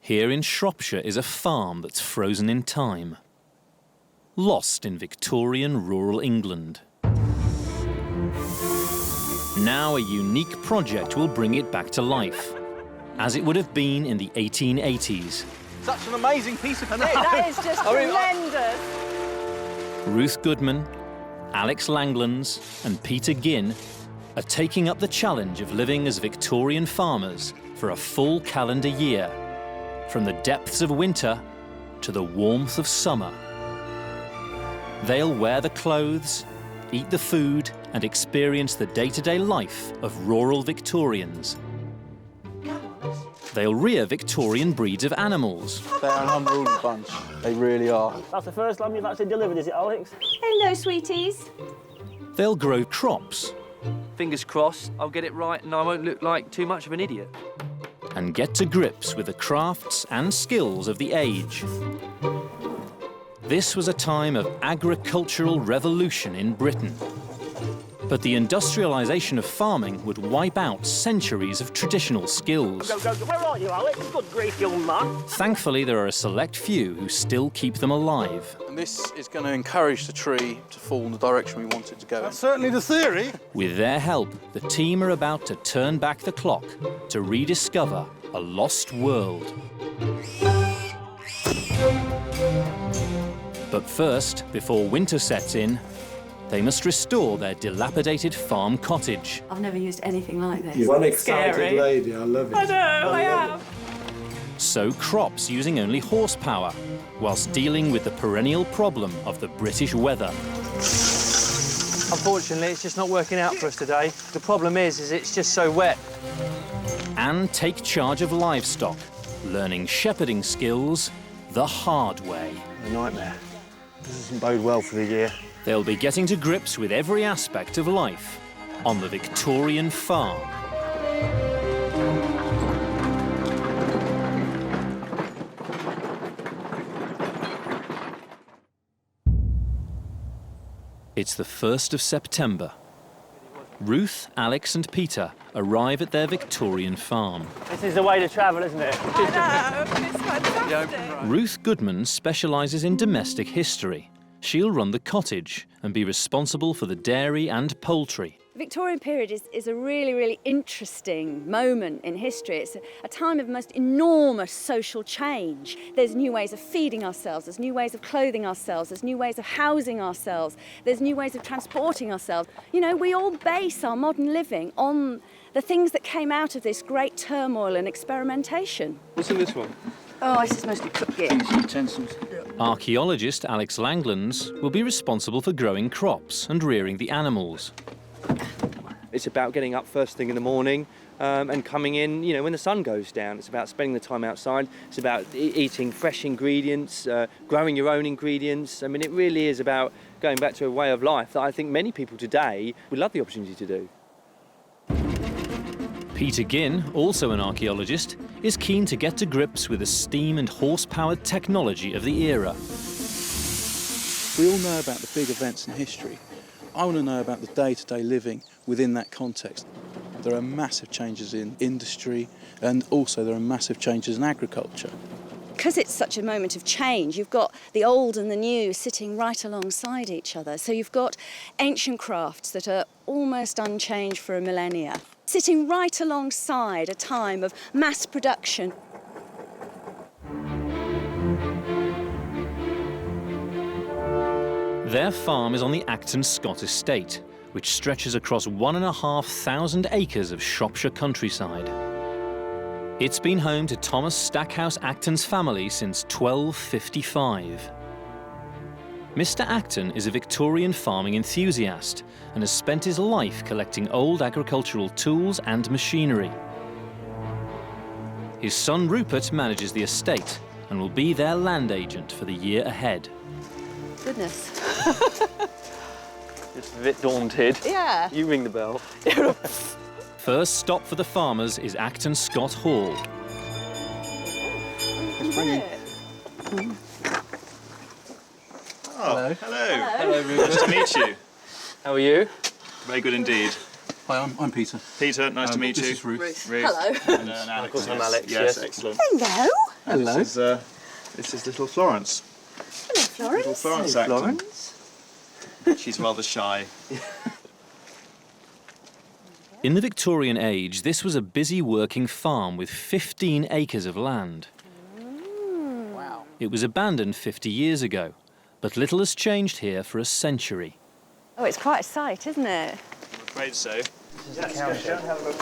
Here in Shropshire is a farm that's frozen in time, lost in Victorian rural England. Now a unique project will bring it back to life, as it would have been in the 1880s. Such an amazing piece of kit. That is just tremendous. Ruth Goodman, Alex Langlands and Peter Ginn are taking up the challenge of living as Victorian farmers for a full calendar year, from the depths of winter to the warmth of summer. They'll wear the clothes, eat the food and experience the day-to-day life of rural Victorians. They'll rear Victorian breeds of animals. They're an unruly bunch. They really are. That's the first lamb you've actually delivered, is it, Alex? Hello, sweeties. They'll grow crops. Fingers crossed, I'll get it right and I won't look like too much of an idiot. And get to grips with the crafts and skills of the age. This was a time of agricultural revolution in Britain. But the industrialization of farming would wipe out centuries of traditional skills. Go. Where are you, Alex? Good grief, young man. Thankfully, there are a select few who still keep them alive. And this is going to encourage the tree to fall in the direction we want it to go. That's certainly the theory. With their help, the team are about to turn back the clock to rediscover a lost world. But first, before winter sets in, they must restore their dilapidated farm cottage. I've never used anything like this. You're one excited Scary. lady, I love it. I know, I am. Sow crops using only horsepower, whilst dealing with the perennial problem of the British weather. Unfortunately, it's just not working out for us today. The problem is it's just so wet. And take charge of livestock, learning shepherding skills the hard way. A nightmare. This doesn't bode well for the year. They'll be getting to grips with every aspect of life on the Victorian farm. It's the 1st of September. Ruth, Alex and Peter arrive at their Victorian farm. This is the way to travel, isn't it? I know, it's fantastic. Ruth Goodman specialises in domestic history. She'll run the cottage and be responsible for the dairy and poultry. The Victorian period is a really, really interesting moment in history. It's a time of most enormous social change. There's new ways of feeding ourselves, there's new ways of clothing ourselves, there's new ways of housing ourselves, there's new ways of transporting ourselves. You know, we all base our modern living on the things that came out of this great turmoil and experimentation. What's in this one? Oh, this is mostly cook gear. Utensils. Archaeologist Alex Langlands will be responsible for growing crops and rearing the animals. It's about getting up first thing in the morning and coming in, you know, when the sun goes down. It's about spending the time outside. It's about eating fresh ingredients, growing your own ingredients. I mean, it really is about going back to a way of life that I think many people today would love the opportunity to do. Peter Ginn, also an archaeologist, is keen to get to grips with the steam and horse-powered technology of the era. We all know about the big events in history. I want to know about the day-to-day living within that context. There are massive changes in industry and also there are massive changes in agriculture. Because it's such a moment of change, you've got the old and the new sitting right alongside each other. So you've got ancient crafts that are almost unchanged for a millennia, sitting right alongside a time of mass production. Their farm is on the Acton Scott estate, which stretches across 1,500 acres of Shropshire countryside. It's been home to Thomas Stackhouse Acton's family since 1255. Mr. Acton is a Victorian farming enthusiast and has spent his life collecting old agricultural tools and machinery. His son Rupert manages the estate and will be their land agent for the year ahead. Goodness. Just a bit daunted. Yeah. You ring the bell. First stop for the farmers is Acton Scott Hall. Oh, hello. Hello, Rupert. Nice to meet you. How are you? Very good indeed. Hi, I'm Peter. Peter, nice to meet you. This is Ruth. Hello. And Alex. Of course, I'm Alex, Yes, yes. excellent. Hello. Hello. This is little Florence. Hello, Little Florence. Florence Acton. She's rather shy. In the Victorian age, this was a busy working farm with 15 acres of land. Wow. It was abandoned 50 years ago, but little has changed here for a century. Oh, it's quite a sight, isn't it? I'm afraid so. Yes, go and have a look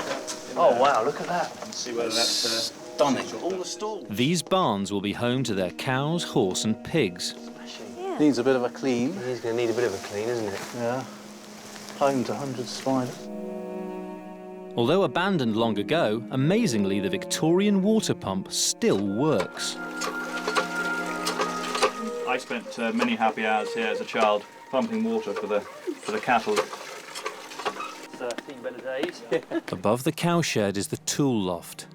Oh, wow, look at that. and see whether that's... Stunning. all the stalls. These barns will be home to their cows, horse and pigs. Yeah. Needs a bit of a clean. He's going to need a bit of a clean, isn't it? Yeah. Home to hundreds of spiders. Although abandoned long ago, amazingly the Victorian water pump still works. I spent many happy hours here as a child pumping water for the cattle. 13 better days. Above the cowshed is the tool loft,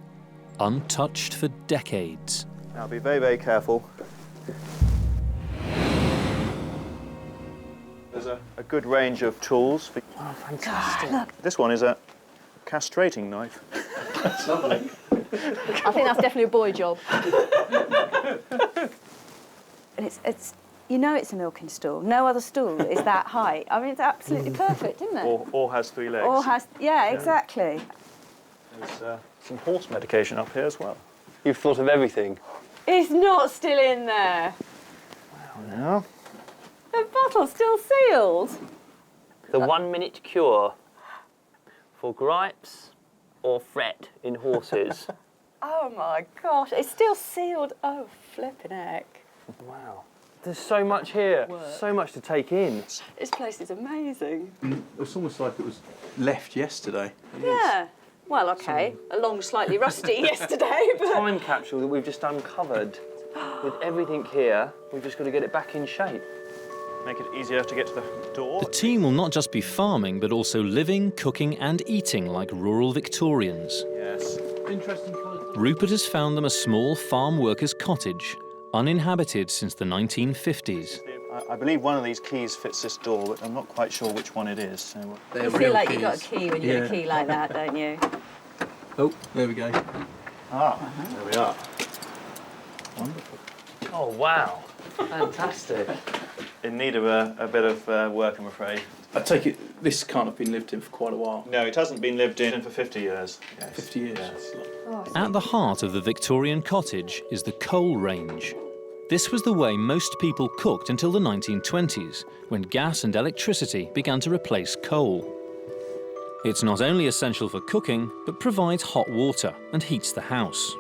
untouched for decades. Now be very, very careful. There's a good range of tools. Oh, fantastic. This one is a castrating knife. That's lovely. I think that's definitely a boy job. And it's you know it's a milking stool. No other stool is that height. I mean, it's absolutely perfect, isn't it? Or has 3 legs. Or has, yeah, exactly. There's some horse medication up here as well. You've thought of everything. It's not still in there. Yeah. The bottle's still sealed. The 1-minute cure for gripes or fret in horses. Oh my gosh, it's still sealed. Oh, flipping heck. Wow. There's so much here, so much to take in. This place is amazing. It's almost like it was left yesterday. Yeah. Well, okay, along slightly rusty yesterday, but... Time capsule that we've just uncovered. With everything here, we've just got to get it back in shape. Make it easier to get to the door. The team will not just be farming, but also living, cooking and eating like rural Victorians. Yes. Interesting colour. Rupert has found them a small farm worker's cottage, uninhabited since the 1950s. I believe one of these keys fits this door, but I'm not quite sure which one it is. So You feel like you've got a key when you get a key like that, don't you? Oh, there we go. there we are. Wonderful. Oh, wow. Fantastic. In need of a bit of work, I'm afraid. I take it this can't have been lived in for quite a while. No, it hasn't been lived in for 50 years. Yes. 50 years. Yes. At the heart of the Victorian cottage is the coal range. This was the way most people cooked until the 1920s, when gas and electricity began to replace coal. It's not only essential for cooking, but provides hot water and heats the house.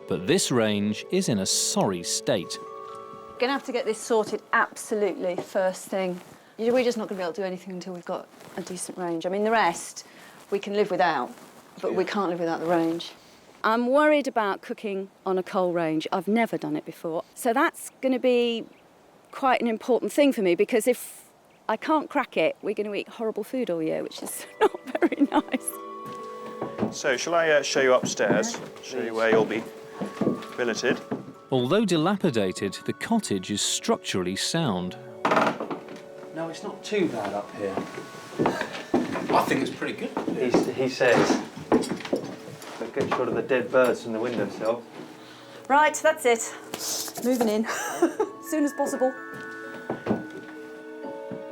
But this range is in a sorry state. Going to have to get this sorted absolutely first thing. We're just not going to be able to do anything until we've got a decent range. I mean, the rest we can live without, but we can't live without the range. I'm worried about cooking on a coal range. I've never done it before. So that's going to be quite an important thing for me, because if I can't crack it, we're going to eat horrible food all year, which is not very nice. So, shall I show you upstairs? Show you where you'll be billeted. Although dilapidated, the cottage is structurally sound. No, it's not too bad up here. I think it's pretty good. He says. A good shot of the dead birds from the windowsill. Right, that's it. Moving in as soon as possible.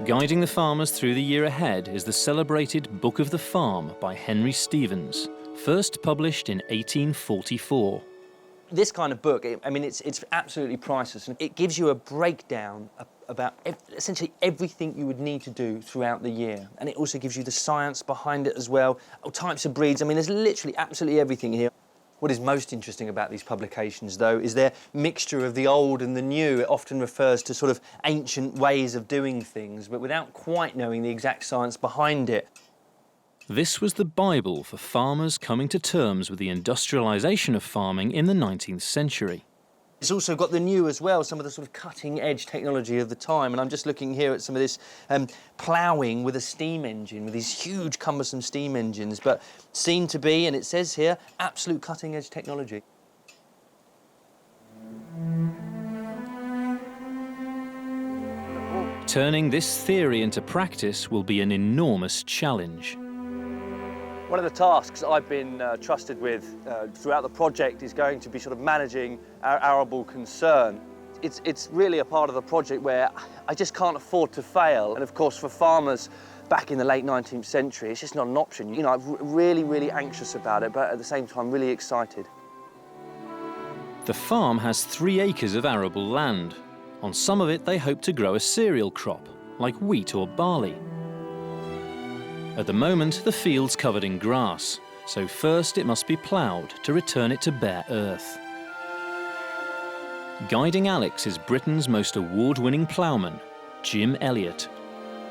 Guiding the farmers through the year ahead is the celebrated Book of the Farm by Henry Stevens, first published in 1844. This kind of book, I mean, it's absolutely priceless. And it gives you a breakdown about essentially everything you would need to do throughout the year. And it also gives you the science behind it as well, all types of breeds. I mean, there's literally absolutely everything here. What is most interesting about these publications, though, is their mixture of the old and the new. It often refers to sort of ancient ways of doing things, but without quite knowing the exact science behind it. This was the Bible for farmers coming to terms with the industrialization of farming in the 19th century. It's also got the new as well, some of the sort of cutting-edge technology of the time. And I'm just looking here at some of this ploughing with a steam engine, with these huge, cumbersome steam engines, but seen to be, and it says here, absolute cutting-edge technology. turning this theory into practice will be an enormous challenge. One of the tasks I've been trusted with throughout the project is going to be sort of managing our arable concern. It's really a part of the project where I just can't afford to fail. And of course, for farmers back in the late 19th century, it's just not an option. You know, I'm really, really anxious about it, but at the same time, really excited. The farm has 3 acres of arable land. On some of it, they hope to grow a cereal crop, like wheat or barley. At the moment, the field's covered in grass, so first it must be ploughed to return it to bare earth. Guiding Alex is Britain's most award-winning ploughman, Jim Elliott.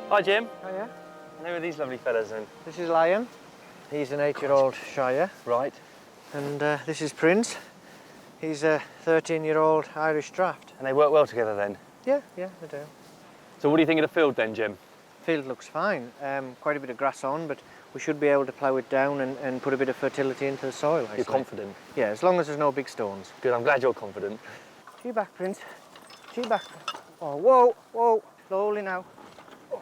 Hi, Jim. Hiya. And who are these lovely fellas then? This is Lion. He's an 8-year-old Shire. Right. And this is Prince. He's a 13-year-old Irish Draft. And they work well together then? Yeah, they do. So what do you think of the field then, Jim? Field looks fine. Quite a bit of grass on, but we should be able to plough it down and put a bit of fertility into the soil. You're confident? Yeah, as long as there's no big stones. Good, I'm glad you're confident. Gee back, Prince. Gee back. Oh, whoa, whoa. Slowly now.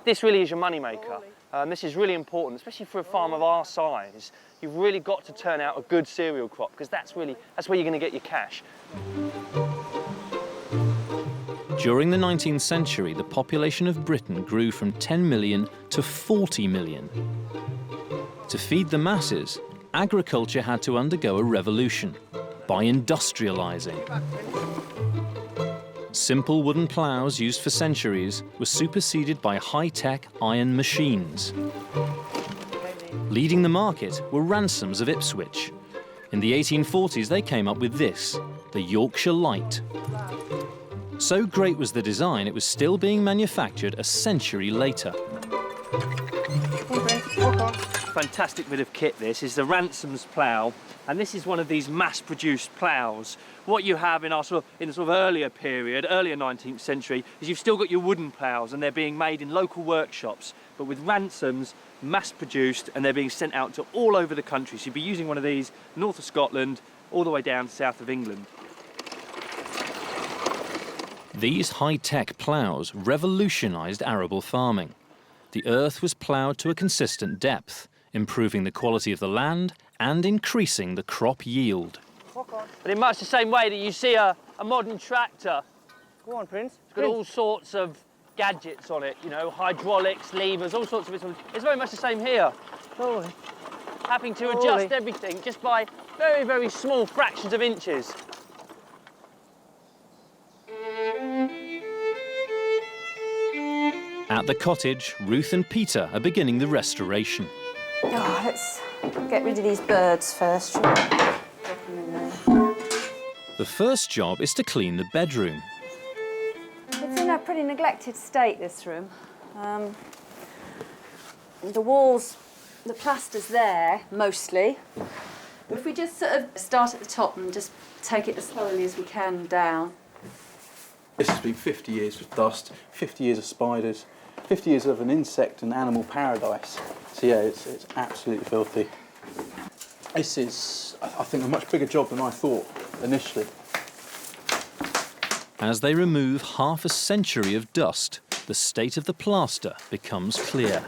This really is your money maker. This is really important, especially for a farm of our size. You've really got to turn out a good cereal crop, because that's where you're going to get your cash. During the 19th century, the population of Britain grew from 10 million to 40 million. To feed the masses, agriculture had to undergo a revolution by industrializing. Simple wooden ploughs used for centuries were superseded by high-tech iron machines. Leading the market were Ransoms of Ipswich. In the 1840s, they came up with this, the Yorkshire Light. So great was the design, it was still being manufactured a century later. Fantastic bit of kit this is the Ransoms plough, and this is one of these mass-produced ploughs. What you have in the sort of earlier period, earlier 19th century, is you've still got your wooden ploughs and they're being made in local workshops, but with Ransoms, mass-produced, and they're being sent out to all over the country. So you'd be using one of these north of Scotland all the way down to south of England. These high-tech ploughs revolutionised arable farming. The earth was ploughed to a consistent depth, improving the quality of the land and increasing the crop yield. But in much the same way that you see a modern tractor. Go on, Prince. It's got all sorts of gadgets on it, you know, hydraulics, levers, all sorts of bits. It's very much the same here. Slowly. Having to adjust everything just by very, very small fractions of inches. At the cottage, Ruth and Peter are beginning the restoration. Oh, let's get rid of these birds first. Shall we? Drop them in there. The first job is to clean the bedroom. It's in a pretty neglected state, this room. The walls, the plaster's there, mostly. If we just sort of start at the top and just take it as slowly as we can down. This has been 50 years of dust, 50 years of spiders, 50 years of an insect and animal paradise. So yeah, it's absolutely filthy. This is, I think, a much bigger job than I thought initially. As they remove half a century of dust, the state of the plaster becomes clear.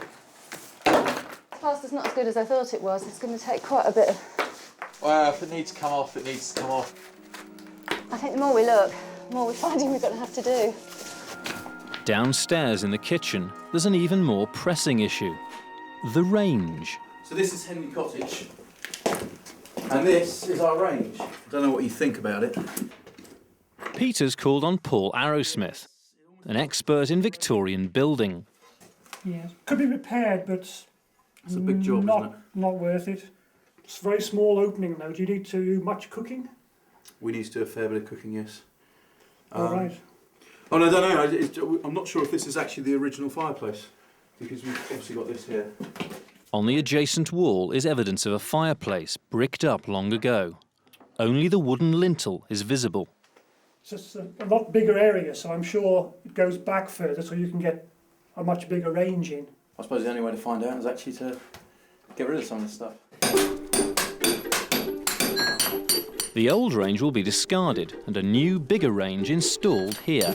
Plaster's not as good as I thought it was. It's going to take quite a bit of... Well, if it needs to come off, it needs to come off. I think the more we look, the more we're finding we're going to have to do. Downstairs in the kitchen, there's an even more pressing issue. The range. So this is Henley Cottage, and this is our range. Don't know what you think about it. Peter's called on Paul Arrowsmith, an expert in Victorian building. Yes, could be repaired, but It's a big job, isn't it? Not worth it. It's a very small opening though. Do you need to do much cooking? We need to do a fair bit of cooking, yes. All right. Oh, no, I don't know. I'm not sure if this is actually the original fireplace, because we've obviously got this here. On the adjacent wall is evidence of a fireplace bricked up long ago. Only the wooden lintel is visible. It's just a lot bigger area, so I'm sure it goes back further so you can get a much bigger range in. I suppose the only way to find out is actually to get rid of some of this stuff. The old range will be discarded and a new, bigger range installed here.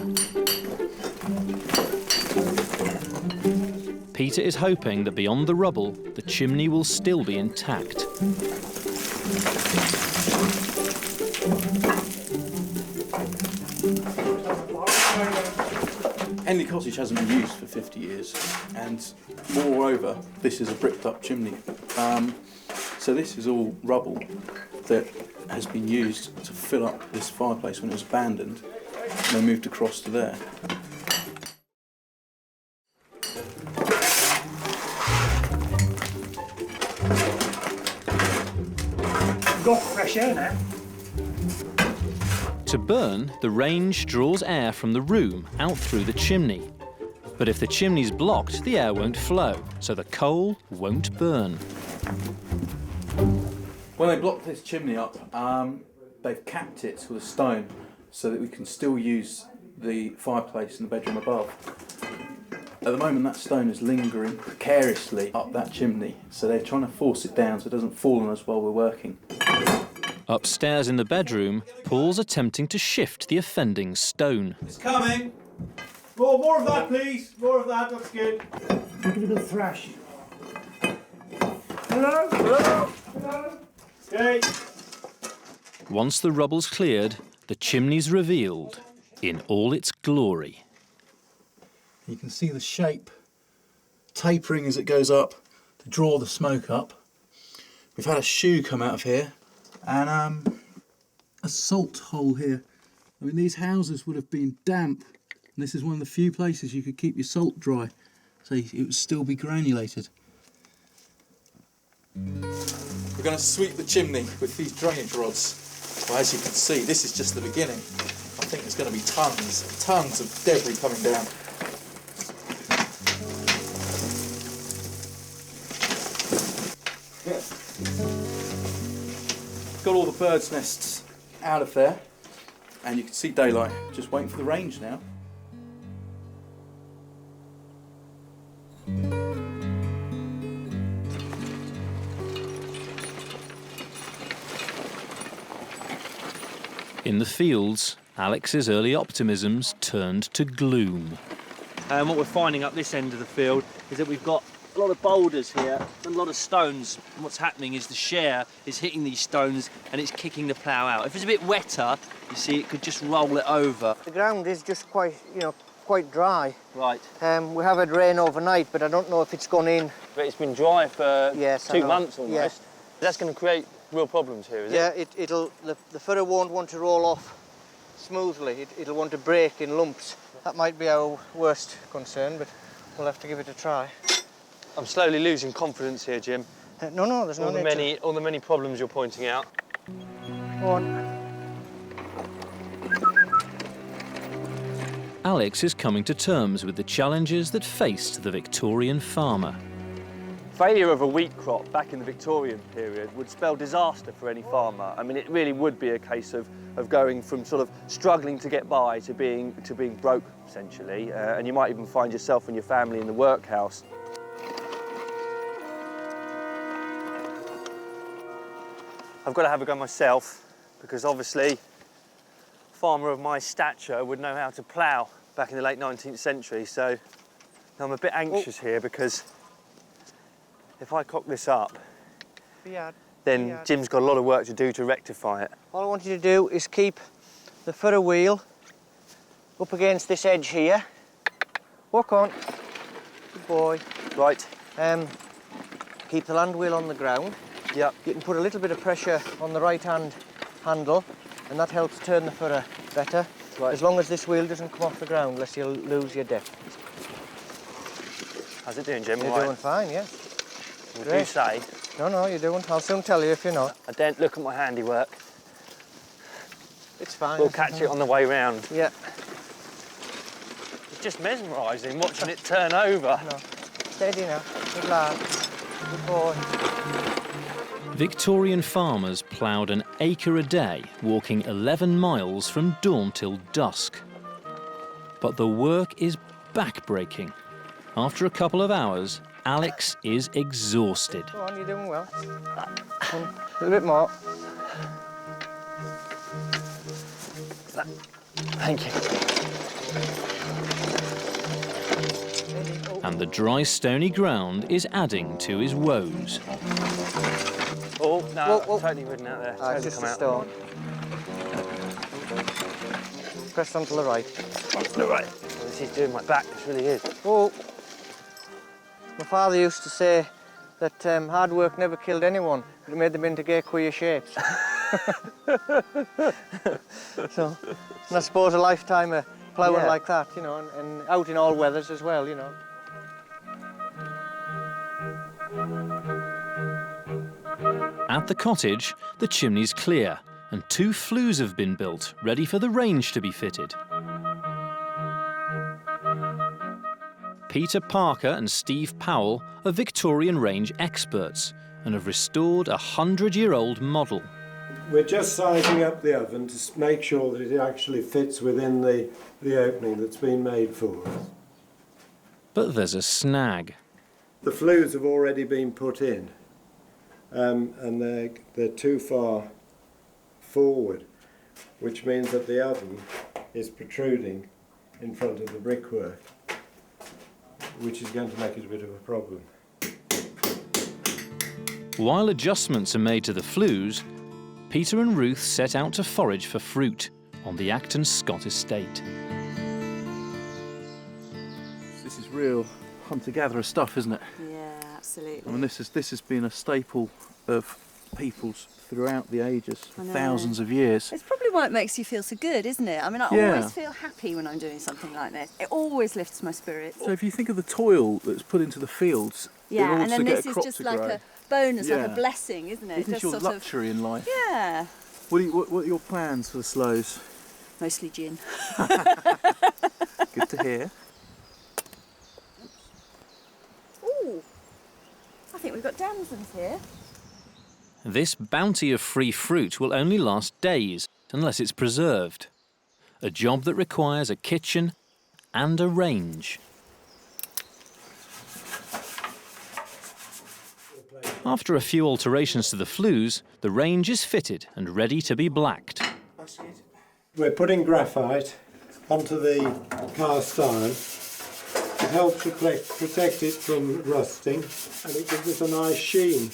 Peter is hoping that beyond the rubble, the chimney will still be intact. Henley Cottage hasn't been used for 50 years, and moreover, this is a bricked up chimney. So this is all rubble that has been used to fill up this fireplace when it was abandoned, and they moved across to there. Got fresh air now. To burn, the range draws air from the room out through the chimney. But if the chimney's blocked, the air won't flow, so the coal won't burn. When they blocked this chimney up, they've capped it with a stone so that we can still use the fireplace in the bedroom above. At the moment, that stone is lingering precariously up that chimney, so they're trying to force it down so it doesn't fall on us while we're working. Upstairs in the bedroom, Paul's attempting to shift the offending stone. It's coming. More of that, please. More of that. That's good. Give it a bit of thrash. Hello? Hello? Hello? Okay. Once the rubble's cleared, the chimney's revealed in all its glory. You can see the shape tapering as it goes up to draw the smoke up. We've had a shoe come out of here and a salt hole here. I mean, these houses would have been damp, and this is one of the few places you could keep your salt dry, so it would still be granulated. We're going to sweep the chimney with these drainage rods. Well, as you can see, this is just the beginning. I think there's going to be tons of debris coming down. Got all the birds' nests out of there, and you can see daylight. Just waiting for the range now. In the fields, Alex's early optimisms turned to gloom. And what we're finding up this end of the field is that we've got a lot of boulders here and a lot of stones. And what's happening is the share is hitting these stones and it's kicking the plough out. If it's a bit wetter, you see, it could just roll it over. The ground is just quite dry. Right. We have had rain overnight, but I don't know if it's gone in. But it's been dry for Yes, 2 months almost. Yes. That's going to create real problems here, is it? Yeah, the furrow won't want to roll off smoothly. It'll want to break in lumps. That might be our worst concern, but we'll have to give it a try. I'm slowly losing confidence here, Jim. No, there's no need All the many problems you're pointing out. Go on. Alex is coming to terms with the challenges that faced the Victorian farmer. Failure of a wheat crop back in the Victorian period would spell disaster for any farmer. I mean, it really would be a case of going from sort of struggling to get by to being broke, essentially. And you might even find yourself and your family in the workhouse. I've got to have a go myself, because obviously a farmer of my stature would know how to plough back in the late 19th century. So I'm a bit anxious here, because if I cock this up, then Jim's got a lot of work to do to rectify it. All I want you to do is keep the furrow wheel up against this edge here. Walk on. Good boy. Right. Keep the land wheel on the ground. Yep. You can put a little bit of pressure on the right-hand handle, and that helps turn the furrow better. Right. As long as this wheel doesn't come off the ground, unless you'll lose your depth. How's it doing, Jim? You're doing fine, yeah. Would you say? No, you're doing. I'll soon tell you if you're not. I daren't look at my handiwork. It's fine. We'll catch it on the way round. Yeah. It's just mesmerising watching it turn over. No. Steady now. Good lad. Good boy. Victorian farmers ploughed an acre a day, walking 11 miles from dawn till dusk. But the work is back-breaking. After a couple of hours, Alex is exhausted. Go on, you're doing well. A little bit more. Thank you. and the dry, stony ground is adding to his woes. Oh, no, Whoa. totally ridden out there. It's Totally just come a out. stone. Press onto the right. Onto the right. This is doing my back, this really is. Oh. My father used to say that hard work never killed anyone, but it made them into gay queer shapes. So, and I suppose a lifetime of ploughing like that, you know, and out in all weathers as well, you know. At the cottage, the chimney's clear, and 2 flues have been built, ready for the range to be fitted. Peter Parker and Steve Powell are Victorian range experts and have restored a 100-year-old model. We're just sizing up the oven to make sure that it actually fits within the opening that's been made for us. But there's a snag. The flues have already been put in, and they're too far forward, which means that the oven is protruding in front of the brickwork, which is going to make it a bit of a problem. While adjustments are made to the flues, Peter and Ruth set out to forage for fruit on the Acton Scott estate. This is real hunter-gatherer stuff, isn't it? Yeah, absolutely. I mean, this has been a staple of people's throughout the ages, for thousands of years. It's probably why it makes you feel so good, isn't it? I mean, I always feel happy when I'm doing something like this. It always lifts my spirits. So if you think of the toil that's put into the fields, Yeah, in order and then to get this a is crop just to like grow. a bonus, like Yeah. a blessing, isn't it? This is Just your sort luxury in life. Yeah, What are your plans for the slows? mostly gin. Good to hear. Ooh, I think we've got damsons here. This bounty of free fruit will only last days unless it's preserved. A job that requires a kitchen and a range. After a few alterations to the flues, the range is fitted and ready to be blacked. We're putting graphite onto the cast iron. It helps protect it from rusting, and it gives it a nice sheen.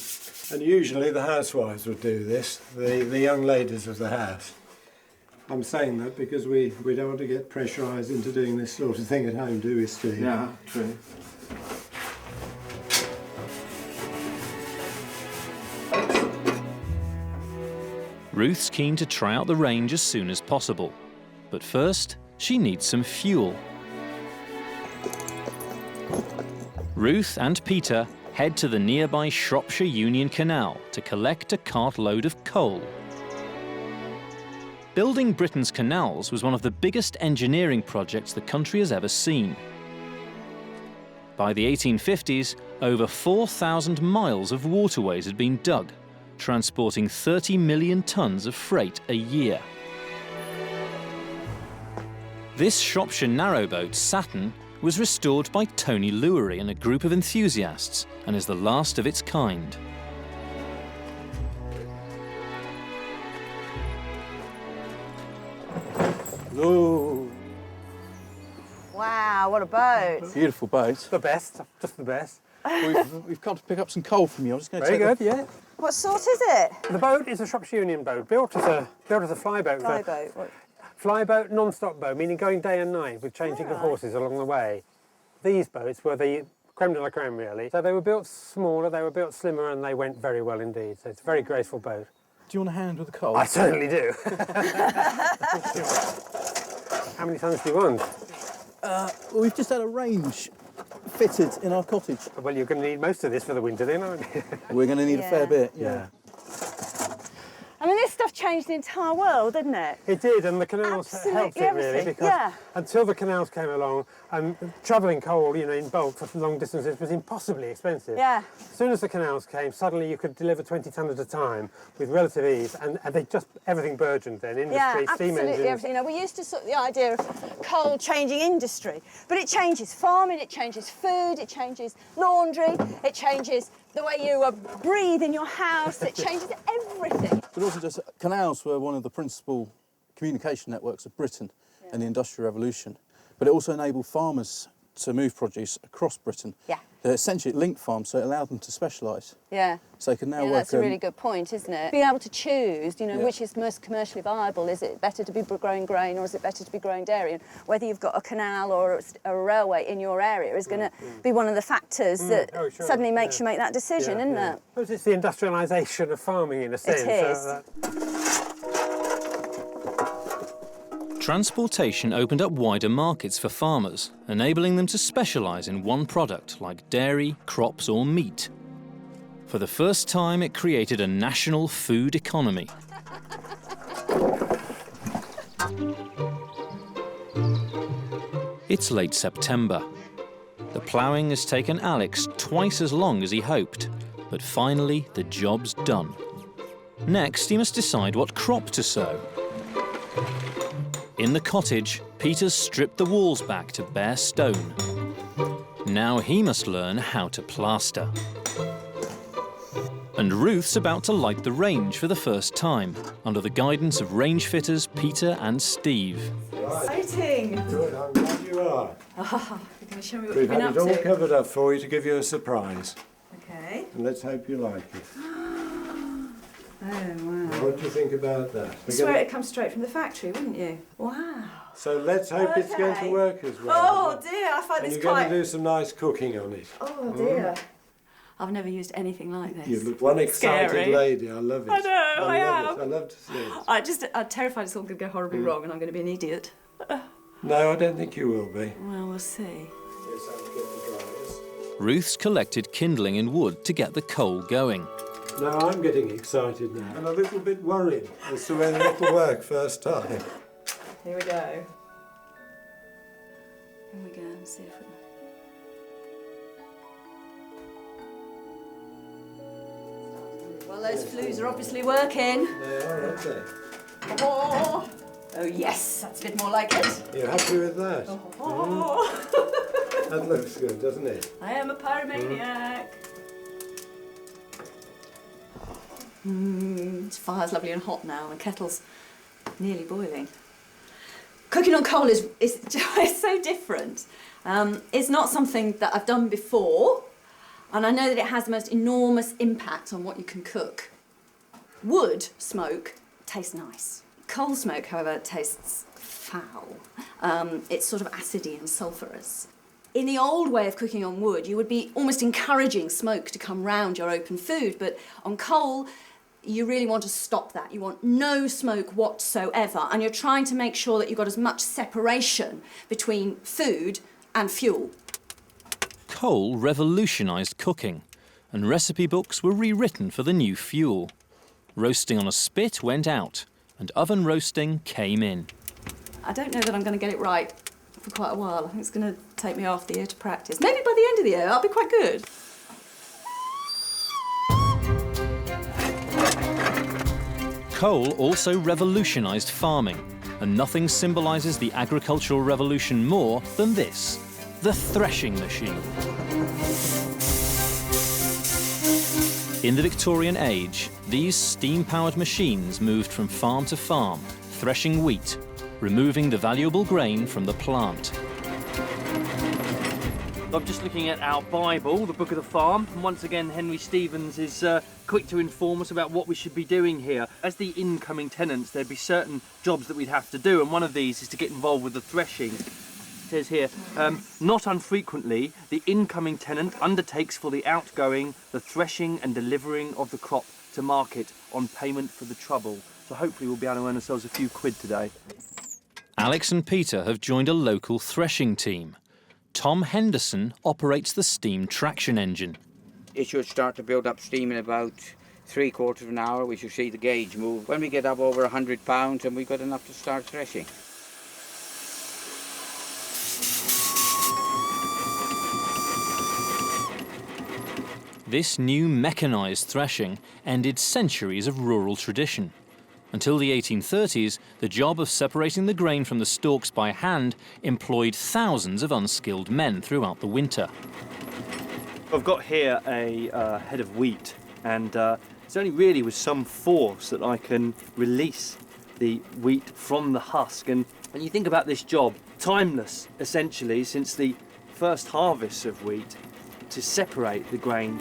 And usually the housewives would do this, the young ladies of the house. I'm saying that because we don't want to get pressurised into doing this sort of thing at home, do we, Steve? Yeah, true. Ruth's keen to try out the range as soon as possible. But first, she needs some fuel. Ruth and Peter head to the nearby Shropshire Union Canal to collect a cartload of coal. Building Britain's canals was one of the biggest engineering projects the country has ever seen. By the 1850s, over 4,000 miles of waterways had been dug, transporting 30 million tonnes of freight a year. This Shropshire narrowboat, Saturn, was restored by Tony Lewery and a group of enthusiasts and is the last of its kind. Ooh, Wow, what a boat. beautiful boat. The best, just the best. We've come to pick up some coal from you. I'm just going to Very good, yeah. What sort is it? The boat is a Shropshire Union boat, built as a flyboat. Flyboat. What? Flyboat, non-stop boat, meaning going day and night with changing of horses along the way. These boats were the creme de la creme, really. So they were built smaller, they were built slimmer, and they went very well indeed. So it's a very graceful boat. Do you want a hand with the coal? I certainly do. How many tons do you want? Well, we've just had a range fitted in our cottage. Well, you're going to need most of this for the winter then, aren't you? We're going to need a fair bit, yeah. I mean, this stuff changed the entire world, didn't it? It did, and the canals Absolutely helped it really, everything, because yeah. until the canals came along, travelling coal, you know, in bulk for long distances was impossibly expensive. Yeah. As soon as the canals came, suddenly you could deliver 20 tonnes at a time with relative ease, and they just everything burgeoned then. Industry, Yeah, steam absolutely engines. everything. You know, we used to sort of the idea of coal changing industry, but it changes farming, it changes food, it changes laundry, it changes the way you breathe in your house, it changes everything. But also just canals were one of the principal communication networks of Britain in the Industrial Revolution. But it also enabled farmers to move produce across Britain. Yeah. They're essentially linked farms, so it allowed them to specialise. Yeah. So they can now Yeah, work. that's a really good point, isn't it? Being able to choose, you know, Yeah. which is most commercially viable. Is it better to be growing grain or is it better to be growing dairy? And whether you've got a canal or a railway in your area is going to be one of the factors that suddenly makes you make that decision, isn't it? I suppose it's the industrialisation of farming in a sense. It is. Transportation opened up wider markets for farmers, enabling them to specialise in one product like dairy, crops or meat. For the first time, it created a national food economy. It's late September. The ploughing has taken Alex twice as long as he hoped, but finally the job's done. Next, he must decide what crop to sow. In the cottage, Peter's stripped the walls back to bare stone. Now he must learn how to plaster. And Ruth's about to light the range for the first time, under the guidance of range fitters Peter and Steve. Exciting! Good, I'm glad you are. Oh, you're going to show me what We've you've been had up it all to. covered up for you to give you a surprise. Okay. And let's hope you like it. Oh, wow. What do you think about that? I swear it comes straight from the factory, wouldn't you? Wow. So let's hope it's going to work as well. Oh dear, I find And this you're quite... going to do some nice cooking on it. Oh dear. I've never used anything like this. You look one excited Scary. lady. I love it. I know, I love am. it. I love to see it. I'm terrified it's all going to go horribly wrong and I'm going to be an idiot. No, I don't think you will be. Well, we'll see. Yes, I'll get the dryers. Ruth's collected kindling and wood to get the coal going. Now I'm getting excited now. And a little bit worried as to whether it'll work first time. Here we go. Here we go and see if we... Well, those flues are obviously working. They are, aren't they? Oh, oh yes, that's a bit more like it. You're happy with that? Oh. That looks good, doesn't it? I am a pyromaniac. This fire's lovely and hot now, and the kettle's nearly boiling. Cooking on coal is it's so different. It's not something that I've done before, and I know that it has the most enormous impact on what you can cook. Wood smoke tastes nice. Coal smoke, however, tastes foul. It's sort of acidy and sulphurous. In the old way of cooking on wood, you would be almost encouraging smoke to come round your open food, but on coal, you really want to stop that. You want no smoke whatsoever, and you're trying to make sure that you've got as much separation between food and fuel. Coal revolutionised cooking, and recipe books were rewritten for the new fuel. Roasting on a spit went out, and oven roasting came in. I don't know that I'm going to get it right for quite a while. I think it's going to take me half the year to practice. Maybe by the end of the year, I'll be quite good. Coal also revolutionised farming, and nothing symbolises the agricultural revolution more than this, the threshing machine. In the Victorian age, these steam-powered machines moved from farm to farm, threshing wheat, removing the valuable grain from the plant. I'm just looking at our Bible, the Book of the Farm, and once again Henry Stevens is quick to inform us about what we should be doing here. As the incoming tenants, there'd be certain jobs that we'd have to do, and one of these is to get involved with the threshing. It says here, not unfrequently, the incoming tenant undertakes for the outgoing the threshing and delivering of the crop to market on payment for the trouble. So hopefully we'll be able to earn ourselves a few quid today. Alex and Peter have joined a local threshing team. Tom Henderson operates the steam traction engine. It should start to build up steam in about 3/4 of an hour. We should see the gauge move. When we get up over 100 pounds, and we've got enough to start threshing. This new mechanized threshing ended centuries of rural tradition. Until the 1830s, the job of separating the grain from the stalks by hand employed thousands of unskilled men throughout the winter. I've got here a head of wheat, and it's only really with some force that I can release the wheat from the husk. And when you think about this job, timeless essentially, since the first harvests of wheat to separate the grain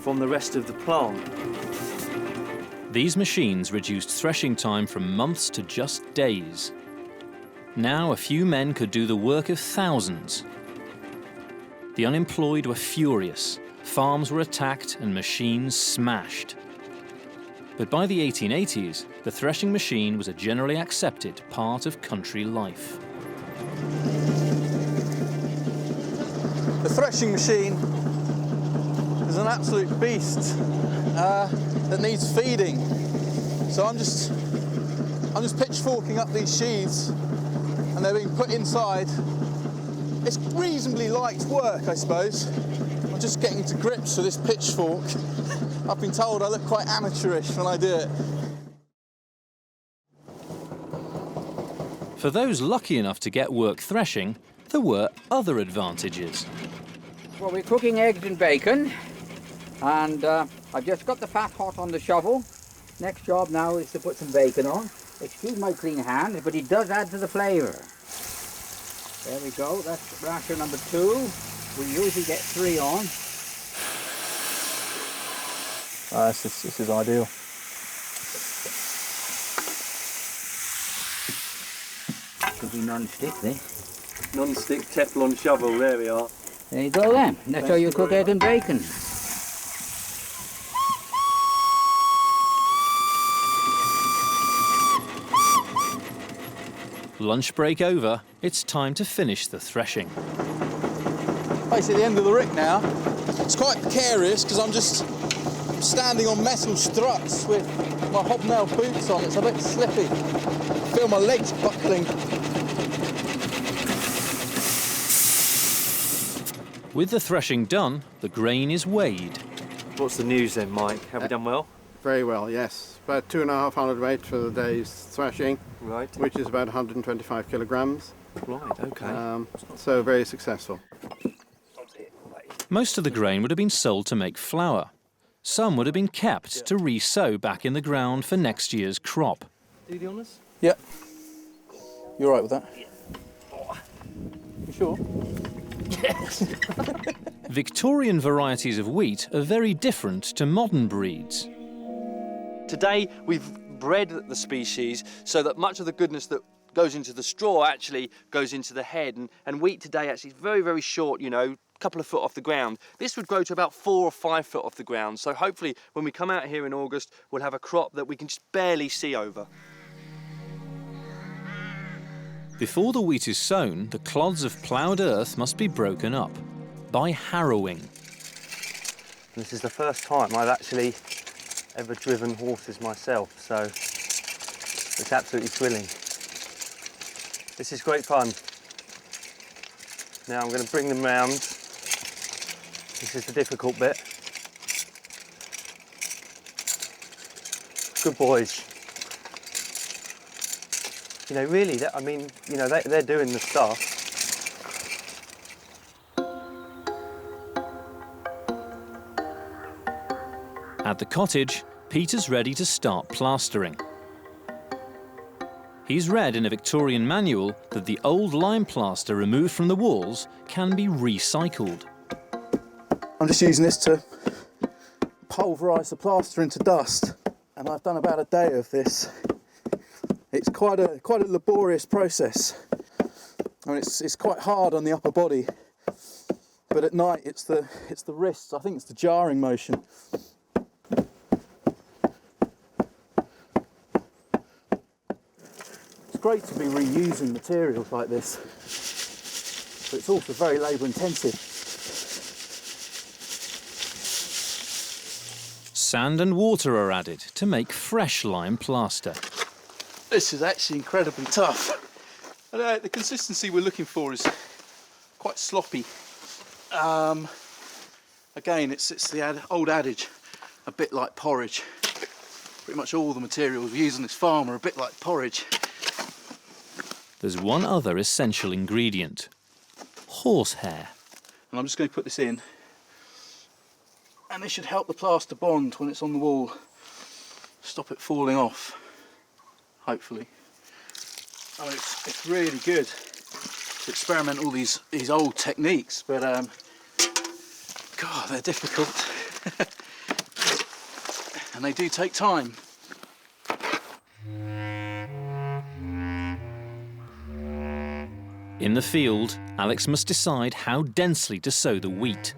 from the rest of the plant. These machines reduced threshing time from months to just days. Now a few men could do the work of thousands. The unemployed were furious, farms were attacked and machines smashed. But by the 1880s, the threshing machine was a generally accepted part of country life. The threshing machine is an absolute beast that needs feeding. So I'm just pitchforking up these sheaves and they're being put inside. It's reasonably light work, I suppose. I'm just getting to grips with this pitchfork. I've been told I look quite amateurish when I do it. For those lucky enough to get work threshing, there were other advantages. Well, we're cooking eggs and bacon, and I've just got the fat hot on the shovel. Next job now is to put some bacon on. Excuse my clean hand, but it does add to the flavour. There we go, that's rasher number 2. We usually get 3 on. This is ideal. Could be non-stick, this. Non-stick Teflon shovel, there we are. There you go then, that's how you cook egg and bacon. Lunch break over, it's time to finish the threshing. Basically the end of the rick now. It's quite precarious because I'm just standing on metal struts with my hobnail boots on. It's a bit slippy. I feel my legs buckling. With the threshing done, the grain is weighed. What's the news then, Mike? Have we done well? Very well, yes. About 2.5 hundredweight for the day's threshing, right, which is about 125 kilograms. Right, okay. So very successful. Most of the grain would have been sold to make flour. Some would have been kept to re-sow back in the ground for next year's crop. Do the honours? Yep. You all right with that? You sure? Yes. Victorian varieties of wheat are very different to modern breeds. Today we've bred the species so that much of the goodness that goes into the straw actually goes into the head, and wheat today actually is very, very short, you know, a couple of foot off the ground. This would grow to about 4 or 5 foot off the ground, so hopefully when we come out here in August we'll have a crop that we can just barely see over. Before the wheat is sown, the clods of ploughed earth must be broken up by harrowing. This is the first time I've actually ever driven horses myself, so it's absolutely thrilling. This is great fun. Now I'm going to bring them round. This is the difficult bit. Good boys. You know, really, I mean, you know, they're doing the stuff. At the cottage, Peter's ready to start plastering. He's read in a Victorian manual that the old lime plaster removed from the walls can be recycled. I'm just using this to pulverise the plaster into dust, and I've done about a day of this. It's quite a laborious process. I mean, it's quite hard on the upper body, but at night it's the wrists. I think it's the jarring motion. It's great to be reusing materials like this, but it's also very labour intensive. Sand and water are added to make fresh lime plaster. This is actually incredibly tough. The consistency we're looking for is quite sloppy. Again, it's the old adage, a bit like porridge. Pretty much all the materials we use on this farm are a bit like porridge. There's one other essential ingredient: horsehair. And I'm just going to put this in. And this should help the plaster bond when it's on the wall. Stop it falling off. Hopefully. Oh, it's really good. to experiment all these old techniques, but God, they're difficult. And they do take time. In the field, Alex must decide how densely to sow the wheat.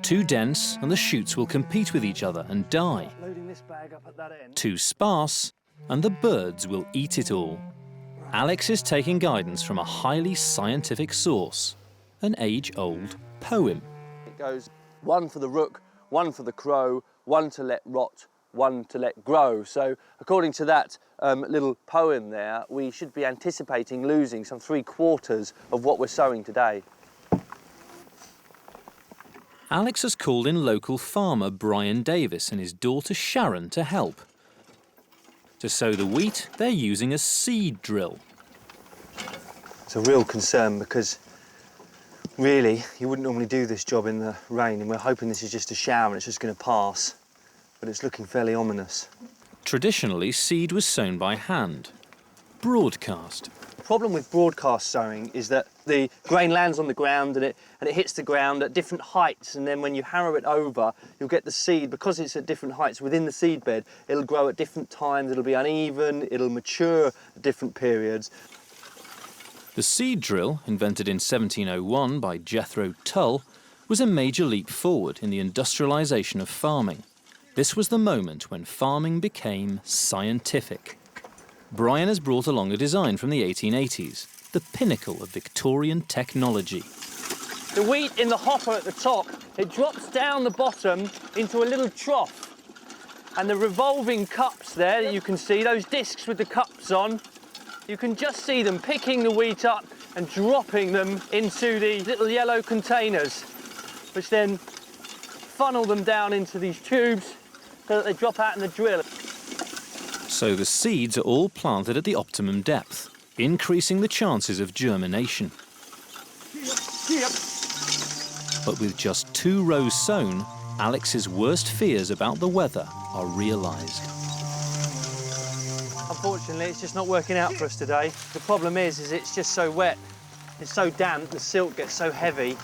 Too dense and the shoots will compete with each other and die. Too sparse and the birds will eat it all. Alex is taking guidance from a highly scientific source, an age-old poem. It goes, one for the rook, one for the crow, one to let rot, one to let grow. So according to that little poem there, we should be anticipating losing some 3/4 of what we're sowing today. Alex has called in local farmer Brian Davis and his daughter Sharon to help. To sow the wheat, they're using a seed drill. It's a real concern because really you wouldn't normally do this job in the rain, and we're hoping this is just a shower and it's just going to pass, but it's looking fairly ominous. Traditionally, seed was sown by hand, broadcast. The problem with broadcast sowing is that the grain lands on the ground and it hits the ground at different heights, and then when you harrow it over, you'll get the seed, because it's at different heights within the seed bed, it'll grow at different times, it'll be uneven, it'll mature at different periods. The seed drill, invented in 1701 by Jethro Tull, was a major leap forward in the industrialization of farming. This was the moment when farming became scientific. Brian has brought along a design from the 1880s, the pinnacle of Victorian technology. The wheat in the hopper at the top, it drops down the bottom into a little trough. And the revolving cups there that you can see, those discs with the cups on, you can just see them picking the wheat up and dropping them into the little yellow containers, which then funnel them down into these tubes so that they drop out in the drill. So the seeds are all planted at the optimum depth, increasing the chances of germination. But with just 2 rows sown, Alex's worst fears about the weather are realised. Unfortunately, it's just not working out for us today. The problem is it's just so wet, it's so damp, the silt gets so heavy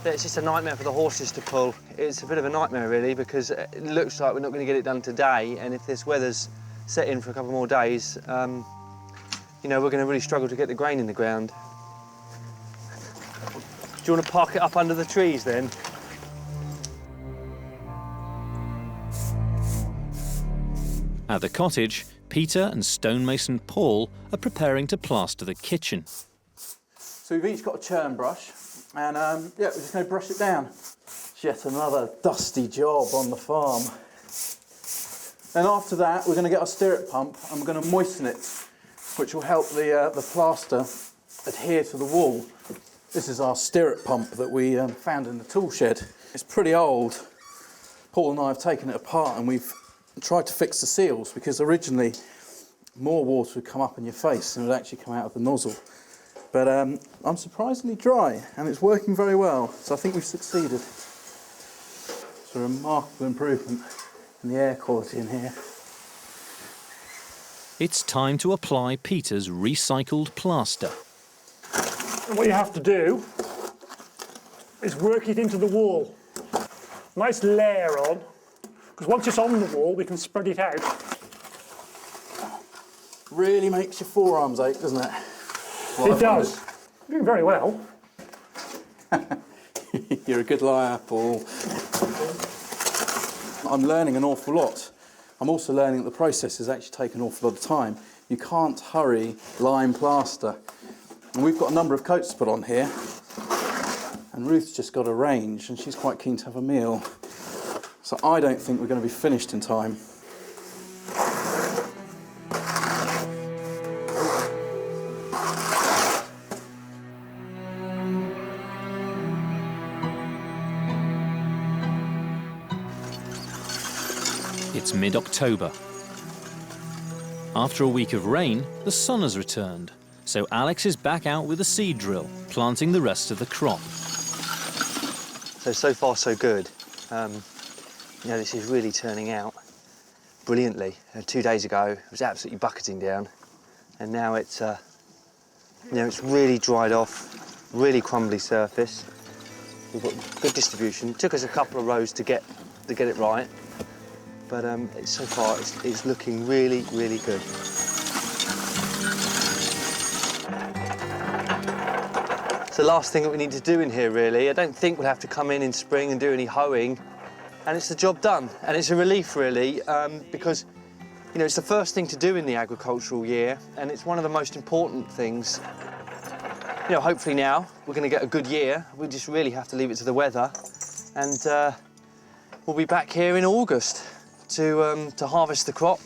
that it's just a nightmare for the horses to pull. It's a bit of a nightmare really, because it looks like we're not going to get it done today, and if this weather's set in for a couple more days, you know, we're going to really struggle to get the grain in the ground. Do you want to park it up under the trees then? At the cottage, Peter and stonemason Paul are preparing to plaster the kitchen. So we've each got a churn brush, and yeah, we're just going to brush it down. It's yet another dusty job on the farm. Then after that, we're going to get our stirrup pump and we're going to moisten it, which will help the plaster adhere to the wall. This is our stirrup pump that we found in the tool shed. It's pretty old. Paul and I have taken it apart and we've tried to fix the seals, because originally more water would come up in your face and it would actually come out of the nozzle. But I'm surprisingly dry and it's working very well, so I think we've succeeded. It's a remarkable improvement in the air quality in here. It's time to apply Peter's recycled plaster. And what you have to do is work it into the wall. Nice layer on, because once it's on the wall, we can spread it out. Really makes your forearms ache, doesn't it? It does. You're doing very well. You're a good liar, Paul. I'm learning an awful lot. I'm also learning that the processes actually take an awful lot of time. You can't hurry lime plaster. And we've got a number of coats to put on here. And Ruth's just got a range and she's quite keen to have a meal. So I don't think we're going to be finished in time. It's mid-October. After a week of rain, the sun has returned, so Alex is back out with a seed drill, planting the rest of the crop. So far so good. You know, this is really turning out brilliantly. 2 days ago, it was absolutely bucketing down, and now it's, you know, it's really dried off. really crumbly surface. We've got good distribution. It took us a couple of rows to get it right, but so far it's looking really, really good. It's the last thing that we need to do in here, really. I don't think we'll have to come in spring and do any hoeing, and it's the job done. And it's a relief, really, because you know, it's the first thing to do in the agricultural year, and it's one of the most important things. You know, hopefully now we're going to get a good year. We just really have to leave it to the weather, and we'll be back here in August to harvest the crop,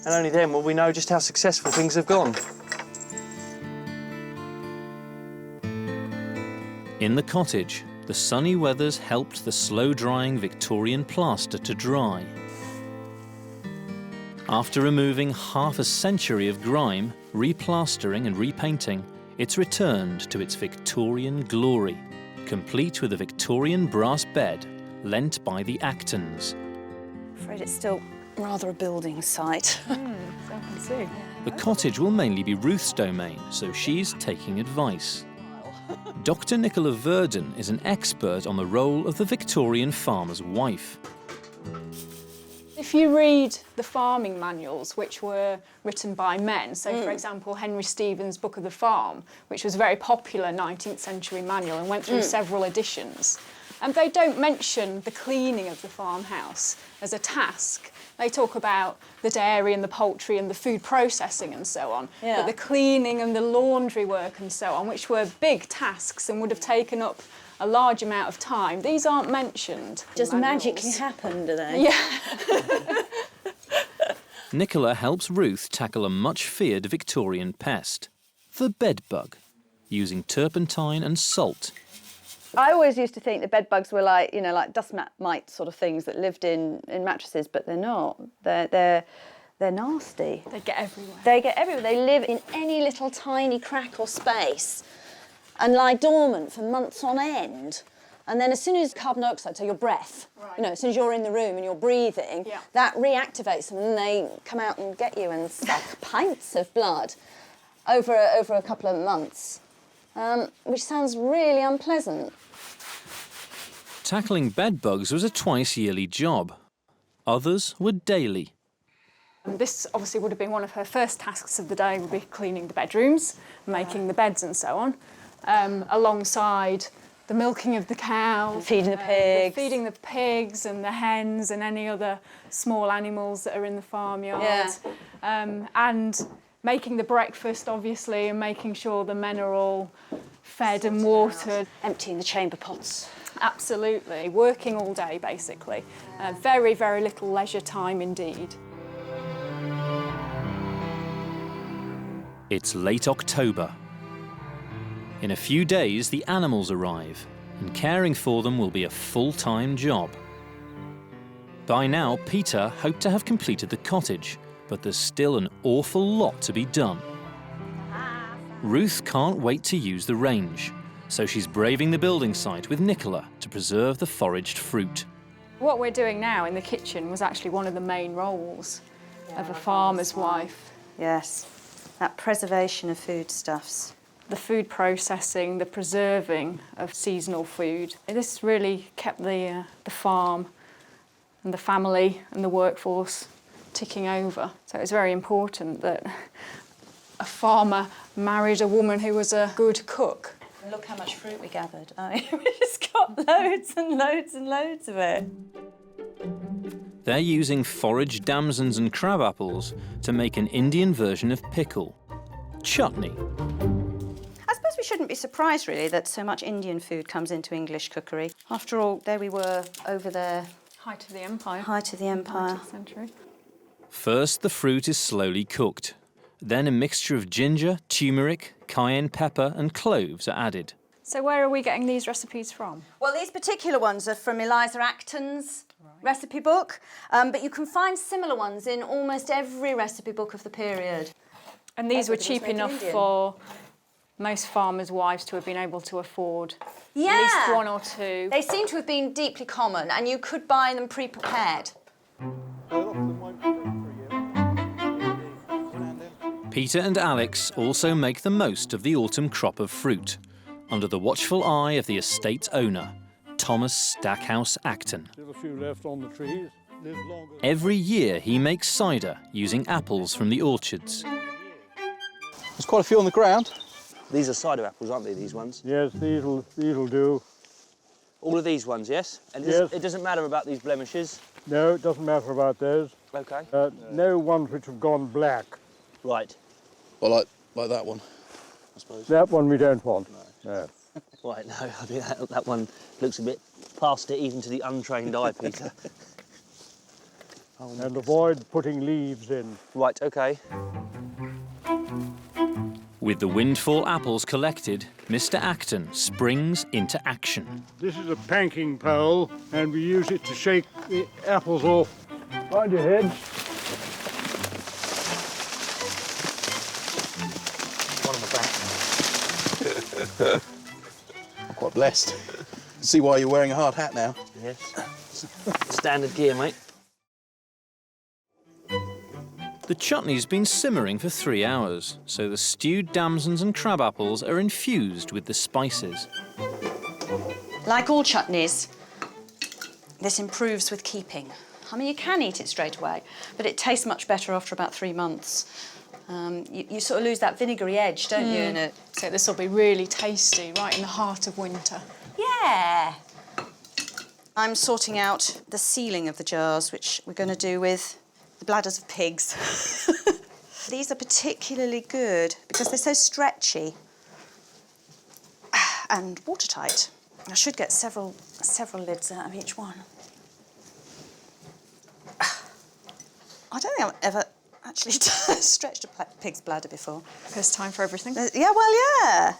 and only then will we know just how successful things have gone. In the cottage, the sunny weathers helped the slow-drying Victorian plaster to dry. After removing half a century of grime, replastering and repainting, it's returned to its Victorian glory, complete with a Victorian brass bed lent by the Actons. I'm afraid it's still rather a building site. So I can see. The cottage will mainly be Ruth's domain, so she's taking advice. Dr. Nicola Verdon is an expert on the role of the Victorian farmer's wife. If you read the farming manuals, which were written by men, so for example Henry Stevens' Book of the Farm, which was a very popular 19th century manual and went through several editions, and they don't mention the cleaning of the farmhouse as a task. They talk about the dairy and the poultry and the food processing and so on, but the cleaning and the laundry work and so on, which were big tasks and would have taken up a large amount of time, these aren't mentioned. Just magically happen, do they? Yeah. Nicola helps Ruth tackle a much-feared Victorian pest, the bedbug, using turpentine and salt. I always used to think the bed bugs were like, you know, like dust mite sort of things that lived in mattresses, but they're not. They're nasty. They get everywhere. They get everywhere. They live in any little tiny crack or space and lie dormant for months on end. And then as soon as carbon dioxide, so your breath, you know, as soon as you're in the room and you're breathing, that reactivates them and they come out and get you and suck pints of blood over a couple of months, which sounds really unpleasant. Tackling bedbugs was a twice-yearly job. Others were daily. And this obviously would have been one of her first tasks of the day, would be cleaning the bedrooms, making the beds and so on, alongside the milking of the cows, feeding the pigs, feeding the pigs and the hens and any other small animals that are in the farmyard, and making the breakfast, obviously, and making sure the men are all fed and watered. Emptying the chamber pots. Absolutely, working all day, basically. Very, very little leisure time indeed. It's late October. In a few days, the animals arrive, and caring for them will be a full-time job. By now, Peter hoped to have completed the cottage, but there's still an awful lot to be done. Ruth can't wait to use the range, so she's braving the building site with Nicola to preserve the foraged fruit. What we're doing now in the kitchen was actually one of the main roles of a farmer's wife. Yes, that preservation of foodstuffs. The food processing, the preserving of seasonal food. This really kept the farm and the family and the workforce ticking over. So it was very important that a farmer married a woman who was a good cook. And look how much fruit we gathered. We just got loads and loads and loads of it. They're using foraged damsons and crab apples to make an Indian version of pickle, chutney. I suppose we shouldn't be surprised, really, that so much Indian food comes into English cookery. After all, there we were over there. Height of the empire. Height of the empire. 19th century. First, the fruit is slowly cooked. Then a mixture of ginger, turmeric, cayenne pepper and cloves are added. So where are we getting these recipes from? Well, these particular ones are from Eliza Acton's recipe book, but you can find similar ones in almost every recipe book of the period. And these were cheap enough for most farmers' wives to have been able to afford at least one or two. They seem to have been deeply common, and you could buy them pre-prepared. Peter and Alex also make the most of the autumn crop of fruit. under the watchful eye of the estate's owner, Thomas Stackhouse Acton. Still a few left on the trees. Live longer. Every year he makes cider using apples from the orchards. There's quite a few on the ground. These are cider apples, aren't they, these ones? Yes, these'll do. All of these ones, yes? And Yes. It doesn't matter about these blemishes? No, it doesn't matter about those. Okay. No ones which have gone black. Right. Well, like that one, I suppose. That one we don't want. No. Right, no, I think that one looks a bit past it, even to the untrained eye, Peter. And avoid putting leaves in. Right, okay. With the windfall apples collected, Mr. Acton springs into action. This is a panking pole, and we use it to shake the apples off. Mind your head. One on the back. I'm quite blessed. See why you're wearing a hard hat now. Yes. Standard gear, mate. The chutney's been simmering for 3 hours, so the stewed damsons and crab apples are infused with the spices. Like all chutneys, this improves with keeping. I mean, you can eat it straight away, but it tastes much better after about 3 months. You sort of lose that vinegary edge, don't you, in it? So this will be really tasty, right in the heart of winter. Yeah. I'm sorting out the sealing of the jars, which we're going to do with the bladders of pigs. These are particularly good because they're so stretchy and watertight. I should get several lids out of each one. I don't think I've ever actually stretched a pig's bladder before. First time for everything. Yeah, well, yeah.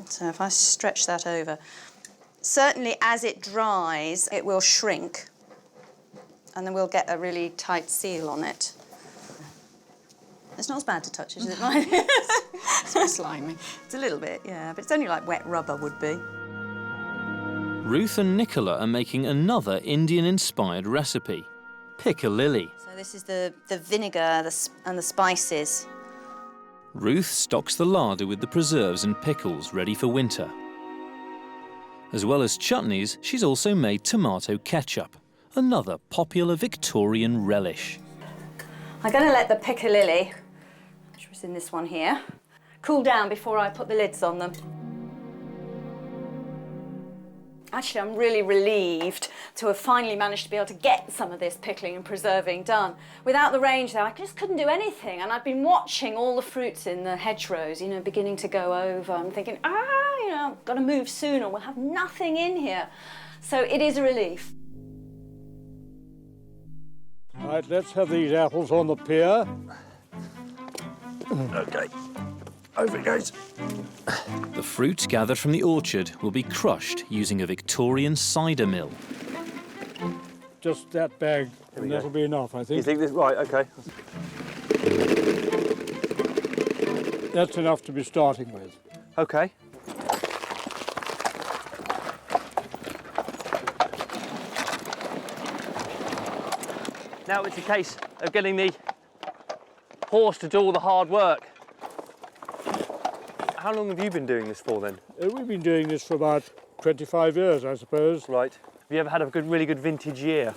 So if I stretch that over, certainly as it dries, it will shrink, and then we'll get a really tight seal on it. It's not as bad to touch, is it? It's a bit slimy. It's a little bit, yeah, but it's only like wet rubber would be. Ruth and Nicola are making another Indian-inspired recipe, piccalilli. So this is the vinegar and the spices. Ruth stocks the larder with the preserves and pickles ready for winter. As well as chutneys, she's also made tomato ketchup, another popular Victorian relish. I'm going to let the piccalilli, which was in this one here, cool down before I put the lids on them. Actually, I'm really relieved to have finally managed to be able to get some of this pickling and preserving done. Without the range there, I just couldn't do anything, and I've been watching all the fruits in the hedgerows, you know, beginning to go over. I'm thinking, you know, I've got to move soon or we'll have nothing in here. So it is a relief. Right, let's have these apples on the pier. Okay, over it goes. The fruit gathered from the orchard will be crushed using a Victorian cider mill. Just that bag, and that'll be enough, I think. You think this, right, okay. That's enough to be starting with. Okay. Now it's a case of getting the horse to do all the hard work. How long have you been doing this for then? We've been doing this for about 25 years, I suppose. Right. Have you ever had a really good vintage year?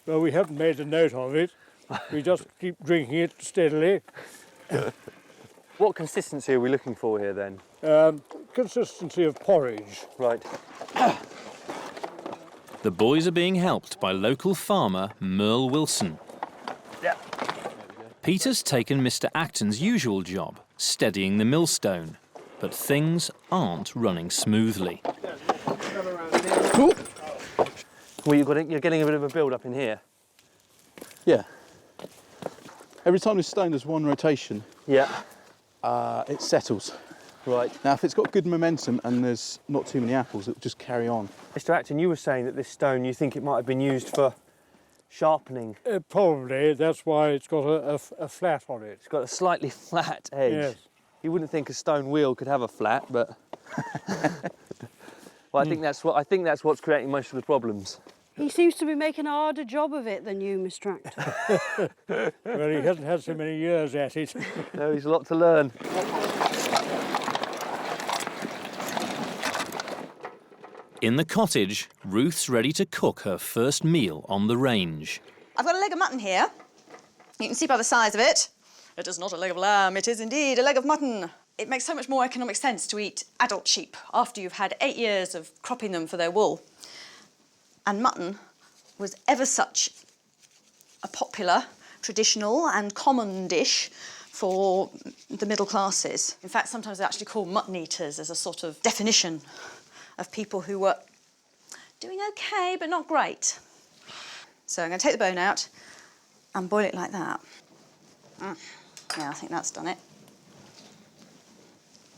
Well, we haven't made a note of it. We just keep drinking it steadily. What consistency are we looking for here then? Consistency of porridge. Right. The boys are being helped by local farmer Merle Wilson. Yeah. Peter's taken Mr. Acton's usual job, steadying the millstone, but things aren't running smoothly. Well, you're getting a bit of a build-up in here. Yeah. Every time this stone does one rotation, yeah, it settles. Right. Now, if it's got good momentum and there's not too many apples, it'll just carry on. Mr. Acton, you were saying that this stone, you think it might have been used for sharpening. Probably. That's why it's got a flat on it. It's got a slightly flat edge. Yes. You wouldn't think a stone wheel could have a flat, but well, I think that's what's creating most of the problems. He seems to be making a harder job of it than you, Mr. Acton. Well, he hasn't had so many years at it. No, he's a lot to learn. In the cottage, Ruth's ready to cook her first meal on the range. I've got a leg of mutton here. You can see by the size of it. It is not a leg of lamb, it is indeed a leg of mutton. It makes so much more economic sense to eat adult sheep after you've had 8 years of cropping them for their wool. And mutton was ever such a popular, traditional and common dish for the middle classes. In fact, sometimes they actually call mutton eaters as a sort of definition of people who were doing okay, but not great. So I'm going to take the bone out and boil it like that. Yeah, I think that's done it.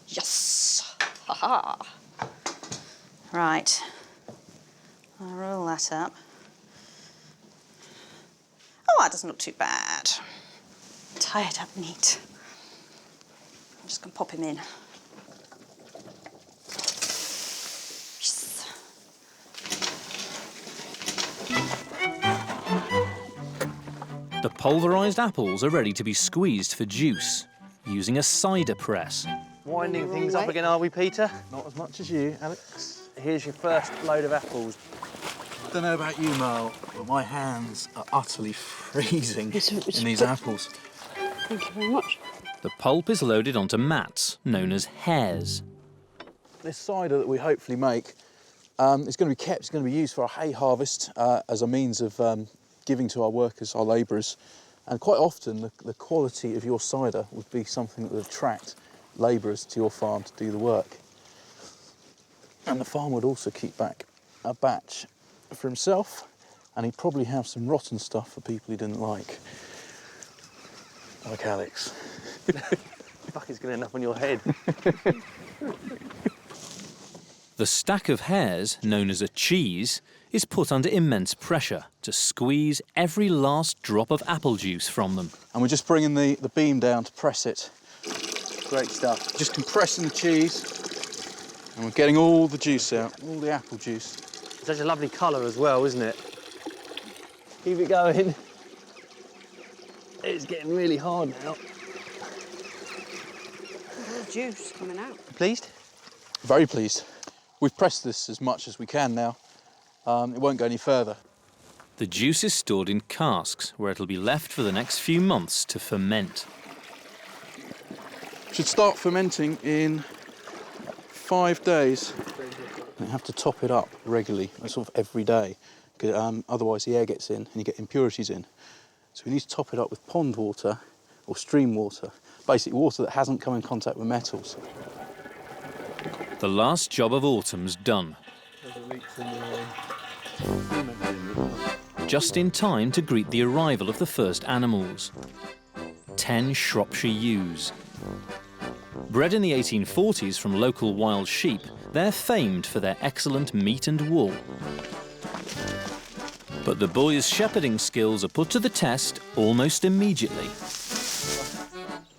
Yes! Ha-ha! Right. I'll roll that up. Oh, that doesn't look too bad. Tied up neat. I'm just going to pop him in. Yes. The pulverised apples are ready to be squeezed for juice, using a cider press. Winding things up again, are we, Peter? Not as much as you, Alex. Here's your first load of apples. I don't know about you, Mal, but my hands are utterly freezing in these apples. Thank you very much. The pulp is loaded onto mats, known as hares. This cider that we hopefully make is going to be kept, it's going to be used for our hay harvest as a means of giving to our workers, our labourers. And quite often the quality of your cider would be something that would attract labourers to your farm to do the work. And the farm would also keep back a batch for himself, and he'd probably have some rotten stuff for people he didn't like Alex. Fuck, it's going to end up on your head. The stack of hares, known as a cheese, is put under immense pressure to squeeze every last drop of apple juice from them. And we're just bringing the beam down to press it. Great stuff. Just compressing the cheese, and we're getting all the juice out, all the apple juice. Such a lovely colour as well, isn't it? Keep it going. It's getting really hard now. There's juice coming out. Pleased? Very pleased. We've pressed this as much as we can now. It won't go any further. The juice is stored in casks, where it'll be left for the next few months to ferment. Should start fermenting in 5 days. You have to top it up regularly, sort of every day, otherwise the air gets in and you get impurities in. So we need to top it up with pond water or stream water, basically water that hasn't come in contact with metals. The last job of autumn's done. Just in time to greet the arrival of the first animals. 10 Shropshire ewes. Bred in the 1840s from local wild sheep, they're famed for their excellent meat and wool. But the boys' shepherding skills are put to the test almost immediately.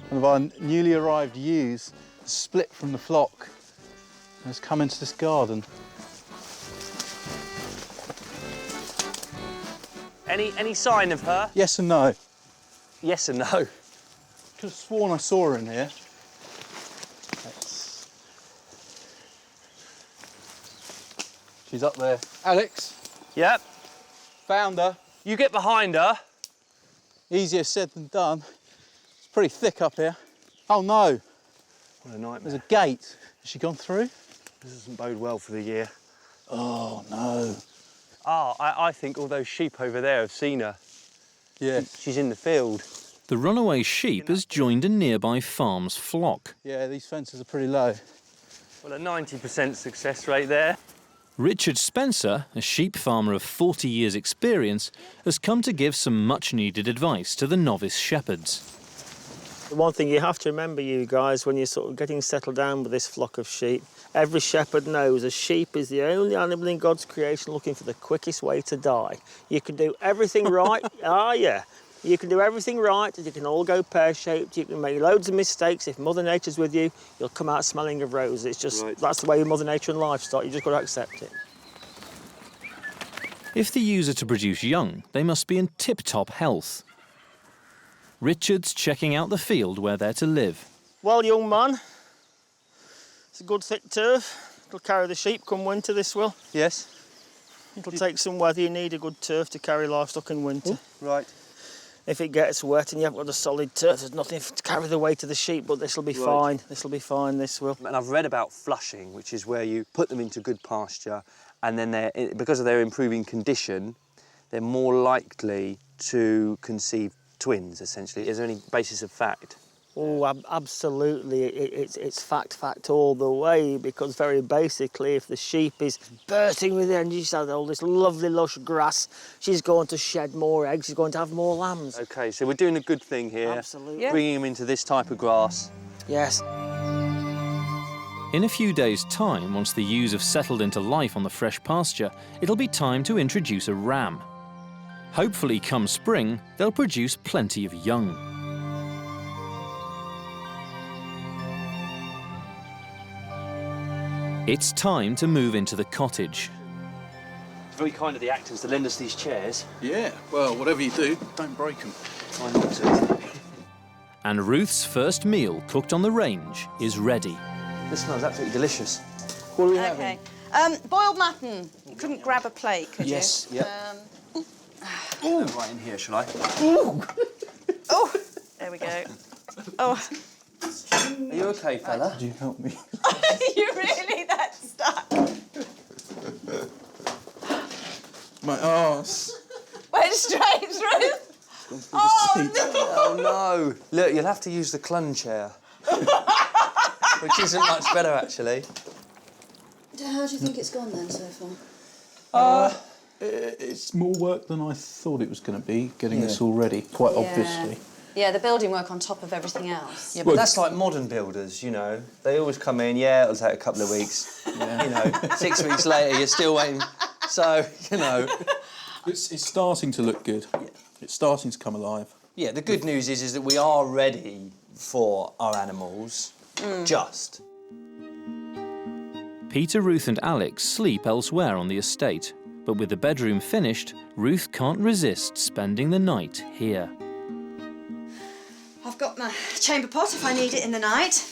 One of our newly arrived ewes has split from the flock and has come into this garden. Any sign of her? Yes and no. Yes and no. Could have sworn I saw her in here. She's up there. Alex? Yep. Found her. You get behind her. Easier said than done. It's pretty thick up here. Oh no. What a nightmare. There's a gate. Has she gone through? This doesn't bode well for the year. Oh no. Oh, I think all those sheep over there have seen her. Yes. She's in the field. The runaway sheep has joined a nearby farm's flock. Yeah, these fences are pretty low. Well, a 90% success rate there. Richard Spencer, a sheep farmer of 40 years' experience, has come to give some much-needed advice to the novice shepherds. The one thing you have to remember, you guys, when you're sort of getting settled down with this flock of sheep, every shepherd knows a sheep is the only animal in God's creation looking for the quickest way to die. You can do everything right. Yeah. You can do everything right, you can all go pear-shaped, you can make loads of mistakes. If Mother Nature's with you, you'll come out smelling of roses. It's just, That's the way with Mother Nature and livestock, you just got to accept it. If the ewes are to produce young, they must be in tip-top health. Richard's checking out the field where they're to live. Well, young man, it's a good thick turf. It'll carry the sheep come winter, this will. Yes. It'll take some weather. You need a good turf to carry livestock in winter. Ooh, right. If it gets wet and you haven't got a solid turf, there's nothing to carry the weight of the sheep, but this will be fine. This will be fine, this will. And I've read about flushing, which is where you put them into good pasture, and then because of their improving condition, they're more likely to conceive twins, essentially. Is there any basis of fact? Oh, absolutely. It's fact all the way, because very basically, if the sheep is bursting with energy, she's had all this lovely lush grass, she's going to shed more eggs, she's going to have more lambs. OK, so we're doing a good thing here. Absolutely. Yeah. Bringing them into this type of grass. Yes. In a few days' time, once the ewes have settled into life on the fresh pasture, it'll be time to introduce a ram. Hopefully, come spring, they'll produce plenty of young. It's time to move into the cottage. It's very kind of the actors to lend us these chairs. Yeah, well, whatever you do, don't break them. Try not to. And Ruth's first meal, cooked on the range, is ready. This smells absolutely delicious. What are we having? Boiled mutton. You couldn't grab a plate, could yes, you? Yes, yeah. Right in here, shall I? Oh, there we go. Oh. Are you OK, fella? Could you help me? You really that stuck? My arse. Went straight through. Oh, no. Oh, no. Look, you'll have to use the clun chair. Which isn't much better, actually. How do you think it's gone then so far? It's more work than I thought it was going to be, getting this all ready, quite obviously. Yeah, the building work on top of everything else. Yeah, but that's like modern builders, you know. They always come in, yeah, it'll take a couple of weeks. Yeah. You know, 6 weeks later, you're still waiting. So, you know. It's starting to look good. Yeah. It's starting to come alive. Yeah, the good news is that we are ready for our animals. Just. Peter, Ruth and Alex sleep elsewhere on the estate, but with the bedroom finished, Ruth can't resist spending the night here. I've got my chamber pot if I need it in the night,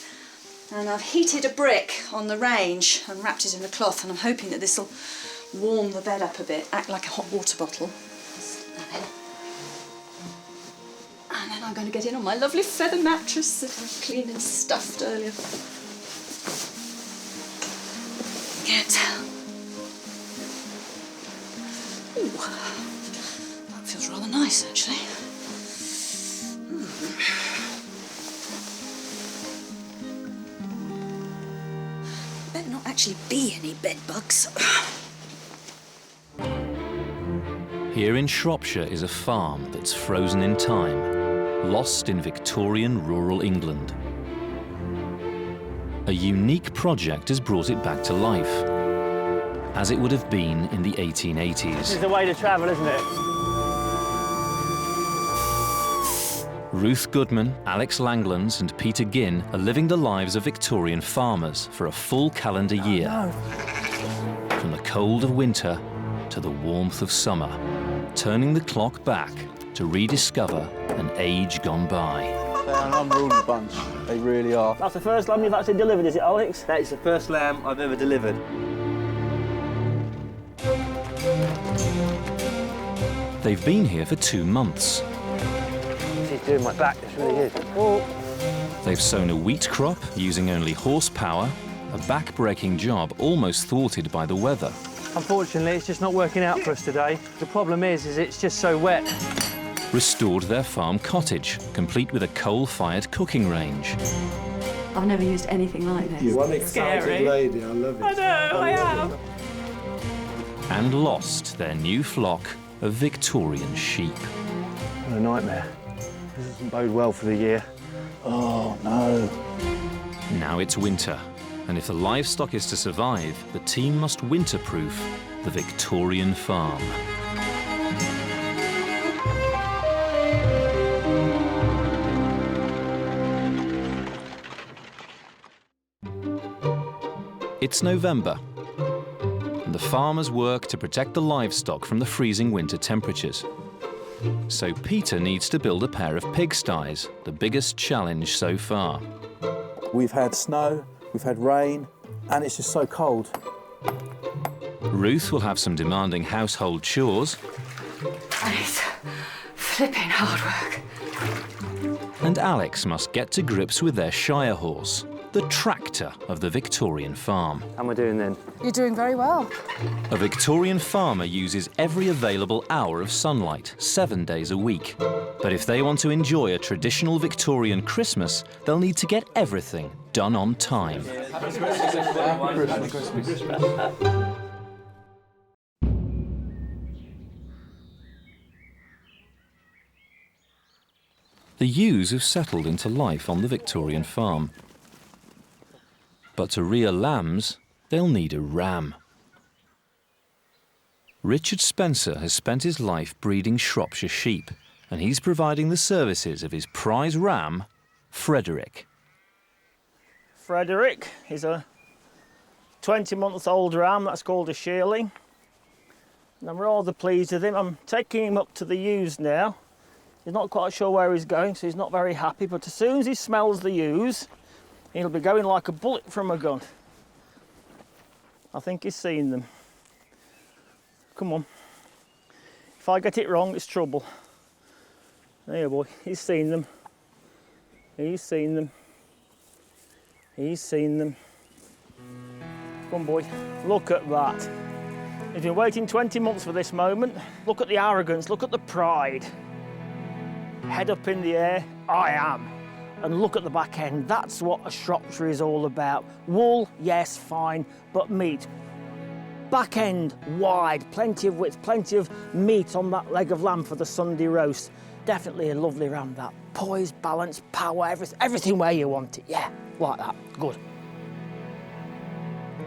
and I've heated a brick on the range and wrapped it in a cloth, and I'm hoping that this will warm the bed up a bit, act like a hot water bottle. And then I'm going to get in on my lovely feather mattress that I cleaned and stuffed earlier. Ooh, that feels rather nice actually. Better not actually be any bed bugs. Here in Shropshire is a farm that's frozen in time, lost in Victorian rural England. A unique project has brought it back to life, as it would have been in the 1880s. This is the way to travel, isn't it? Ruth Goodman, Alex Langland and Peter Ginn are living the lives of Victorian farmers for a full calendar year. From the cold of winter to the warmth of summer, turning the clock back to rediscover an age gone by. They're an unruly bunch, they really are. That's the first lamb you've actually delivered, is it, Alex? That is the first lamb I've ever delivered. They've been here for 2 months. She's doing my back, this really is. Oh. They've sown a wheat crop using only horsepower, a back-breaking job almost thwarted by the weather. Unfortunately, it's just not working out for us today. The problem is it's just so wet. Restored their farm cottage, complete with a coal-fired cooking range. I've never used anything like this. You're one excited lady, I love it. I know, I am. And lost their new flock of Victorian sheep. What a nightmare. This doesn't bode well for the year. Oh, no. Now it's winter, and if the livestock is to survive, the team must winter-proof the Victorian farm. It's November, and the farmers work to protect the livestock from the freezing winter temperatures. So Peter needs to build a pair of pigsties, the biggest challenge so far. We've had snow, we've had rain, and it's just so cold. Ruth will have some demanding household chores. And it's flipping hard work. And Alex must get to grips with their Shire horse, the tractor of the Victorian farm. How am I doing then? You're doing very well. A Victorian farmer uses every available hour of sunlight, 7 days a week. But if they want to enjoy a traditional Victorian Christmas, they'll need to get everything done on time. The ewes have settled into life on the Victorian farm. But to rear lambs, they'll need a ram. Richard Spencer has spent his life breeding Shropshire sheep, and he's providing the services of his prize ram, Frederick. Frederick is a 20-month-old ram that's called a shearling. And I'm rather pleased with him. I'm taking him up to the ewes now. He's not quite sure where he's going, so he's not very happy, but as soon as he smells the ewes, he'll be going like a bullet from a gun. I think he's seen them. Come on. If I get it wrong, it's trouble. There, boy, he's seen them. He's seen them. He's seen them. Come on, boy, look at that. He's been waiting 20 months for this moment. Look at the arrogance, look at the pride. Head up in the air, I am. And look at the back end, that's what a Shropshire is all about. Wool, yes, fine, but meat. Back end, wide, plenty of width, plenty of meat on that leg of lamb for the Sunday roast. Definitely a lovely ram, that. Poise, balance, power, everything where you want it. Yeah, like that, good.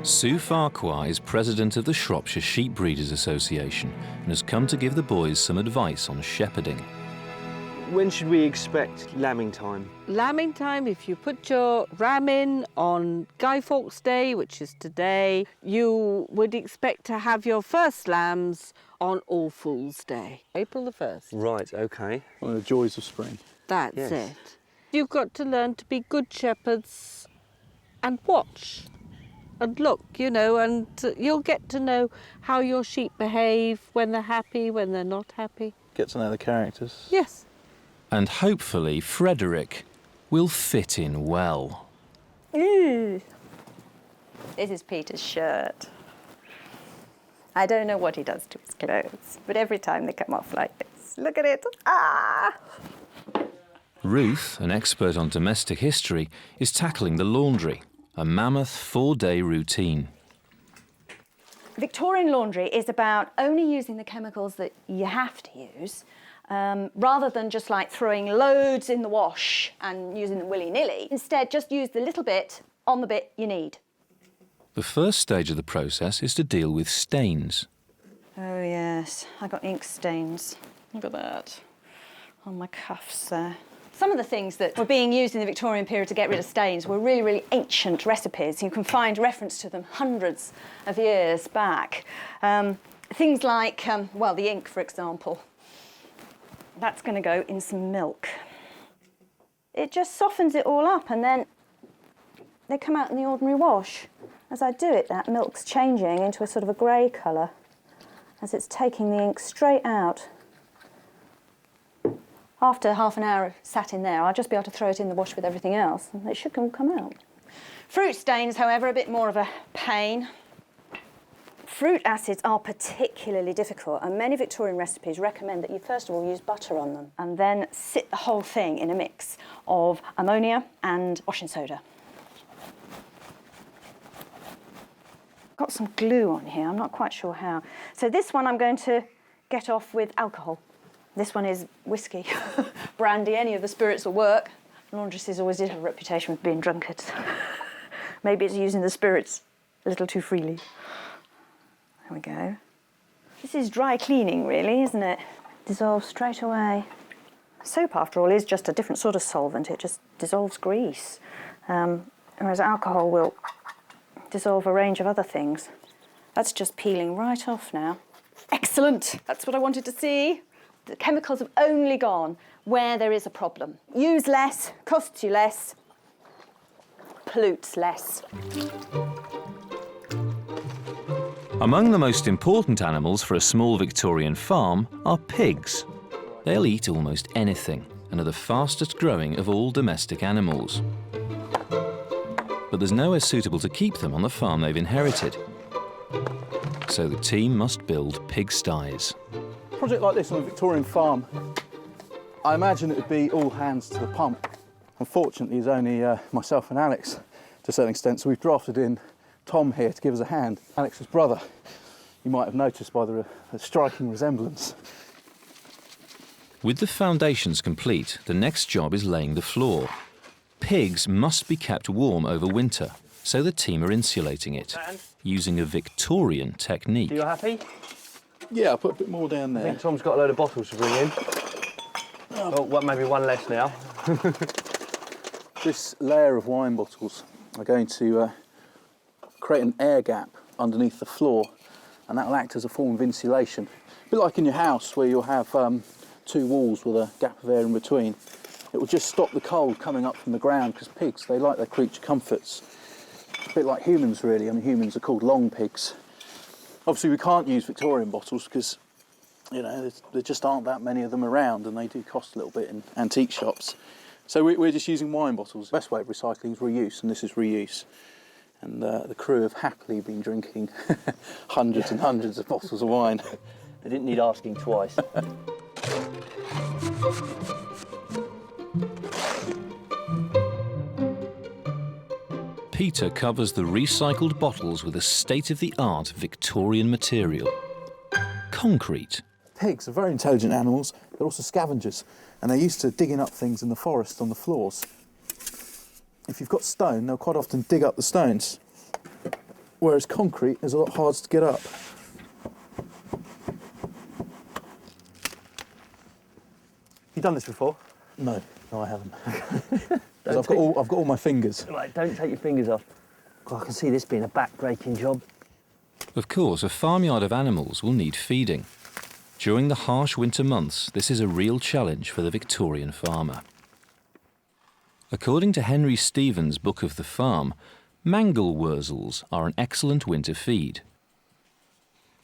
Sue Farquhar is president of the Shropshire Sheep Breeders Association and has come to give the boys some advice on shepherding. When should we expect lambing time? Lambing time, if you put your ram in on Guy Fawkes Day, which is today, you would expect to have your first lambs on All Fools Day, April the 1st. Right, OK. One of the joys of spring. That's it. You've got to learn to be good shepherds and watch and look, you know, and you'll get to know how your sheep behave, when they're happy, when they're not happy. Get to know the characters. Yes. And hopefully Frederick will fit in well. Ooh. This is Peter's shirt. I don't know what he does to his clothes, but every time they come off like this, look at it. Ah! Ruth, an expert on domestic history, is tackling the laundry, a mammoth 4-day routine. Victorian laundry is about only using the chemicals that you have to use, rather than just like throwing loads in the wash and using them willy-nilly. Instead, just use the little bit on the bit you need. The first stage of the process is to deal with stains. Oh yes, I got ink stains. Look at that on my cuffs there. Some of the things that were being used in the Victorian period to get rid of stains were really, really ancient recipes. You can find reference to them hundreds of years back. Things like, well, the ink, for example. That's going to go in some milk. It just softens it all up, and then they come out in the ordinary wash. As I do it, that milk's changing into a sort of a grey colour as it's taking the ink straight out. After half an hour sat in there, I'll just be able to throw it in the wash with everything else, and it should come out. Fruit stains, however, are a bit more of a pain. Fruit acids are particularly difficult, and many Victorian recipes recommend that you first of all use butter on them and then sit the whole thing in a mix of ammonia and washing soda. Got some glue on here, I'm not quite sure how. So this one I'm going to get off with alcohol. This one is whiskey, brandy, any of the spirits will work. Laundresses always did have a reputation for being drunkards. Maybe it's using the spirits a little too freely. There we go. This is dry cleaning, really, isn't it? Dissolves straight away. Soap, after all, is just a different sort of solvent. It just dissolves grease, whereas alcohol will dissolve a range of other things. That's just peeling right off now. Excellent! That's what I wanted to see. The chemicals have only gone where there is a problem. Use less, costs you less, pollutes less. Among the most important animals for a small Victorian farm are pigs. They'll eat almost anything and are the fastest growing of all domestic animals. But there's nowhere suitable to keep them on the farm they've inherited. So the team must build pigsties. A project like this on a Victorian farm, I imagine it would be all hands to the pump. Unfortunately, there's only myself and Alex to a certain extent, so we've drafted in Tom here to give us a hand. Alex's brother, you might have noticed by the striking resemblance. With the foundations complete, the next job is laying the floor. Pigs must be kept warm over winter, so the team are insulating it, using a Victorian technique. Are you happy? Yeah, I'll put a bit more down there. I think Tom's got a load of bottles to bring in. Oh, well, maybe one less now. This layer of wine bottles are going to create an air gap underneath the floor, and that will act as a form of insulation. A bit like in your house where you'll have two walls with a gap of air in between. It will just stop the cold coming up from the ground, because pigs, they like their creature comforts. A bit like humans, really. I mean, humans are called long pigs. Obviously, we can't use Victorian bottles because, you know, there just aren't that many of them around, and they do cost a little bit in antique shops. So we're just using wine bottles. The best way of recycling is reuse, and this is reuse. And the crew have happily been drinking hundreds and hundreds of bottles of wine. They didn't need asking twice. Peter covers the recycled bottles with a state-of-the-art Victorian material. Concrete. Pigs are very intelligent animals. They're also scavengers, and they're used to digging up things in the forest on the floors. If you've got stone, they'll quite often dig up the stones, whereas concrete is a lot harder to get up. You done this before? No, I haven't. I've got all my fingers. Right, don't take your fingers off. God, I can see this being a back-breaking job. Of course, a farmyard of animals will need feeding. During the harsh winter months, this is a real challenge for the Victorian farmer. According to Henry Stevens' Book of the Farm, mangel wurzels are an excellent winter feed.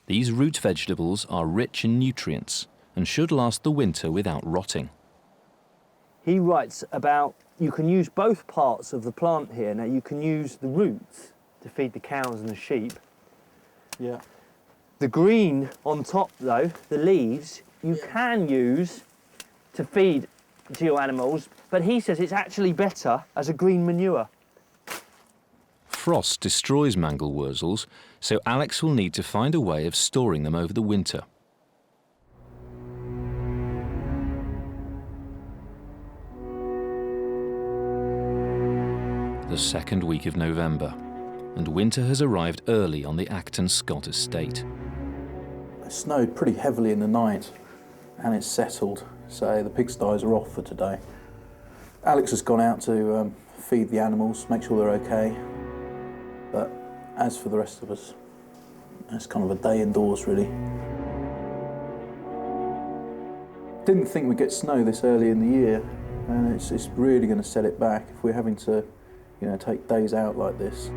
These root vegetables are rich in nutrients and should last the winter without rotting. He writes about you can use both parts of the plant here. Now, you can use the roots to feed the cows and the sheep. Yeah. The green on top, though, the leaves, you can use to feed to your animals, but he says it's actually better as a green manure. Frost destroys mangel wurzels, so Alex will need to find a way of storing them over the winter. The second week of November, and winter has arrived early on the Acton Scott estate. It snowed pretty heavily in the night, and it's settled, so the pigsties are off for today. Alex has gone out to feed the animals, make sure they're okay. But as for the rest of us, it's kind of a day indoors, really. Didn't think we'd get snow this early in the year, and it's really going to set it back if we're having to, you know, take days out like this.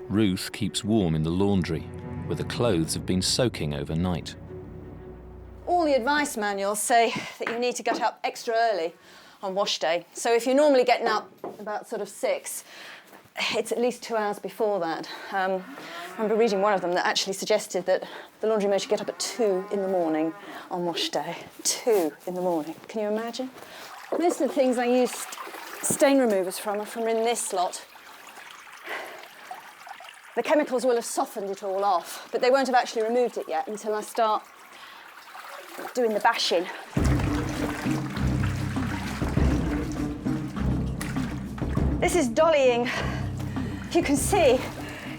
Ruth keeps warm in the laundry, where the clothes have been soaking overnight. All the advice manuals say that you need to get up extra early on wash day. So if you're normally getting up about sort of 6, it's at least 2 hours before that. I remember reading one of them that actually suggested that the laundrymaid should get up at 2 in the morning on wash day. 2 in the morning. Can you imagine? Most of the things I use stain removers from are from in this lot. The chemicals will have softened it all off, but they won't have actually removed it yet until I start doing the bashing. This is dollying. You can see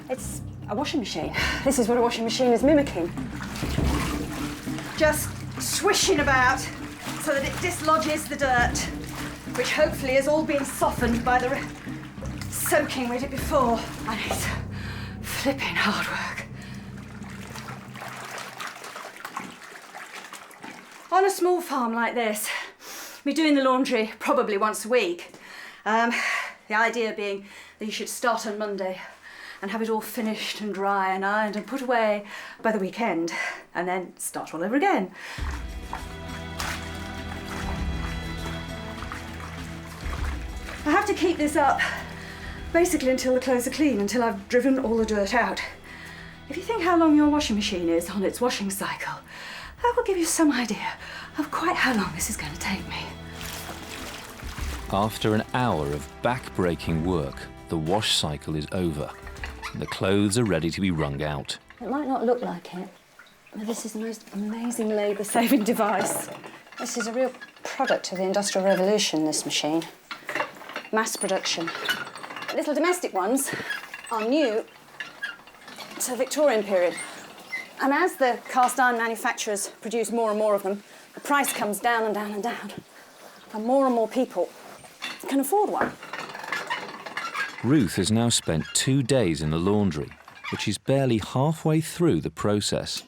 it's a washing machine. This is what a washing machine is mimicking. Just swishing about so that it dislodges the dirt, which hopefully has all been softened by the soaking we did before. And it's flipping hard work. On a small farm like this, we're doing the laundry probably once a week. The idea being that you should start on Monday and have it all finished and dry and ironed and put away by the weekend, and then start all over again. I have to keep this up basically until the clothes are clean, until I've driven all the dirt out. If you think how long your washing machine is on its washing cycle, that will give you some idea of quite how long this is going to take me. After an hour of back-breaking work, the wash cycle is over. The clothes are ready to be wrung out. It might not look like it, but this is the most amazing labour-saving device. This is a real product of the Industrial Revolution, this machine. Mass production. Little domestic ones are new to the Victorian period. And as the cast iron manufacturers produce more and more of them, the price comes down and down and down. And more people can afford one. Ruth has now spent 2 days in the laundry, but she's barely halfway through the process.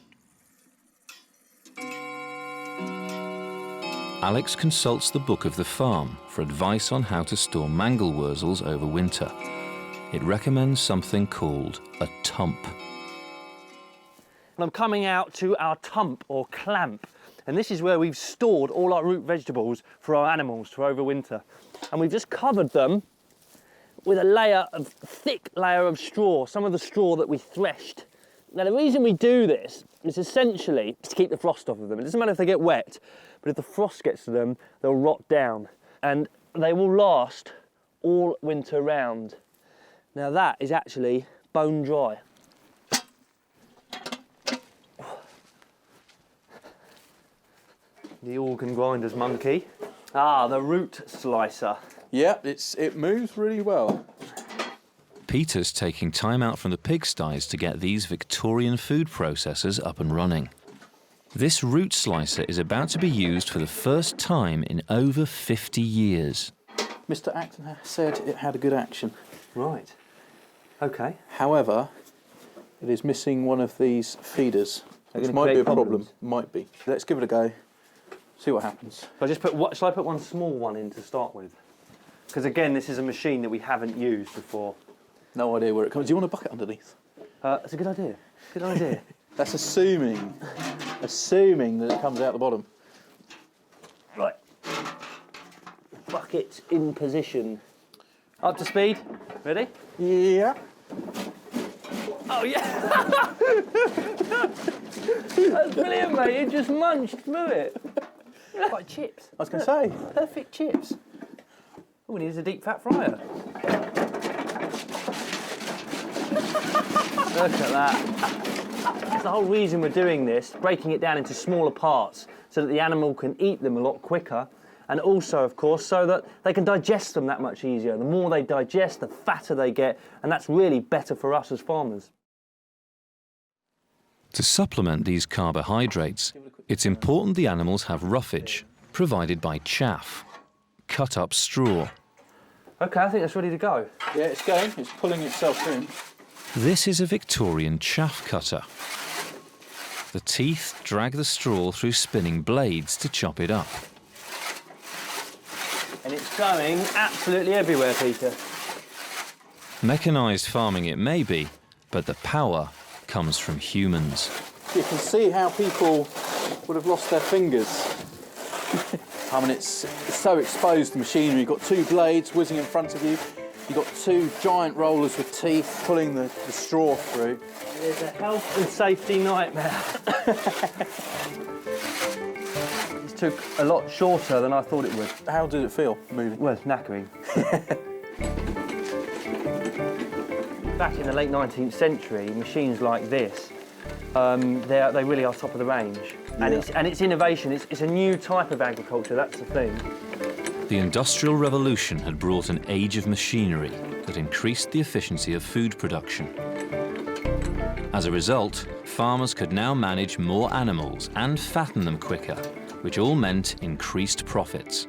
Alex consults the book of the farm for advice on how to store mangel wurzels over winter. It recommends something called a tump. I'm coming out to our tump or clamp, and this is where we've stored all our root vegetables for our animals to overwinter. And we've just covered them with a thick layer of straw, some of the straw that we threshed. Now the reason we do this is essentially to keep the frost off of them. It doesn't matter if they get wet, but if the frost gets to them, they'll rot down, and they will last all winter round. Now that is actually bone dry. The organ grinder's monkey. Ah, the root slicer. Yeah, it moves really well. Peter's taking time out from the pigsties to get these Victorian food processors up and running. This root slicer is about to be used for the first time in over 50 years. Mr. Acton said it had a good action. Right. OK. However, it is missing one of these feeders, which might be a problem. Might be. Let's give it a go. See what happens. Shall I put one small one in to start with? Because again, this is a machine that we haven't used before. No idea where it comes. Do you want a bucket underneath? That's a good idea. Good idea. That's assuming that it comes out the bottom. Right. Bucket in position. Up to speed. Ready? Yeah. Oh yeah. That's brilliant, mate. You just munched through it. Like chips. I was going to say. Perfect chips. All we need is a deep fat fryer. Look at that. That's the whole reason we're doing this, breaking it down into smaller parts so that the animal can eat them a lot quicker, and also, of course, so that they can digest them that much easier. The more they digest, the fatter they get, and that's really better for us as farmers. To supplement these carbohydrates, it's important the animals have roughage, provided by chaff, cut up straw. OK, I think that's ready to go. Yeah, it's going. It's pulling itself in. This is a Victorian chaff cutter. The teeth drag the straw through spinning blades to chop it up. And it's going absolutely everywhere, Peter. Mechanized farming it may be, but the power comes from humans. You can see how people would have lost their fingers. I mean, it's so exposed, the machinery. You've got two blades whizzing in front of you. You've got two giant rollers with teeth pulling the straw through. It is a health and safety nightmare. This took a lot shorter than I thought it would. How did it feel moving? Well, it's knackering. Back in the late 19th century, machines like this, they really are top of the range. And, it's innovation. It's a new type of agriculture, that's the thing. The Industrial Revolution had brought an age of machinery that increased the efficiency of food production. As a result, farmers could now manage more animals and fatten them quicker, which all meant increased profits.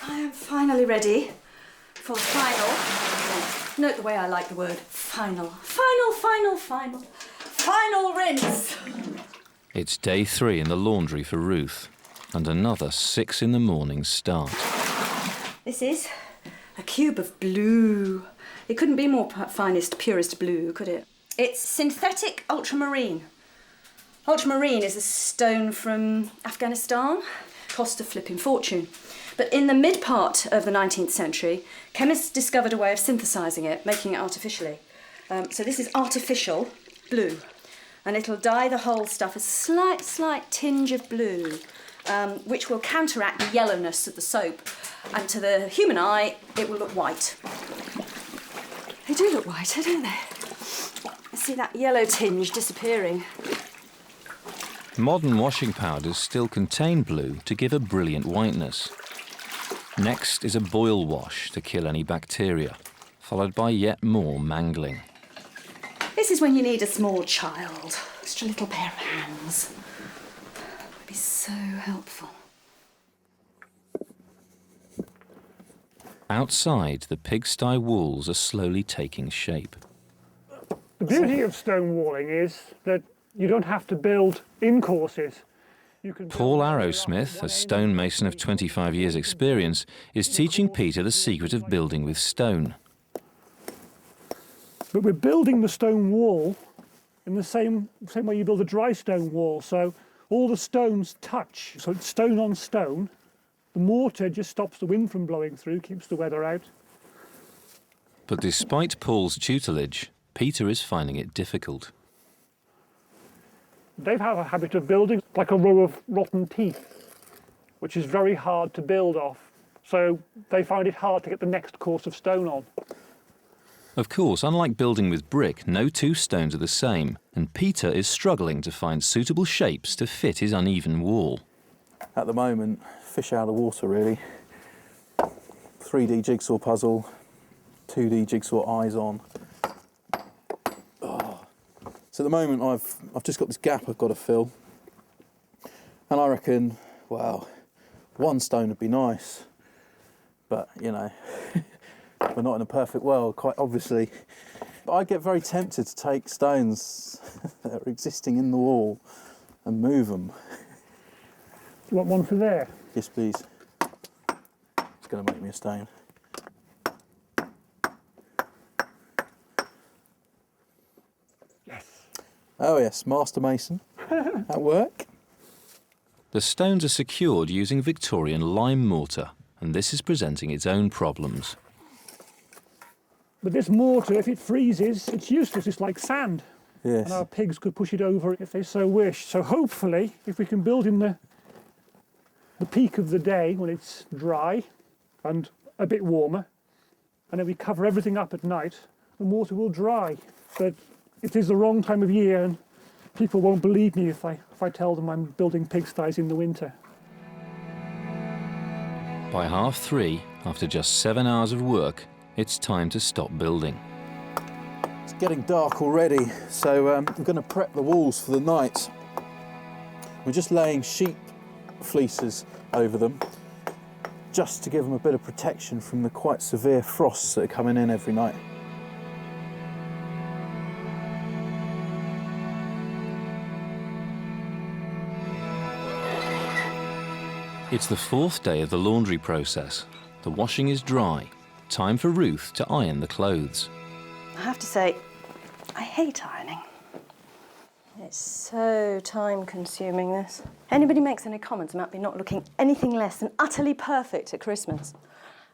I am finally ready for the final, note the way I like the word, final rinse. It's day 3 in the laundry for Ruth, and another 6 in the morning start. This is cube of blue. It couldn't be more finest, purest blue, could it? It's synthetic ultramarine. Ultramarine is a stone from Afghanistan. Cost a flipping fortune. But in the mid-part of the 19th century, chemists discovered a way of synthesising it, making it artificially. So this is artificial blue. And it'll dye the whole stuff a slight tinge of blue, which will counteract the yellowness of the soap. And to the human eye, it will look white. They do look whiter, don't they? I see that yellow tinge disappearing. Modern washing powders still contain blue to give a brilliant whiteness. Next is a boil wash to kill any bacteria, followed by yet more mangling. This is when you need a small child, just a little pair of hands. Would be so helpful. Outside, the pigsty walls are slowly taking shape. The beauty of stone walling is that you don't have to build in courses. Paul Arrowsmith, a stonemason of 25 years' experience, is teaching Peter the secret of building with stone. But we're building the stone wall in the same way you build a dry stone wall. So all the stones touch. So it's stone on stone. The mortar just stops the wind from blowing through, keeps the weather out. But despite Paul's tutelage, Peter is finding it difficult. They have a habit of building like a row of rotten teeth, which is very hard to build off. So they find it hard to get the next course of stone on. Of course, unlike building with brick, no two stones are the same, and Peter is struggling to find suitable shapes to fit his uneven wall. At the moment, fish out of the water, really. 3D jigsaw puzzle, 2D jigsaw eyes on. So at the moment, I've just got this gap I've got to fill, and I reckon, well, one stone would be nice, but you know, we're not in a perfect world, quite obviously. But I get very tempted to take stones that are existing in the wall and move them. You want one for there? Yes, please. It's going to make me a stone. Oh yes, master mason at work. The stones are secured using Victorian lime mortar, and this is presenting its own problems. But this mortar, if it freezes, it's useless, it's like sand. Yes. And our pigs could push it over if they so wish. So hopefully, if we can build in the peak of the day when it's dry and a bit warmer, and then we cover everything up at night, the mortar will dry. But it is the wrong time of year, and people won't believe me if I tell them I'm building pigsties in the winter. By 3:30, after just 7 hours of work, it's time to stop building. It's getting dark already, so I'm going to prep the walls for the night. We're just laying sheep fleeces over them, just to give them a bit of protection from the quite severe frosts that are coming in every night. It's the 4th day of the laundry process. The washing is dry. Time for Ruth to iron the clothes. I have to say, I hate ironing. It's so time-consuming, this. Anybody makes any comments about me not looking anything less than utterly perfect at Christmas,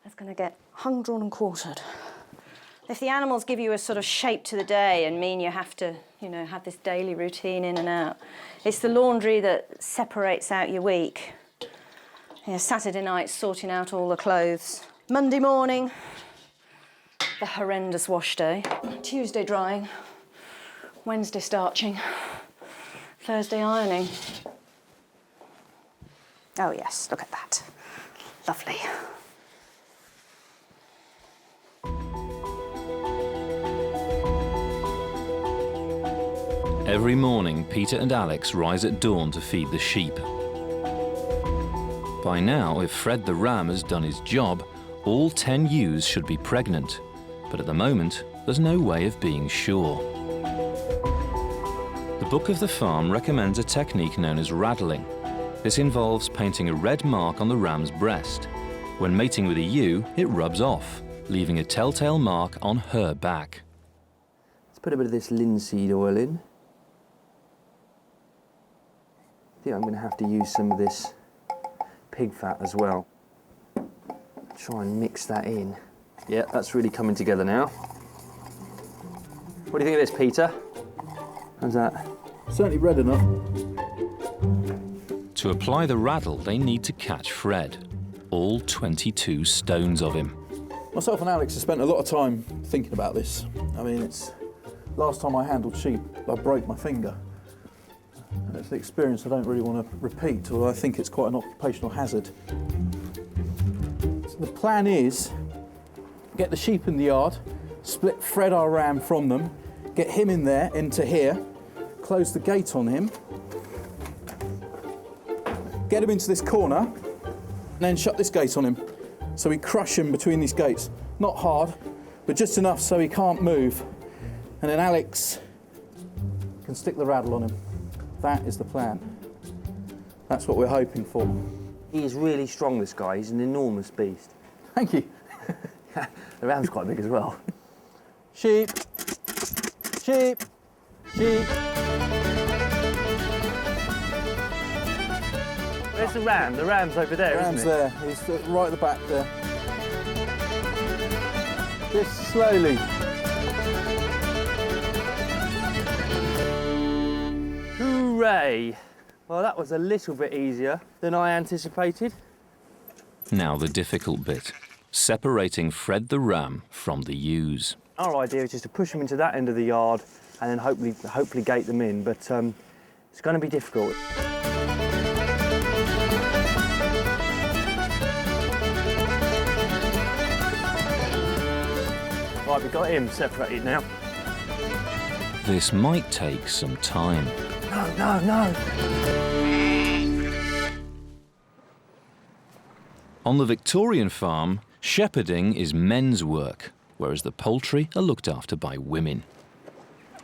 that's going to get hung, drawn and quartered. If the animals give you a sort of shape to the day and mean you have to, you know, have this daily routine in and out, it's the laundry that separates out your week. Yeah, Saturday night, sorting out all the clothes. Monday morning, the horrendous wash day. Tuesday, drying. Wednesday, starching. Thursday, ironing. Oh, yes, look at that. Lovely. Every morning, Peter and Alex rise at dawn to feed the sheep. By now, if Fred the ram has done his job, all 10 ewes should be pregnant. But at the moment, there's no way of being sure. The Book of the Farm recommends a technique known as rattling. This involves painting a red mark on the ram's breast. When mating with a ewe, it rubs off. leaving a telltale mark on her back. Let's put a bit of this linseed oil in. I think I'm going to have to use some of this pig fat as well. Try and mix that in. Yeah, that's really coming together now. What do you think of this, Peter? How's that? Certainly red enough. To apply the raddle, they need to catch Fred, all 22 stones of him. Myself and Alex have spent a lot of time thinking about this. I mean, it's last time I handled sheep, I broke my finger. And it's an experience I don't really want to repeat, although I think it's quite an occupational hazard. So the plan is get the sheep in the yard, split Fred, our ram, from them, get him in there, into here, close the gate on him, get him into this corner, and then shut this gate on him. So we crush him between these gates. Not hard, but just enough so he can't move. And then Alex can stick the raddle on him. That is the plan. That's what we're hoping for. He is really strong, this guy. He's an enormous beast. Thank you. The ram's quite big as well. Sheep, sheep, sheep. Where's the ram? The ram's over there, The ram's isn't it? there. He's right at the back there. Just slowly. Hooray! Well, that was a little bit easier than I anticipated. Now the difficult bit, separating Fred the ram from the ewes. Our idea is just to push them into that end of the yard and then hopefully gate them in, but it's going to be difficult. Right, we've got him separated now. This might take some time. No, no, no! On the Victorian farm, shepherding is men's work, whereas the poultry are looked after by women.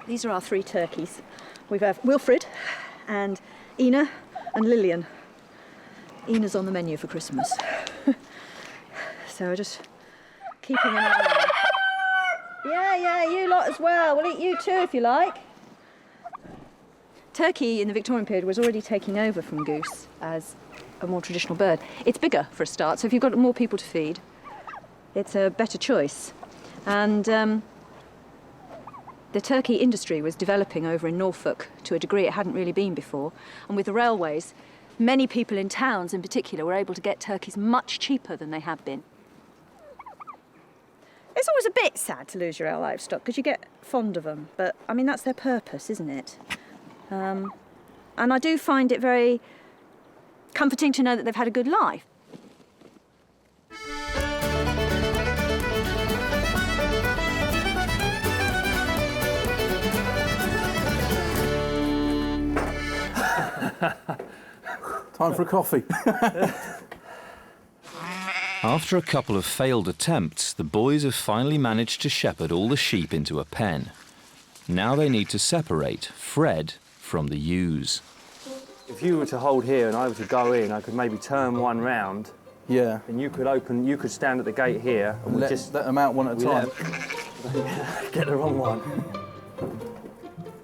These are our 3 turkeys. We have Wilfred and Ina and Lillian. Ina's on the menu for Christmas. So we're just keeping an eye on her. Yeah, you lot as well. We'll eat you too if you like. Turkey in the Victorian period was already taking over from goose as a more traditional bird. It's bigger for a start, so if you've got more people to feed, it's a better choice. And the turkey industry was developing over in Norfolk to a degree it hadn't really been before. And with the railways, many people in towns in particular were able to get turkeys much cheaper than they had been. It's always a bit sad to lose your old livestock because you get fond of them, but I mean that's their purpose, isn't it? And I do find it very comforting to know that they've had a good life. Time for a coffee. After a couple of failed attempts, the boys have finally managed to shepherd all the sheep into a pen. Now they need to separate Fred from the ewes. If you were to hold here and I were to go in, I could maybe turn one round. Yeah. And you could stand at the gate here and let them out one at a time. Get the wrong one.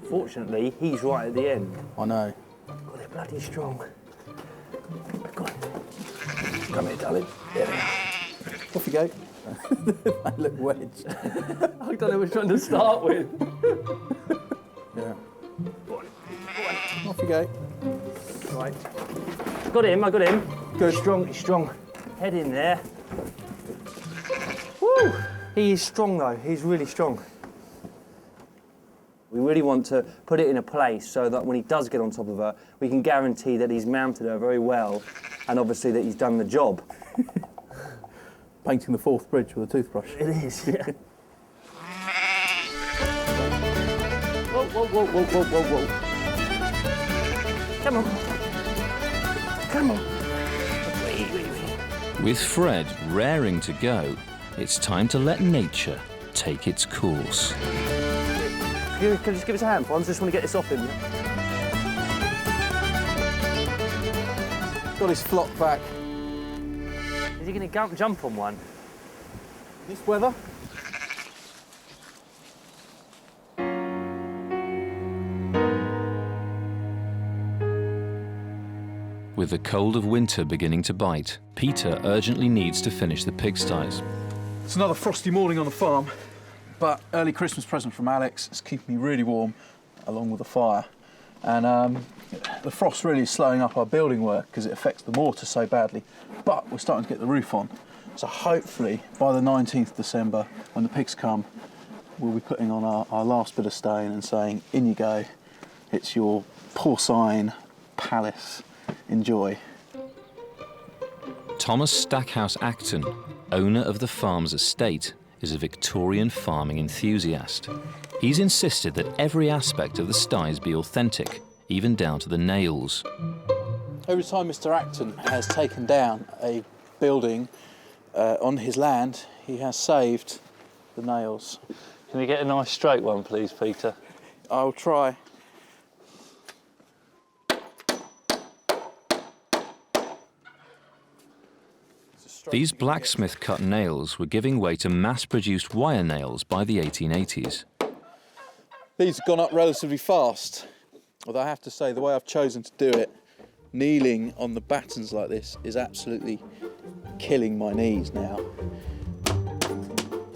Fortunately, he's right at the end. I know. God, they're bloody strong. Go on. Come here, darling. Yeah. Off you go. They look wedged. I don't know which one to start with. Yeah. Off you go. Right. I got him. Good. He's strong. Head in there. Woo! He is strong though, he's really strong. We really want to put it in a place so that when he does get on top of her, we can guarantee that he's mounted her very well and obviously that he's done the job. Painting the Forth Bridge with a toothbrush. It is, yeah. Whoa, whoa, whoa, whoa, whoa, whoa, whoa. Come on. Come on. With Fred raring to go, it's time to let nature take its course. Can you just give us a hand, Fons? I just want to get this off him. Got his flock back. Is he going to jump on one? This weather. With the cold of winter beginning to bite, Peter urgently needs to finish the pigsties. It's another frosty morning on the farm, but early Christmas present from Alex. It's keeping me really warm, along with the fire. And the frost really is slowing up our building work because it affects the mortar so badly. But we're starting to get the roof on. So hopefully by the 19th December, when the pigs come, we'll be putting on our last bit of stone and saying, in you go, it's your porcine palace. Enjoy. Thomas Stackhouse Acton, owner of the farm's estate, is a Victorian farming enthusiast. He's insisted that every aspect of the sties be authentic, even down to the nails. Every time Mr. Acton has taken down a building on his land, he has saved the nails. Can you get a nice straight one, please, Peter? I'll try. These blacksmith-cut nails were giving way to mass-produced wire nails by the 1880s. These have gone up relatively fast, although I have to say the way I've chosen to do it, kneeling on the battens like this, is absolutely killing my knees now.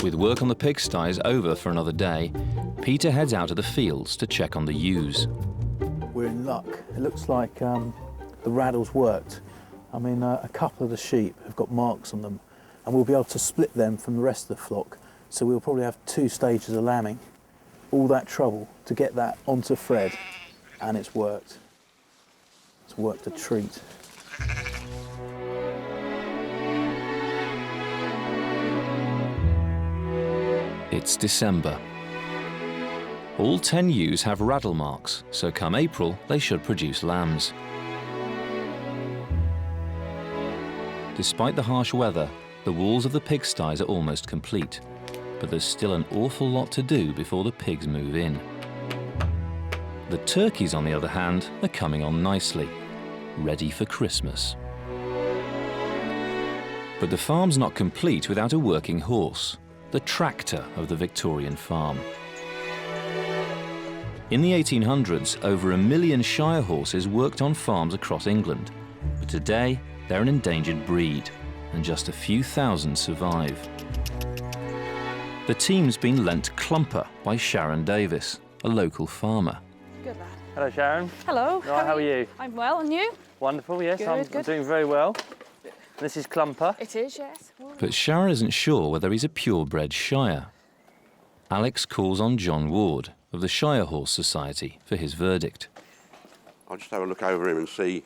With work on the pigsties over for another day, Peter heads out to the fields to check on the ewes. We're in luck. It looks like the raddle's worked. I mean, a couple of the sheep have got marks on them, and we'll be able to split them from the rest of the flock, so we'll probably have 2 stages of lambing. All that trouble to get that onto Fred, and it's worked. It's worked a treat. It's December. All 10 ewes have raddle marks, so come April they should produce lambs. Despite the harsh weather, the walls of the pigsties are almost complete, but there's still an awful lot to do before the pigs move in. The turkeys, on the other hand, are coming on nicely, ready for Christmas. But the farm's not complete without a working horse, the tractor of the Victorian farm. In the 1800s, over 1 million shire horses worked on farms across England, but today they're an endangered breed, and just a few thousand survive. The team's been lent Clumper by Sharon Davis, a local farmer. Good lad. Hello, Sharon. Hello. Right, how are you? I'm well, and you? Wonderful, yes, Good, I'm good. doing very well. This is Clumper. It is, yes. But Sharon isn't sure whether he's a purebred shire. Alex calls on John Ward of the Shire Horse Society for his verdict. I'll just have a look over him and see.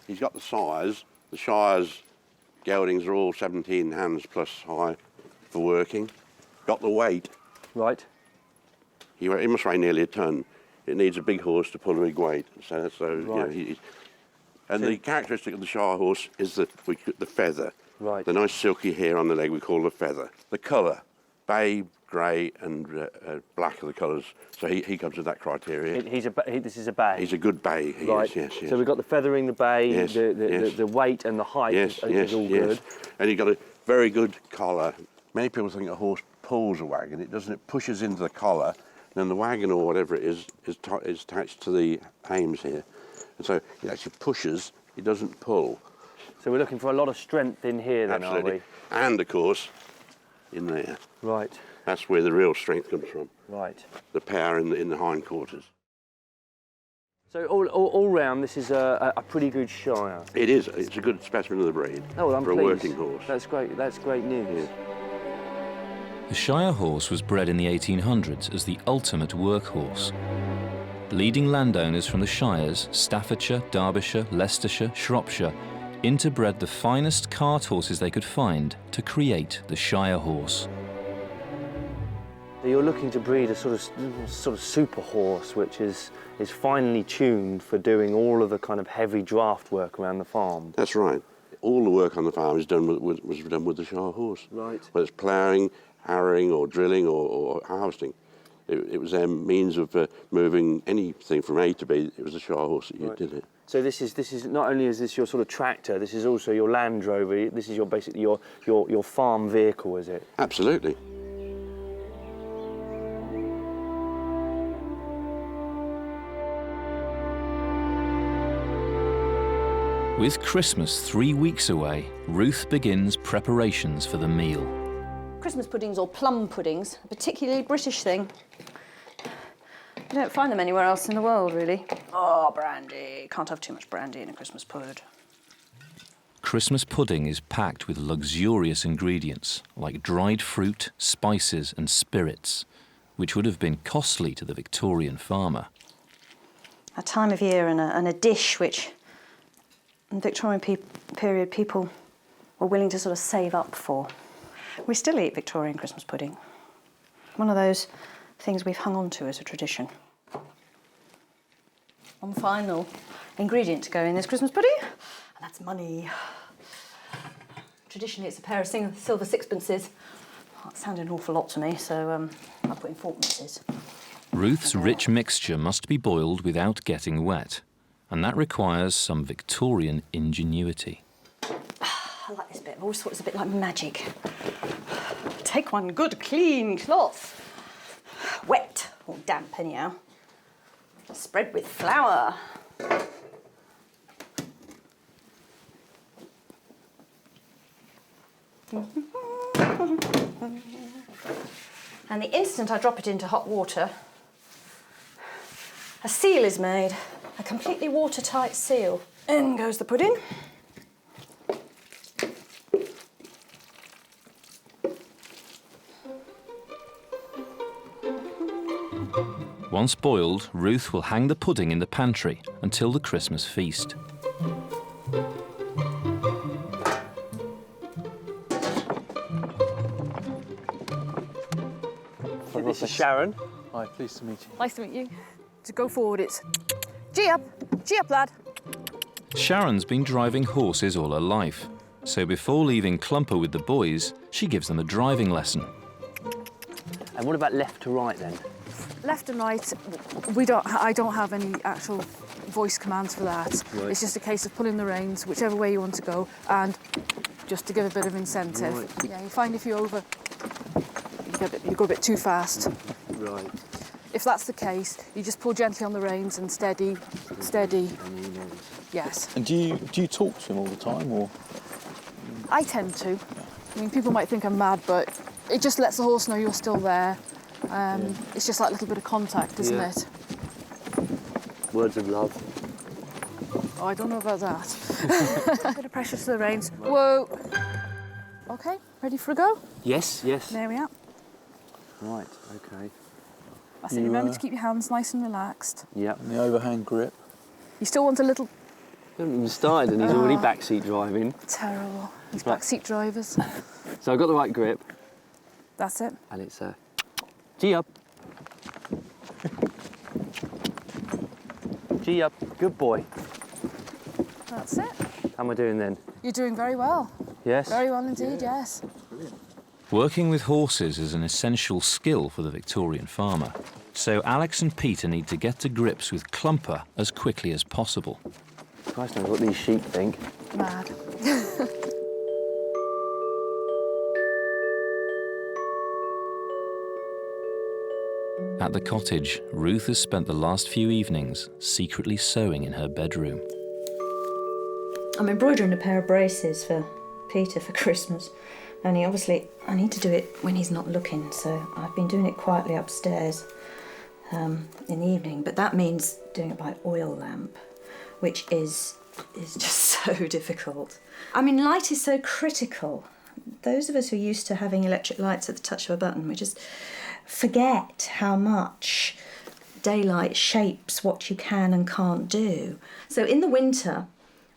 He's got the size. The Shire's geldings are all 17 hands plus high for working. Got the weight. Right. He must weigh nearly a tonne. It needs a big horse to pull a big weight. So Right. you know, and the characteristic of the Shire horse is the feather. Right. The nice silky hair on the leg we call the feather. The colour, bay, grey and black are the colours. So he comes with that criteria. This is a bay. He's a good bay. He Right. is, yes. So we've got the feathering, the bay, Yes, the weight and the height is all good. And you've got a very good collar. Many people think a horse pulls a wagon. It doesn't. It pushes into the collar, and then the wagon or whatever it is attached to the hames here. And so it actually pushes, it doesn't pull. So we're looking for a lot of strength in here then, Absolutely. are we? And of course, in there. Right. That's where the real strength comes from. Right. The power in the hindquarters. So all round, this is a pretty good shire. It is. It's a good specimen of the breed Oh, well, I'm for pleased. a working horse. That's great. That's great news. The Shire horse was bred in the 1800s as the ultimate workhorse. Leading landowners from the Shires, Staffordshire, Derbyshire, Leicestershire, Shropshire, interbred the finest cart horses they could find to create the Shire horse. You're looking to breed a sort of super horse, which is finely tuned for doing all of the kind of heavy draft work around the farm. That's right. All the work on the farm was done with the Shire horse. Right. Whether it's ploughing, harrowing or drilling or harvesting. It was their means of moving anything from A to B. It was the Shire horse that did it. So this is not only is this your sort of tractor, this is also your Land Rover. This is basically your farm vehicle, is it? Absolutely. With Christmas 3 weeks away, Ruth begins preparations for the meal. Christmas puddings, or plum puddings, a particularly British thing. You don't find them anywhere else in the world, really. Oh, brandy. Can't have too much brandy in a Christmas pud. Christmas pudding is packed with luxurious ingredients like dried fruit, spices and spirits, which would have been costly to the Victorian farmer. A time of year and a dish which, in the Victorian period, people were willing to sort of save up for. We still eat Victorian Christmas pudding. One of those things we've hung on to as a tradition. One final ingredient to go in this Christmas pudding, and that's money. Traditionally, it's a pair of silver sixpences. That sounded an awful lot to me, so I put in fourpences. Ruth's rich mixture must be boiled without getting wet, and that requires some Victorian ingenuity. I like this bit. I've always thought it's a bit like magic. Take one good, clean cloth. Wet, or damp anyhow. Spread with flour. And the instant I drop it into hot water, a seal is made, a completely watertight seal. In goes the pudding. Once boiled, Ruth will hang the pudding in the pantry until the Christmas feast. This is Sharon. Hi, pleased to meet you. Nice to meet you. To go forward, it's G up, lad. Sharon's been driving horses all her life, so before leaving Clumper with the boys, she gives them a driving lesson. And what about left to right then? Left and right, I don't have any actual voice commands for that. Right. It's just a case of pulling the reins, whichever way you want to go, and just to give a bit of incentive. Right. Yeah, you find if you go a bit too fast. Right. If that's the case, you just pull gently on the reins and steady. Yes. And do you talk to him all the time, or? I tend to. I mean, people might think I'm mad, but it just lets the horse know you're still there. It's just like a little bit of contact, isn't it? Words of love. Oh, I don't know about that. A bit of pressure to the reins. Whoa. OK, ready for a go? Yes, yes. There we are. Right, OK. That's it. Remember to keep your hands nice and relaxed. Yep. And the overhand grip. You still want a little... We haven't even started and he's already backseat driving. Terrible. These Right. backseat drivers. So I've got the right grip. That's it. And it's G up. G up. Good boy. That's it. How am I doing then? You're doing very well. Yes? Very well indeed, yes. Working with horses is an essential skill for the Victorian farmer, so Alex and Peter need to get to grips with Clumper as quickly as possible. Christ knows what these sheep think. Mad. At the cottage, Ruth has spent the last few evenings secretly sewing in her bedroom. I'm embroidering a pair of braces for Peter for Christmas. Only obviously I need to do it when he's not looking, so I've been doing it quietly upstairs in the evening. But that means doing it by oil lamp, which is just so difficult. I mean, light is so critical. Those of us who are used to having electric lights at the touch of a button, we just forget how much daylight shapes what you can and can't do. So in the winter,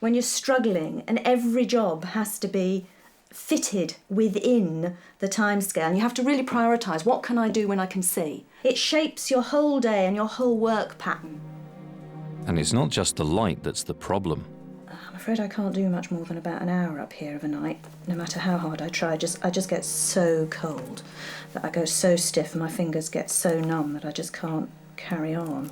when you're struggling and every job has to be fitted within the timescale, and you have to really prioritise, what can I do when I can see? It shapes your whole day and your whole work pattern. And it's not just the light that's the problem. I'm afraid I can't do much more than about an hour up here of a night. No matter how hard I try, I just get so cold that I go so stiff and my fingers get so numb that I just can't carry on.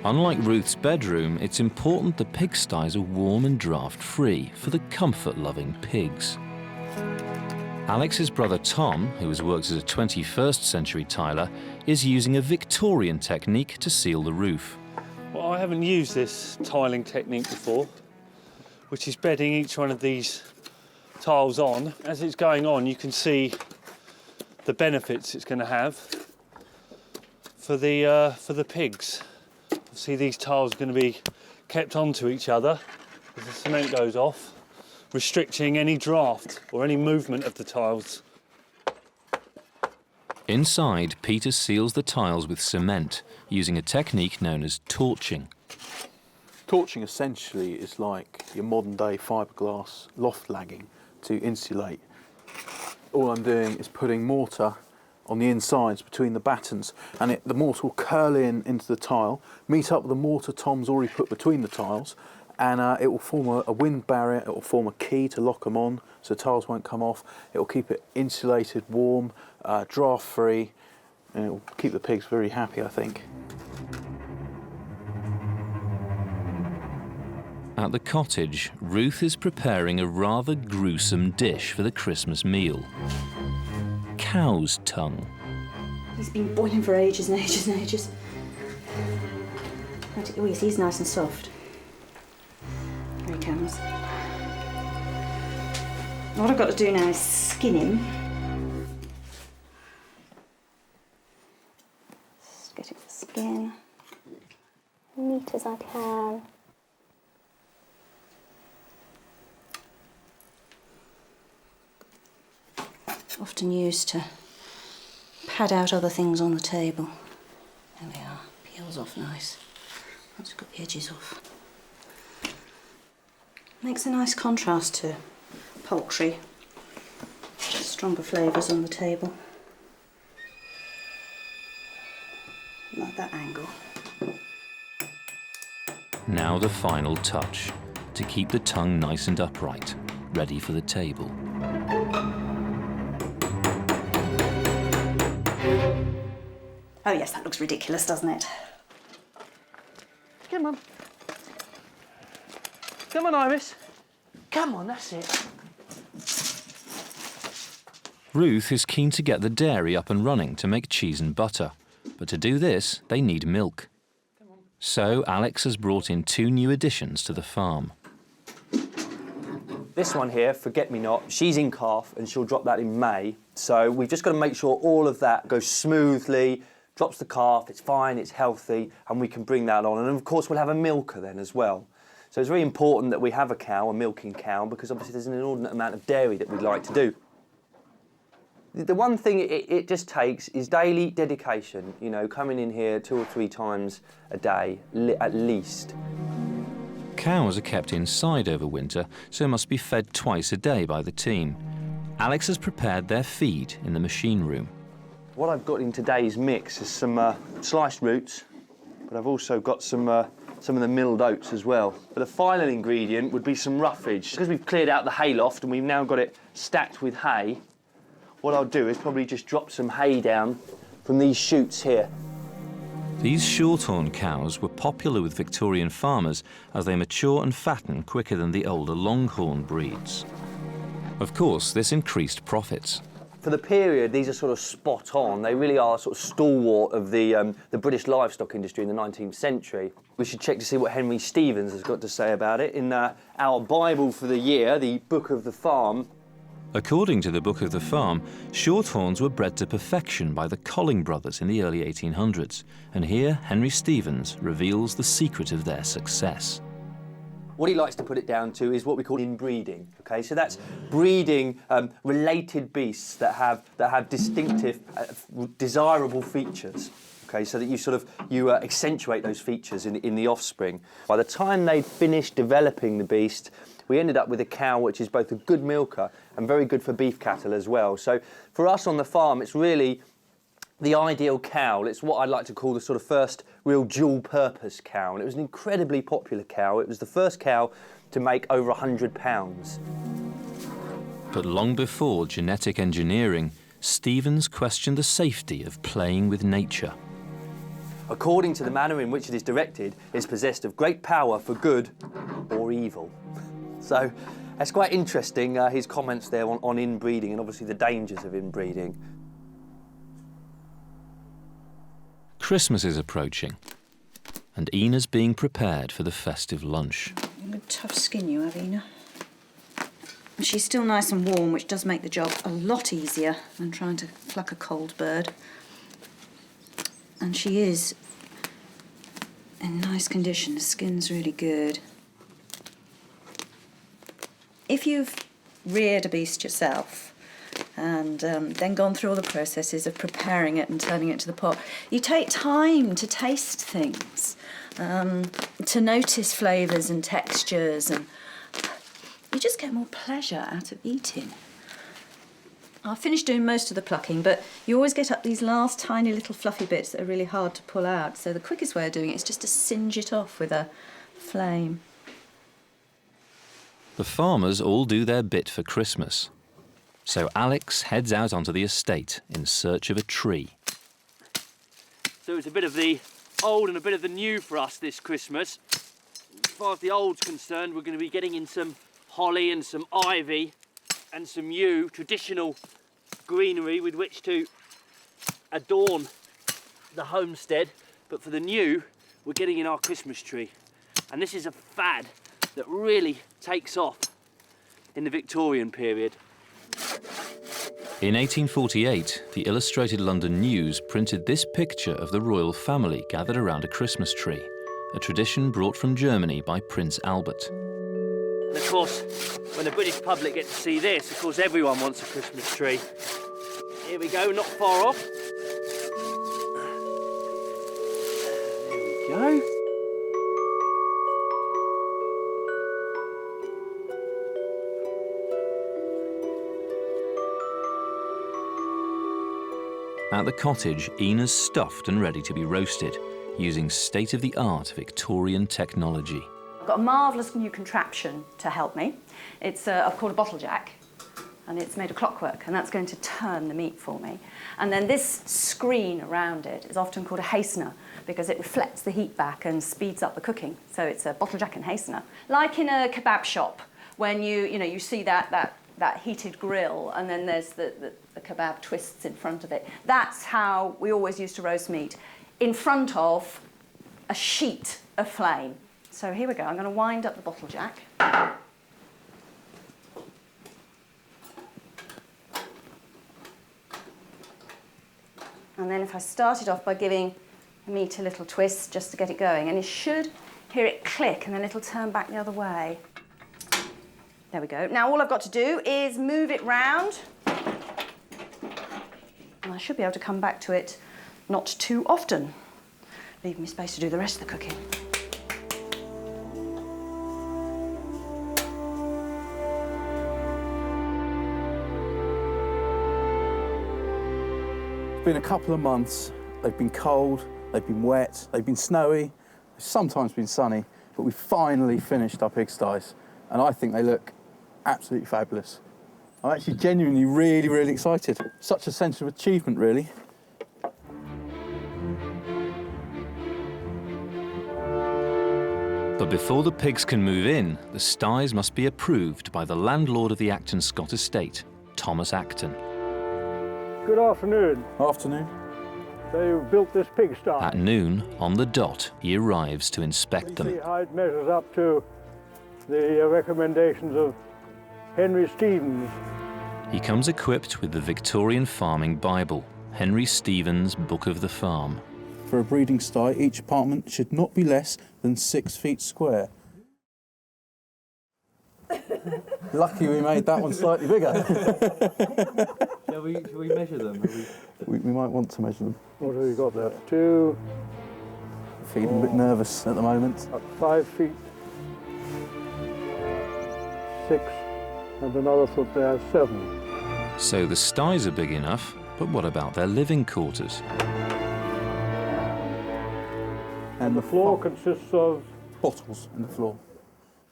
Unlike Ruth's bedroom, it's important the pigsties are warm and draft-free for the comfort-loving pigs. Alex's brother Tom, who has worked as a 21st century tiler, is using a Victorian technique to seal the roof. Well, I haven't used this tiling technique before, which is bedding each one of these tiles on. As it's going on, you can see the benefits it's going to have for the pigs. See, these tiles are going to be kept onto each other as the cement goes off, restricting any draft or any movement of the tiles. Inside, Peter seals the tiles with cement using a technique known as torching. Torching essentially is like your modern day fiberglass loft lagging to insulate. All I'm doing is putting mortar on the insides between the battens, and the mortar will curl into the tile, meet up with the mortar Tom's already put between the tiles, and it will form a wind barrier. It will form a key to lock them on so the tiles won't come off. It will keep it insulated, warm, draft free, and it will keep the pigs very happy, I think. At the cottage, Ruth is preparing a rather gruesome dish for the Christmas meal. Cow's tongue. He's been boiling for ages and ages and ages. Oh yes, he's nice and soft. Here he comes. What I've got to do now is skin him. Just get the skin neat as I can. Often used to pad out other things on the table. There we are, peels off nice. Once we've got the edges off. Makes a nice contrast to poultry. Stronger flavours on the table. Like that angle. Now the final touch, to keep the tongue nice and upright, ready for the table. Oh yes, that looks ridiculous, doesn't it? Come on. Come on, Iris. Come on, that's it. Ruth is keen to get the dairy up and running to make cheese and butter. But to do this, they need milk. So Alex has brought in 2 new additions to the farm. This one here, Forget-Me-Not, she's in calf and she'll drop that in May. So we've just got to make sure all of that goes smoothly, drops the calf, it's fine, it's healthy, and we can bring that on. And of course, we'll have a milker then as well. So it's very important that we have a cow, a milking cow, because obviously there's an inordinate amount of dairy that we'd like to do. The one thing it just takes is daily dedication, you know, coming in here 2 or 3 times a day, at least. Cows are kept inside over winter, so must be fed twice a day by the team. Alex has prepared their feed in the machine room. What I've got in today's mix is some sliced roots, but I've also got some of the milled oats as well. But the final ingredient would be some roughage. Because we've cleared out the hayloft and we've now got it stacked with hay, what I'll do is probably just drop some hay down from these chutes here. These shorthorn cows were popular with Victorian farmers as they mature and fatten quicker than the older longhorn breeds. Of course, this increased profits. For the period, these are sort of spot on. They really are sort of stalwart of the British livestock industry in the 19th century. We should check to see what Henry Stevens has got to say about it. In our Bible for the year, the Book of the Farm. According to the Book of the Farm, shorthorns were bred to perfection by the Colling brothers in the early 1800s. And here, Henry Stevens reveals the secret of their success. What he likes to put it down to is what we call inbreeding. Okay, so that's breeding related beasts that have distinctive, desirable features. okay, so that you accentuate those features in the offspring. By the time they'd finished developing the beast, we ended up with a cow which is both a good milker and very good for beef cattle as well. So for us on the farm, it's really the ideal cow. It's what I'd like to call the sort of first real dual-purpose cow, and it was an incredibly popular cow. It was the first cow to make over 100 pounds. But long before genetic engineering, Stevens questioned the safety of playing with nature. According to the manner in which it is directed, it is possessed of great power for good or evil. So that's quite interesting, his comments there on inbreeding and obviously the dangers of inbreeding. Christmas is approaching, and Ina's being prepared for the festive lunch. You've got a tough skin, you have, Ina. She's still nice and warm, which does make the job a lot easier than trying to pluck a cold bird. And she is in nice condition. The skin's really good. If you've reared a beast yourself and then gone through all the processes of preparing it and turning it into the pot, you take time to taste things, to notice flavours and textures, and you just get more pleasure out of eating. I've finished doing most of the plucking, but you always get up these last tiny little fluffy bits that are really hard to pull out, so the quickest way of doing it is just to singe it off with a flame. The farmers all do their bit for Christmas. So Alex heads out onto the estate in search of a tree. So it's a bit of the old and a bit of the new for us this Christmas. As far as the old's concerned, we're going to be getting in some holly and some ivy and some yew, traditional greenery with which to adorn the homestead. But for the new, we're getting in our Christmas tree. And this is a fad that really takes off in the Victorian period. In 1848, the Illustrated London News printed this picture of the royal family gathered around a Christmas tree, a tradition brought from Germany by Prince Albert. And of course, when the British public get to see this, of course everyone wants a Christmas tree. Here we go, not far off. There we go. At the cottage, Ina's stuffed and ready to be roasted, using state-of-the-art Victorian technology. I've got a marvellous new contraption to help me. It's I've called a bottle jack, and it's made of clockwork, and that's going to turn the meat for me. And then this screen around it is often called a hastener, because it reflects the heat back and speeds up the cooking. So it's a bottle jack and hastener. Like in a kebab shop, when you see that heated grill, and then there's the kebab twists in front of it. That's how we always used to roast meat, in front of a sheet of flame. So here we go, I'm going to wind up the bottle jack. And then if I started off by giving the meat a little twist just to get it going, and you should hear it click, and then it'll turn back the other way. There we go. Now all I've got to do is move it round, and I should be able to come back to it not too often, leaving me space to do the rest of the cooking. It's been a couple of months. They've been cold, they've been wet, they've been snowy, they've sometimes been sunny, but we finally finished our pigsties, and I think they look absolutely fabulous. I'm actually genuinely really excited. Such a sense of achievement, really. But before the pigs can move in, the sties must be approved by the landlord of the Acton Scott estate, Thomas Acton. Good afternoon. Afternoon. So you've built this pigsty. At noon, on the dot, he arrives to inspect them. See how it measures up to the recommendations of Henry Stevens. He comes equipped with the Victorian Farming Bible, Henry Stevens' Book of the Farm. For a breeding sty, each apartment should not be less than 6 feet square. Lucky we made that one slightly bigger. Shall we measure them? We might want to measure them. What have we got there? 2, Feeling a bit nervous at the moment. 5 feet, 6, and another foot there, 7. So the sties are big enough, but what about their living quarters? And the floor consists of bottles in the floor.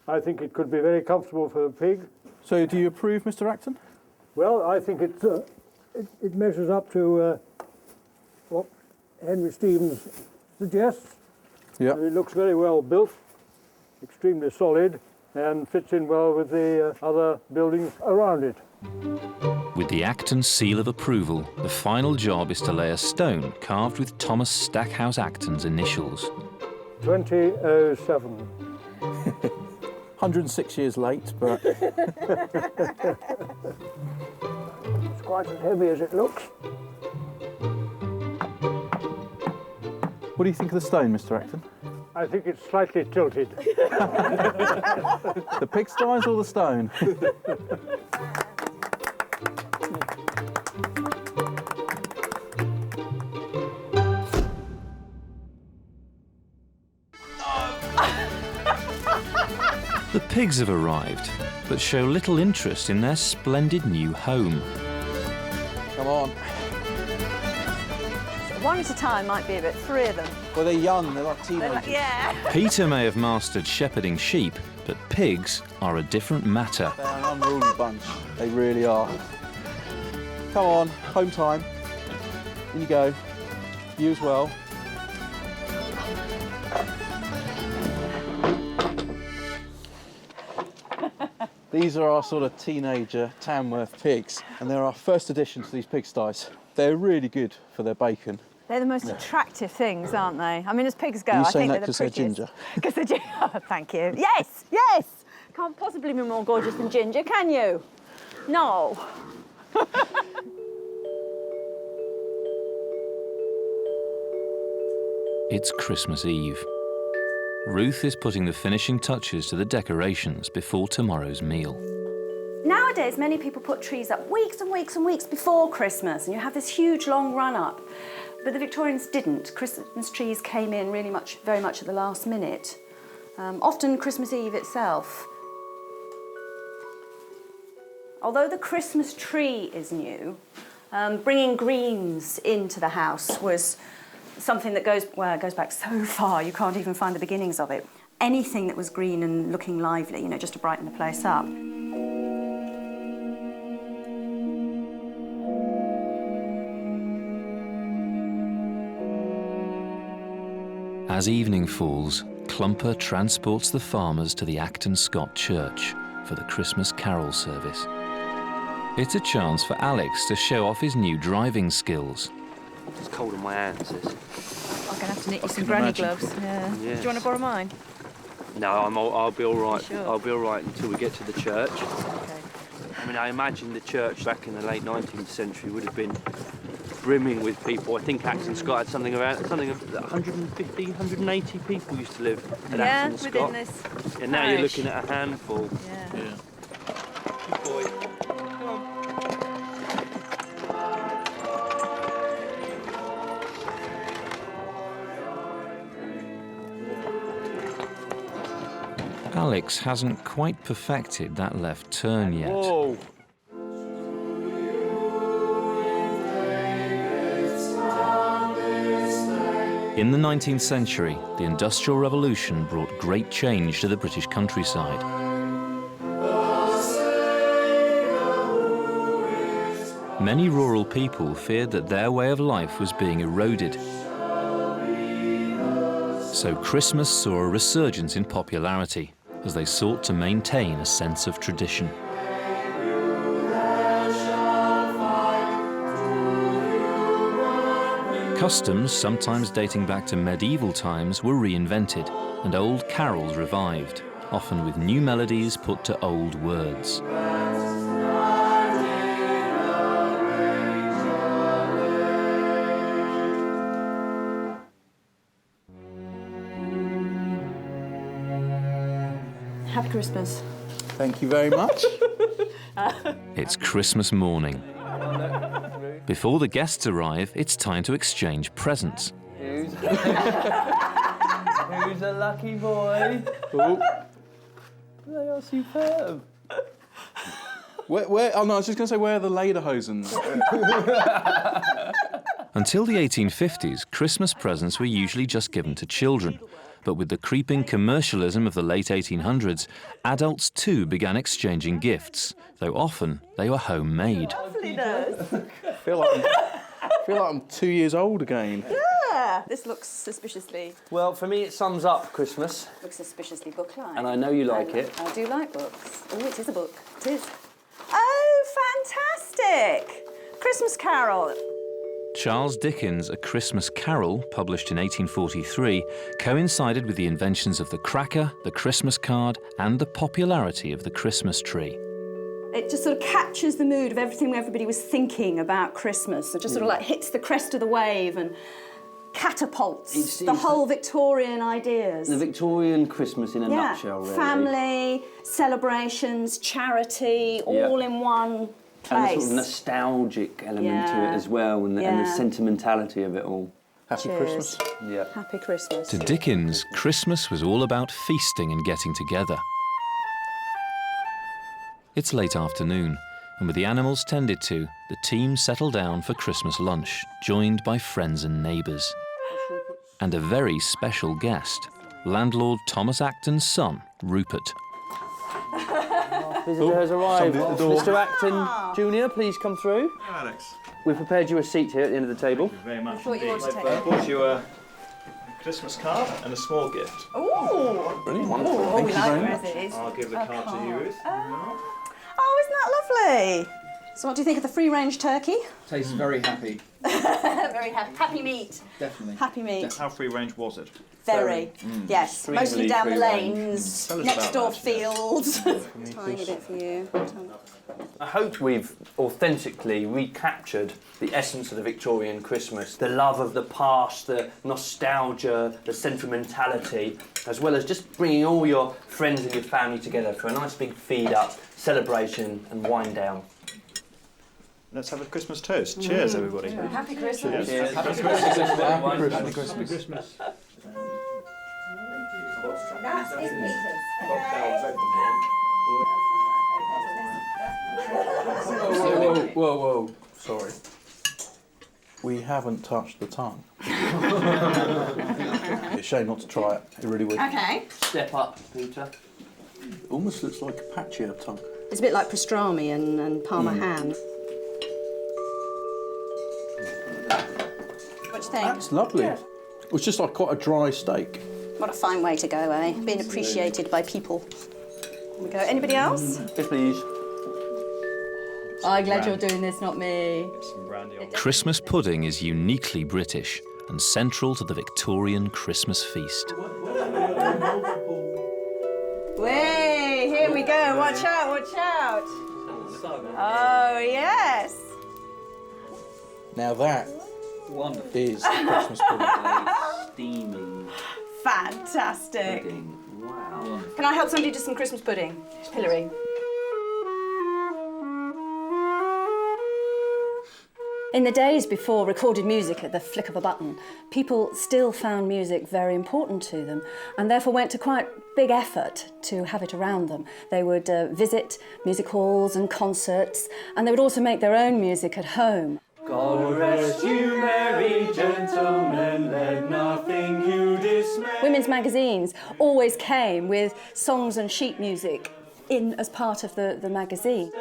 I think it could be very comfortable for the pig. So do you approve, Mr. Acton? Well, I think it measures up to what Henry Stevens suggests. Yeah. It looks very well built, extremely solid, and fits in well with the other buildings around it. With the Acton seal of approval, the final job is to lay a stone carved with Thomas Stackhouse Acton's initials. 2007. 106 years late, but... It's quite as heavy as it looks. What do you think of the stone, Mr. Acton? I think it's slightly tilted. The pigsties or the stone? The pigs have arrived, but show little interest in their splendid new home. Come on. One at a time might be a bit, 3 of them. Well, they're young, they're like teenagers. Yeah. Peter may have mastered shepherding sheep, but pigs are a different matter. They're an unruly bunch, they really are. Come on, home time. In you go. You as well. These are our sort of teenager Tamworth pigs, and they're our first addition to these pigsties. They're really good for their bacon. They're the most attractive things, aren't they? I mean, as pigs go, Are you I saying think that they're the because they're prettiest. ginger? Because they're ginger. Oh, thank you. Yes, yes. Can't possibly be more gorgeous than ginger, can you? No. It's Christmas Eve. Ruth is putting the finishing touches to the decorations before tomorrow's meal. Nowadays, many people put trees up weeks and weeks and weeks before Christmas, and you have this huge long run-up. But the Victorians didn't. Christmas trees came in very much at the last minute. Often Christmas Eve itself. Although the Christmas tree is new, bringing greens into the house was something that goes back so far, you can't even find the beginnings of it. Anything that was green and looking lively, you know, just to brighten the place up. As evening falls, Clumper transports the farmers to the Acton Scott Church for the Christmas carol service. It's a chance for Alex to show off his new driving skills. It's cold on my hands, this. I'm going to have to knit you some granny gloves. Yeah. Yes. Do you want to borrow mine? No, I'll be all right. Sure. I'll be all right until we get to the church. Okay. I mean, I imagine the church back in the late 19th century would have been brimming with people. I think Acton Scott had something of 150, 180 people used to live at Acton Scott. Within this And now parish. you're looking at a handful. Yeah. Good boy. Alex hasn't quite perfected that left turn yet. Whoa. In the 19th century, the Industrial Revolution brought great change to the British countryside. Many rural people feared that their way of life was being eroded. So Christmas saw a resurgence in popularity as they sought to maintain a sense of tradition. Customs, sometimes dating back to medieval times, were reinvented and old carols revived, often with new melodies put to old words. Happy Christmas. Thank you very much. It's Christmas morning. Before the guests arrive, it's time to exchange presents. Who's a lucky boy? Oh. They are superb. Where? Oh no, I was just going to say, where are the lederhosen? Until the 1850s, Christmas presents were usually just given to children. But with the creeping commercialism of the late 1800s, adults too began exchanging gifts, though often they were homemade. I feel like I'm 2 years old again. Yeah, this looks suspiciously... Well, for me, it sums up Christmas. Looks suspiciously book-like. And I know you like it. I do like books. Oh, it is a book. It is. Oh, fantastic! Christmas Carol. Charles Dickens' A Christmas Carol, published in 1843, coincided with the inventions of the cracker, the Christmas card, and the popularity of the Christmas tree. It just sort of captures the mood of everything everybody was thinking about Christmas. It just sort of like hits the crest of the wave and catapults the whole Victorian ideas. The Victorian Christmas in a nutshell, really. Family, celebrations, charity, all in one place. And the sort of nostalgic element to it as well, and the sentimentality of it all. Happy Christmas. Yeah. Happy Christmas. To Dickens, Christmas was all about feasting and getting together. It's late afternoon, and with the animals tended to, the team settle down for Christmas lunch, joined by friends and neighbours. And a very special guest, landlord Thomas Acton's son, Rupert. Visitor has arrived. Mr. Acton Jr., please come through. Alex. We've prepared you a seat here at the end of the table. Thank you very much. Thought you wanted to take I've bought you a Christmas card and a small gift. Ooh! Brilliant. Wonderful. Oh, we like presents. I'll give the card to you, Ruth. Oh, isn't that lovely? So what do you think of the free-range turkey? Tastes very happy. Very happy. Happy meat. Definitely. Happy meat. How free range was it? Very. Yes, mostly Extremely down the free range. lanes, Tell us next about door that. fields. Tiny bit for you. I hope we've authentically recaptured the essence of the Victorian Christmas, the love of the past, the nostalgia, the sentimentality, as well as just bringing all your friends and your family together for a nice big feed-up, celebration and wind down. Let's have a Christmas toast. Cheers, everybody. Happy Christmas. Cheers. Happy Christmas, everyone. Happy Christmas. That is Peter's. Whoa. Sorry. We haven't touched the tongue. It's a shame not to try it. It really would. Okay. Step up, Peter. Almost looks like a Carpaccio tongue. It's a bit like pastrami and Parma ham. What do you think? That's lovely. It was just like quite a dry steak. What a fine way to go, eh? Being appreciated by people. Here we go. Anybody else? Yes, please. I'm glad you're doing this, not me. Christmas pudding is uniquely British and central to the Victorian Christmas feast. Way, here we go. Watch out, watch out. Oh, yes. Now that is Christmas pudding. Steaming Fantastic. pudding. Wow. Can I help somebody do some Christmas pudding? Pillory. In the days before recorded music at the flick of a button, people still found music very important to them and therefore went to quite big effort to have it around them. They would visit music halls and concerts, and they would also make their own music at home. God rest you, merry gentlemen, let nothing you dismay. Women's magazines always came with songs and sheet music in as part of the magazine.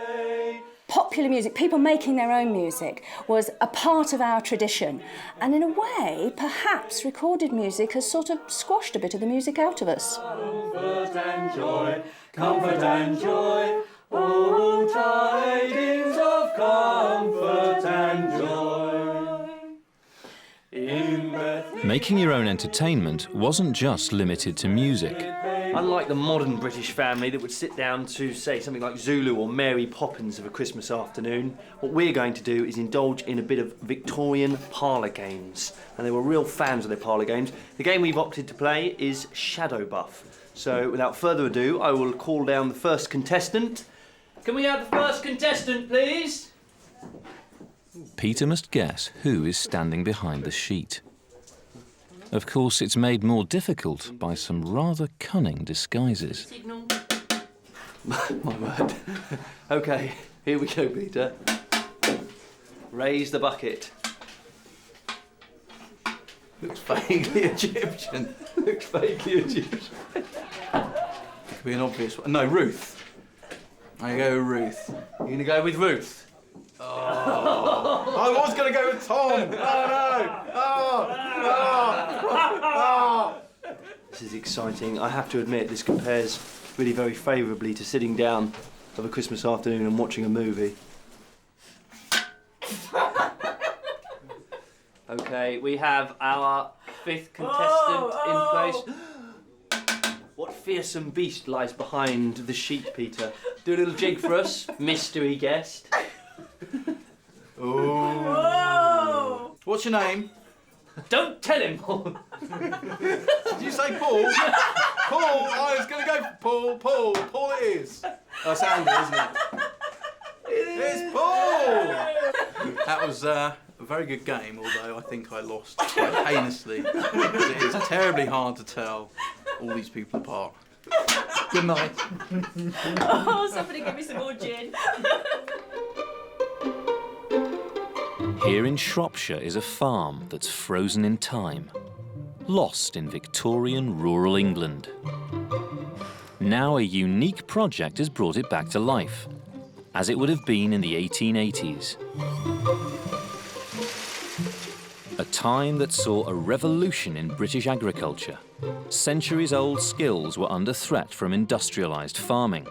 Popular music, people making their own music, was a part of our tradition. And in a way, perhaps recorded music has sort of squashed a bit of the music out of us. Comfort and joy, comfort and joy, oh, tidings of comfort and joy. In Bethlehem. Making your own entertainment wasn't just limited to music. Unlike the modern British family that would sit down to, say, something like Zulu or Mary Poppins of a Christmas afternoon, what we're going to do is indulge in a bit of Victorian parlour games. And they were real fans of their parlour games. The game we've opted to play is Shadow Buff. So without further ado, I will call down the first contestant. Can we have the first contestant, please? Peter must guess who is standing behind the sheet. Of course, it's made more difficult by some rather cunning disguises. My word. OK, here we go, Peter. Raise the bucket. Looks vaguely Egyptian. Looks vaguely Egyptian. It could be an obvious one. No, Ruth. I go with Ruth. You're going to go with Ruth? Oh. I was going to go with Tom. Oh, no. Oh. This is exciting. I have to admit, this compares really very favourably to sitting down of a Christmas afternoon and watching a movie. OK, we have our fifth contestant in place. What fearsome beast lies behind the sheet, Peter? Do a little jig for us, mystery guest. Whoa. What's your name? Don't tell him! Did you say Paul? Paul! I was going to go for Paul. Paul it is. That's Andy, isn't it? It's Paul! That was a very good game, although I think I lost quite heinously. It is terribly hard to tell all these people apart. Good night. Oh, somebody give me some more gin. Here in Shropshire is a farm that's frozen in time, lost in Victorian rural England. Now a unique project has brought it back to life, as it would have been in the 1880s. A time that saw a revolution in British agriculture. Centuries-old skills were under threat from industrialised farming.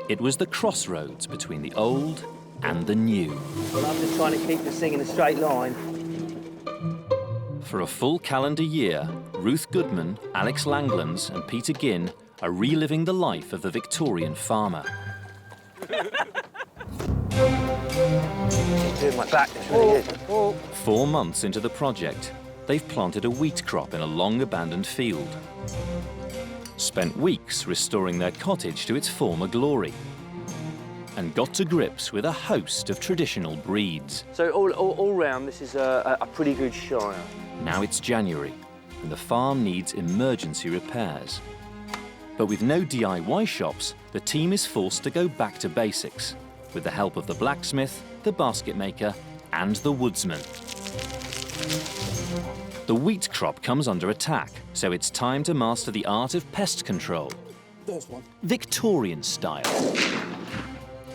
It was the crossroads between the old and the new. Well, I'm just trying to keep this thing in a straight line. For a full calendar year, Ruth Goodman, Alex Langlands and Peter Ginn are reliving the life of the Victorian farmer. Doing my back, this really is. 4 months into the project, they've planted a wheat crop in a long-abandoned field. Spent weeks restoring their cottage to its former glory. And got to grips with a host of traditional breeds. So all round, this is a pretty good shire. Now it's January, and the farm needs emergency repairs. But with no DIY shops, the team is forced to go back to basics, with the help of the blacksmith, the basket maker, and the woodsman. The wheat crop comes under attack, so it's time to master the art of pest control. There's one. Victorian style.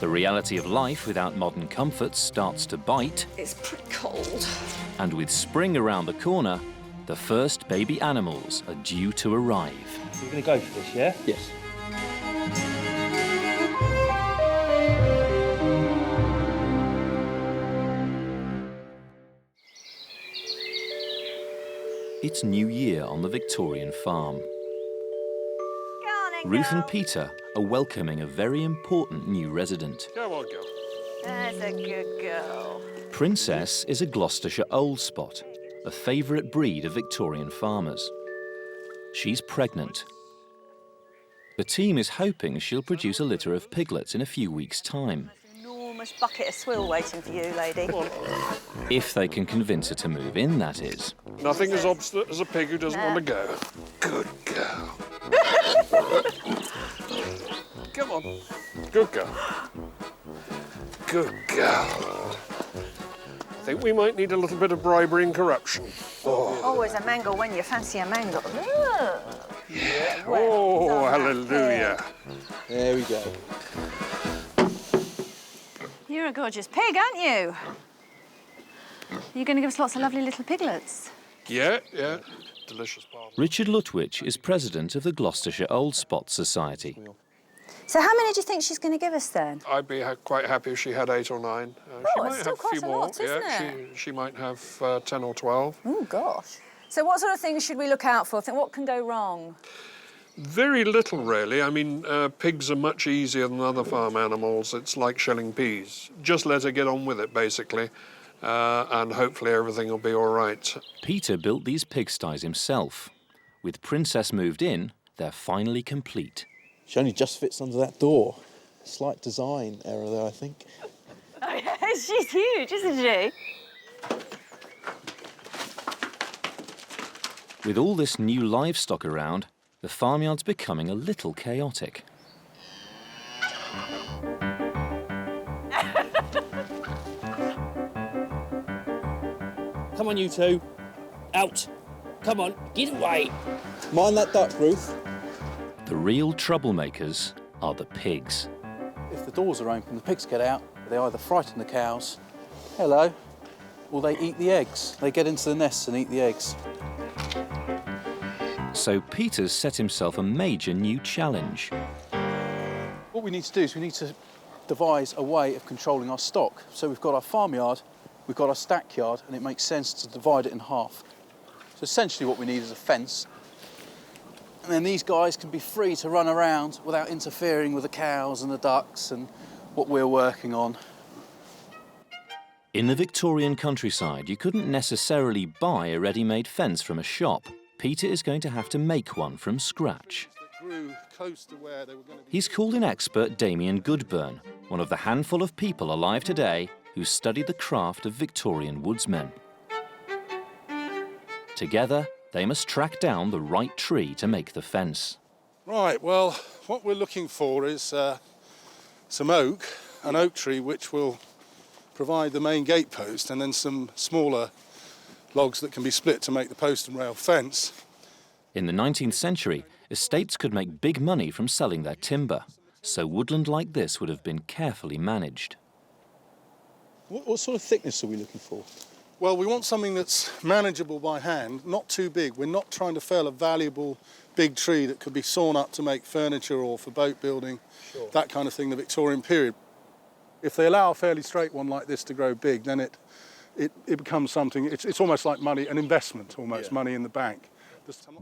The reality of life without modern comforts starts to bite. It's pretty cold. And with spring around the corner, the first baby animals are due to arrive. You're going to go for this, yeah? Yes. It's New Year on the Victorian farm. Ruth and Peter are welcoming a very important new resident. Come on, girl. That's a good girl. Princess is a Gloucestershire old spot, a favourite breed of Victorian farmers. She's pregnant. The team is hoping she'll produce a litter of piglets in a few weeks' time. Enormous bucket of swill waiting for you, lady. If they can convince her to move in, that is. Nothing as obstinate as a pig who doesn't want to go. Good girl. Come on. Good girl. Good girl. I think we might need a little bit of bribery and corruption. Always a mangle when you fancy a mangle. Yeah. Oh, hallelujah. There we go. You're a gorgeous pig, aren't you? You're going to give us lots of lovely little piglets. Yeah. Delicious part. Richard Lutwich is president of the Gloucestershire Old Spot Society. So how many do you think she's going to give us then? I'd be quite happy if she had 8 or 9. She might have a few more. She might have 10 or 12. Oh, gosh. So what sort of things should we look out for? What can go wrong? Very little, really. I mean, pigs are much easier than other farm animals. It's like shelling peas. Just let her get on with it, basically, and hopefully everything will be all right. Peter built these pigsties himself. With Princess moved in, they're finally complete. She only just fits under that door. Slight design error there, I think. Oh, yeah, she's huge, isn't she? With all this new livestock around, the farmyard's becoming a little chaotic. Come on, you two. Out. Come on, get away. Mind that duck, Ruth. The real troublemakers are the pigs. If the doors are open, the pigs get out. They either frighten the cows, hello, or they eat the eggs. They get into the nests and eat the eggs. So Peter's set himself a major new challenge. What we need to do is we need to devise a way of controlling our stock. So we've got our farmyard, we've got our stack yard, and it makes sense to divide it in half. So essentially what we need is a fence. And then these guys can be free to run around without interfering with the cows and the ducks and what we're working on. In the Victorian countryside, you couldn't necessarily buy a ready-made fence from a shop. Peter is going to have to make one from scratch. He's called in expert Ruth Goodman, one of the handful of people alive today who studied the craft of Victorian woodsmen. Together, they must track down the right tree to make the fence. Right, well, what we're looking for is some oak, an oak tree which will provide the main gate post, and then some smaller logs that can be split to make the post and rail fence. In the 19th century, estates could make big money from selling their timber, so woodland like this would have been carefully managed. What sort of thickness are we looking for? Well, we want something that's manageable by hand, not too big. We're not trying to fell a valuable big tree that could be sawn up to make furniture or for boat building, that kind of thing, the Victorian period. If they allow a fairly straight one like this to grow big, then it becomes something, it's almost like money, an investment almost, money in the bank.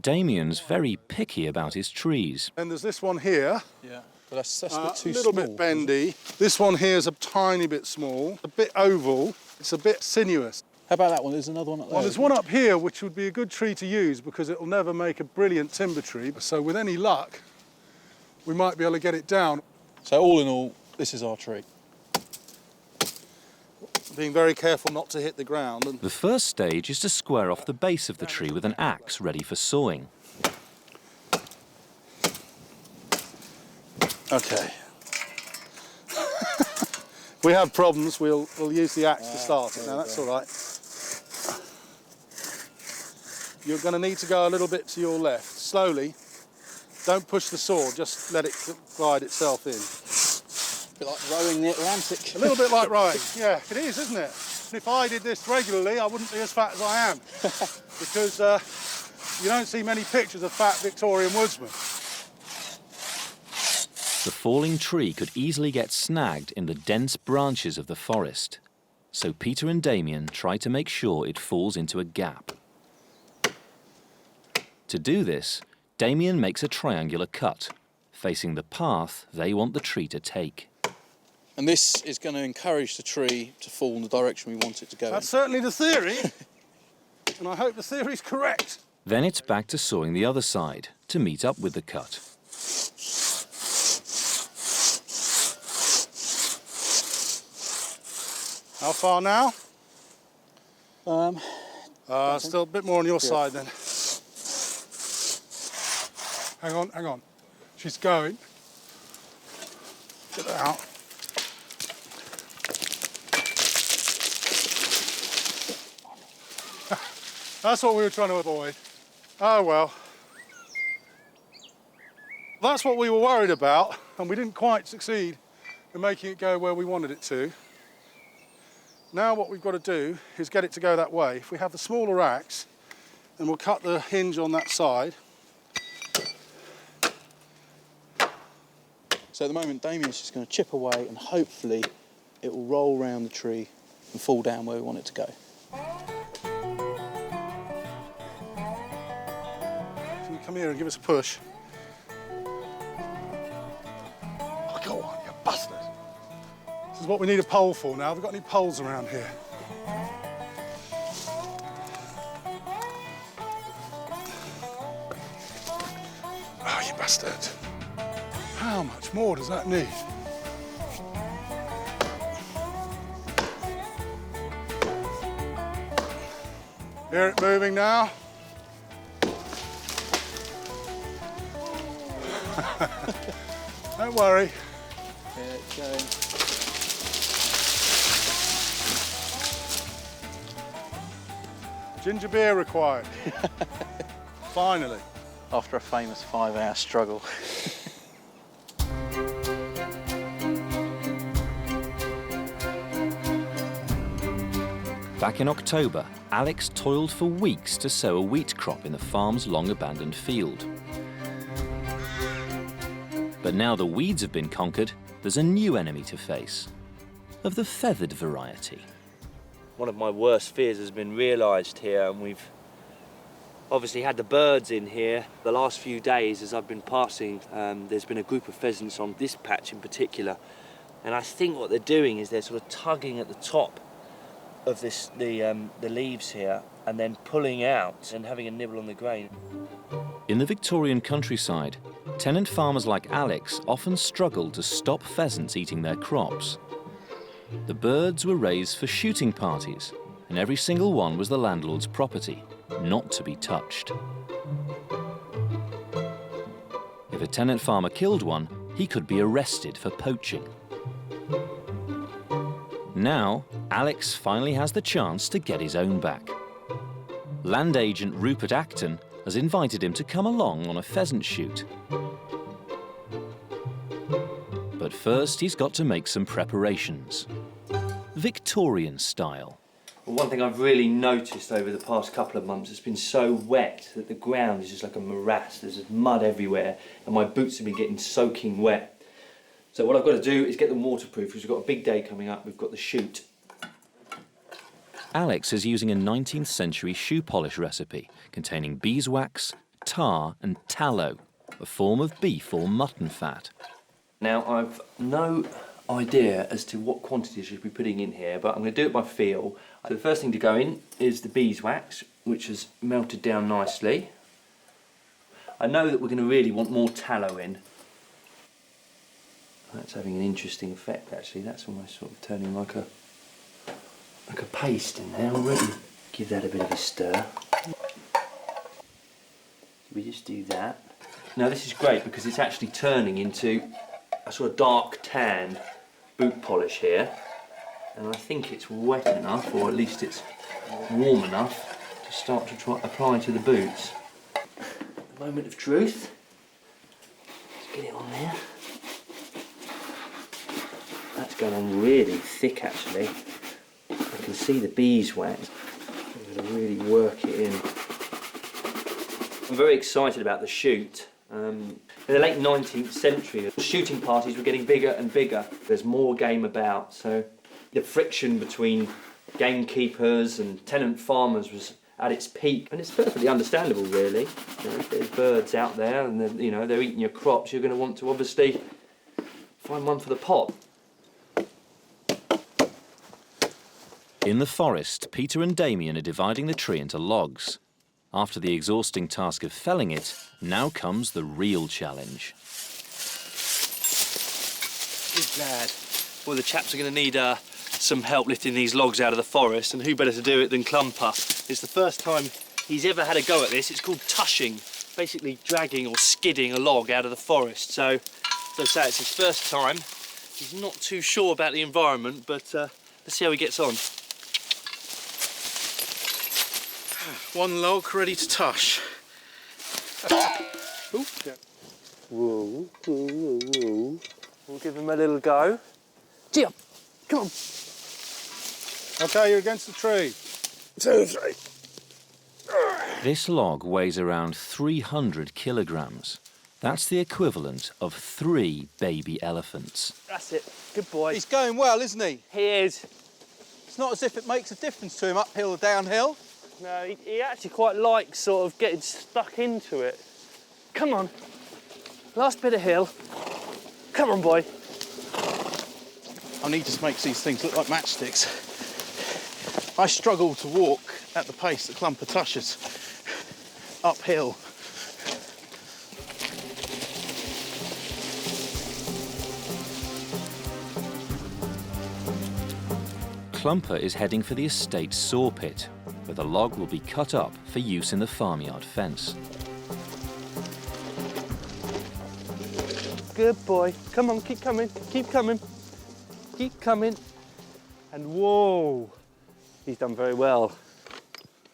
Damien's very picky about his trees. And there's this one here. Yeah, but that's a bit too small. A little bit bendy. This one here is a tiny bit small, a bit oval, it's a bit sinuous. How about that one? There's another one up there. Well, there's one up here which would be a good tree to use because it'll never make a brilliant timber tree. So with any luck, we might be able to get it down. So all in all, this is our tree. Being very careful not to hit the ground. The first stage is to square off the base of the tree with an axe ready for sawing. Okay. We have problems, we'll use the axe to start it. Now that's all right. You're going to need to go a little bit to your left, slowly. Don't push the saw, just let it glide itself in. A bit like rowing the Atlantic. A little bit like rowing, yeah, it is, isn't it? If I did this regularly, I wouldn't be as fat as I am, because you don't see many pictures of fat Victorian woodsmen. The falling tree could easily get snagged in the dense branches of the forest, so Peter and Damien try to make sure it falls into a gap. To do this, Damien makes a triangular cut, facing the path they want the tree to take. And this is going to encourage the tree to fall in the direction we want it to go. That's certainly the theory, and I hope the theory's correct. Then it's back to sawing the other side to meet up with the cut. How far now? Still a bit more on your side then. Hang on. She's going. Get her out. That's what we were trying to avoid. Oh well. That's what we were worried about, and we didn't quite succeed in making it go where we wanted it to. Now what we've got to do is get it to go that way. If we have the smaller axe, then we'll cut the hinge on that side. So at the moment, Damien's just going to chip away and hopefully it will roll round the tree and fall down where we want it to go. Can you come here and give us a push? Oh, go on, you bastard. This is what we need a pole for now. Have we got any poles around here? Oh, you Bastard. How much more does that need? Hear it moving now? Don't worry. Yeah, it's going. Ginger beer required. Finally. After a famous 5-hour struggle. Back in October, Alex toiled for weeks to sow a wheat crop in the farm's long-abandoned field. But now the weeds have been conquered, there's a new enemy to face, of the feathered variety. One of my worst fears has been realised here, and we've obviously had the birds in here. The last few days as I've been passing, there's been a group of pheasants on this patch in particular, and I think what they're doing is they're sort of tugging at the top of the leaves here and then pulling out and having a nibble on the grain. In the Victorian countryside, tenant farmers like Alex often struggled to stop pheasants eating their crops. The birds were raised for shooting parties, and every single one was the landlord's property, not to be touched. If a tenant farmer killed one, he could be arrested for poaching. Now, Alex finally has the chance to get his own back. Land agent Rupert Acton has invited him to come along on a pheasant shoot. But first, he's got to make some preparations. Victorian style. Well, one thing I've really noticed over the past couple of months, it's been so wet that the ground is just like a morass. There's just mud everywhere, and my boots have been getting soaking wet. So what I've got to do is get them waterproof, because we've got a big day coming up. We've got the shoot. Alex is using a 19th century shoe polish recipe containing beeswax, tar and tallow, a form of beef or mutton fat. Now, I've no idea as to what quantity I should be putting in here, but I'm going to do it by feel. So the first thing to go in is the beeswax, which has melted down nicely. I know that we're going to really want more tallow in. That's having an interesting effect, actually. That's almost sort of turning like a paste in there already. Give that a bit of a stir. We just do that. Now this is great because it's actually turning into a sort of dark tan boot polish here, and I think it's wet enough, or at least it's warm enough to start to apply to the boots. The moment of truth. Let's get it on there. That's going on really thick, actually. I can see the beeswax. I'm going to really work it in. I'm very excited about the shoot. In the late 19th century, shooting parties were getting bigger and bigger. There's more game about, so the friction between gamekeepers and tenant farmers was at its peak, and it's perfectly understandable, really. You know, if there's birds out there and they're eating your crops, you're going to want to obviously find one for the pot. In the forest, Peter and Damien are dividing the tree into logs. After the exhausting task of felling it, now comes the real challenge. Good lad. Well, the chaps are going to need some help lifting these logs out of the forest, and who better to do it than Clumper? It's the first time he's ever had a go at this. It's called tushing, basically dragging or skidding a log out of the forest. So, as I say, it's his first time. He's not too sure about the environment, but let's see how he gets on. One log ready to tush. Ooh, yeah. Whoa, whoa, whoa, whoa. We'll give him a little go. Gee up, come on. Okay, you're against the tree. 2, 3. This log weighs around 300 kilograms. That's the equivalent of 3 baby elephants. That's it. Good boy. He's going well, isn't he? He is. It's not as if it makes a difference to him uphill or downhill. No, he actually quite likes sort of getting stuck into it. Come on. Last bit of hill. Come on, boy. And he just makes these things look like matchsticks. I struggle to walk at the pace that Clumper tushes uphill. Clumper is heading for the estate saw pit, where the log will be cut up for use in the farmyard fence. Good boy. Come on, keep coming, keep coming, keep coming. And whoa, he's done very well.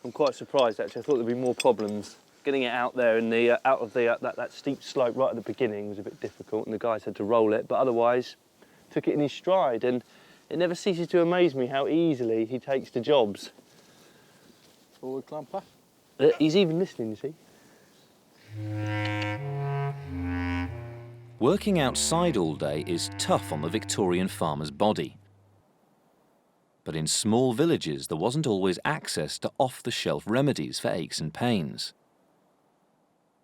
I'm quite surprised actually. I thought there'd be more problems. Getting it out there in the out of the that steep slope right at the beginning was a bit difficult, and the guys had to roll it. But otherwise, took it in his stride, and it never ceases to amaze me how easily he takes to jobs. Forward, Clumper. He's even listening, you see. Working outside all day is tough on the Victorian farmer's body. But in small villages, there wasn't always access to off-the-shelf remedies for aches and pains.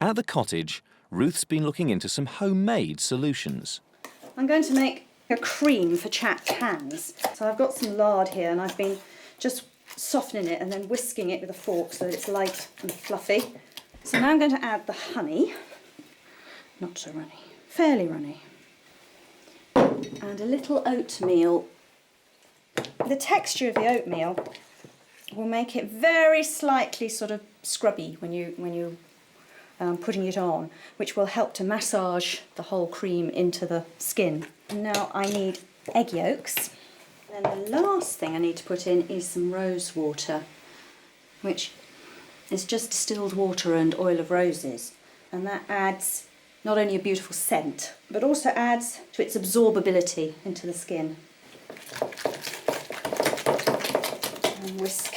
At the cottage, Ruth's been looking into some homemade solutions. I'm going to make a cream for chapped hands. So I've got some lard here and I've been just softening it and then whisking it with a fork so that it's light and fluffy. So now I'm going to add the honey. Not so runny, fairly runny. And a little oatmeal. The texture of the oatmeal will make it very slightly sort of scrubby when you putting it on, which will help to massage the whole cream into the skin. And now I need egg yolks. And then the last thing I need to put in is some rose water, which is just distilled water and oil of roses. And that adds not only a beautiful scent, but also adds to its absorbability into the skin. And whisk.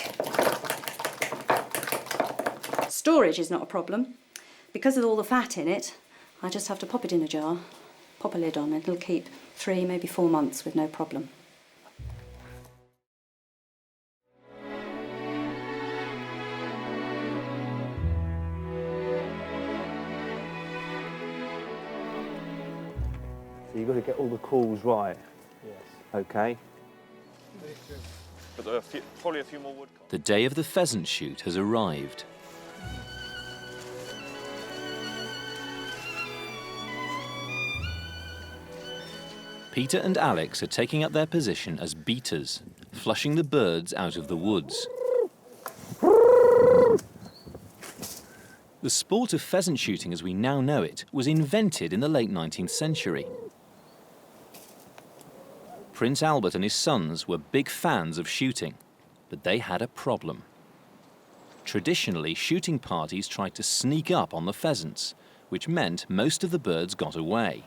Storage is not a problem. Because of all the fat in it, I just have to pop it in a jar, pop a lid on it. It'll keep 3, maybe 4 months with no problem. So you've got to get all the calls right. Yes. Okay. But there are probably a few more wood. The day of the pheasant shoot has arrived. Peter and Alex are taking up their position as beaters, flushing the birds out of the woods. The sport of pheasant shooting as we now know it was invented in the late 19th century. Prince Albert and his sons were big fans of shooting, but they had a problem. Traditionally, shooting parties tried to sneak up on the pheasants, which meant most of the birds got away.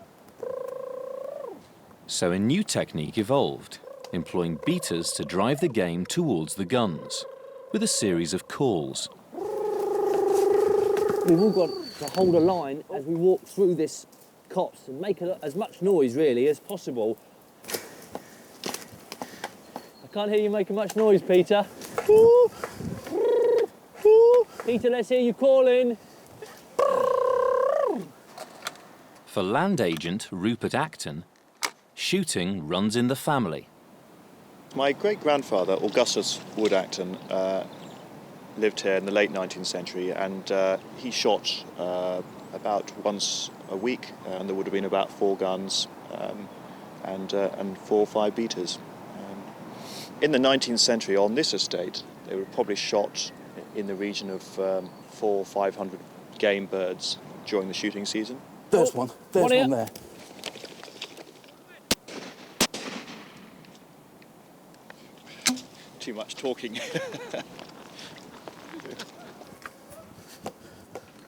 So a new technique evolved, employing beaters to drive the game towards the guns, with a series of calls. We've all got to hold a line as we walk through this copse and make as much noise, really, as possible. I can't hear you making much noise, Peter. Peter, let's hear you calling. For land agent Rupert Acton, shooting runs in the family. My great-grandfather, Augustus Wood Acton, lived here in the late 19th century, and he shot about once a week, and there would have been about 4 guns and 4 or 5 beaters. In the 19th century, on this estate, they were probably shot in the region of 400 or 500 game birds during the shooting season. There's one. There's one there. Too much talking.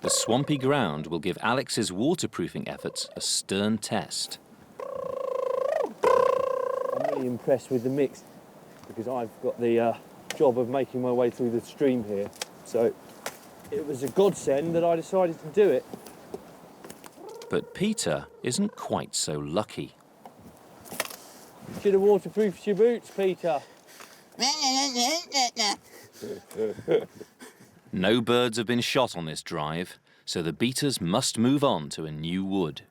The swampy ground will give Alex's waterproofing efforts a stern test. I'm really impressed with the mix because I've got the job of making my way through the stream here. So it was a godsend that I decided to do it. But Peter isn't quite so lucky. Should have waterproofed your boots, Peter. No birds have been shot on this drive, so the beaters must move on to a new wood.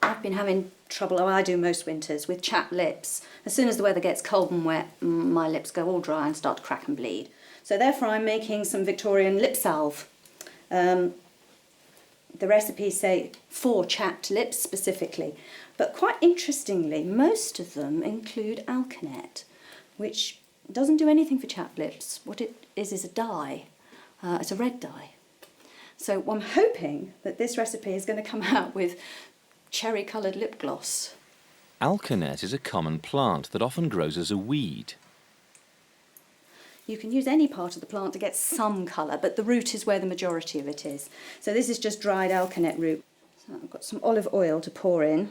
I've been having trouble, I do most winters, with chapped lips. As soon as the weather gets cold and wet, my lips go all dry and start to crack and bleed. So therefore I'm making some Victorian lip salve. The recipes say 4 chapped lips specifically, but quite interestingly, most of them include alkanet, which doesn't do anything for chapped lips. What it is a dye. It's a red dye. So I'm hoping that this recipe is going to come out with cherry-coloured lip gloss. Alkanet is a common plant that often grows as a weed. You can use any part of the plant to get some colour, but the root is where the majority of it is. So this is just dried alkanet root. So I've got some olive oil to pour in.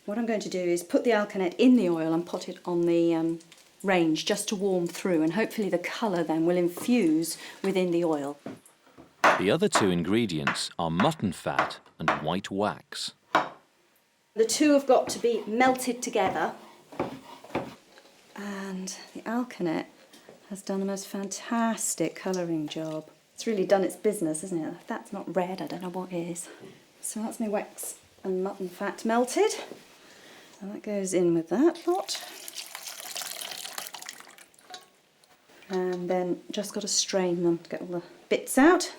What I'm going to do is put the alkanet in the oil and pot it on the range just to warm through, and hopefully the colour then will infuse within the oil. The other 2 ingredients are mutton fat and white wax. The 2 have got to be melted together, and the alkanet has done the most fantastic colouring job. It's really done its business, isn't it? If that's not red, I don't know what is. So that's my wax and mutton fat melted, and that goes in with that lot. And then just got to strain them to get all the bits out.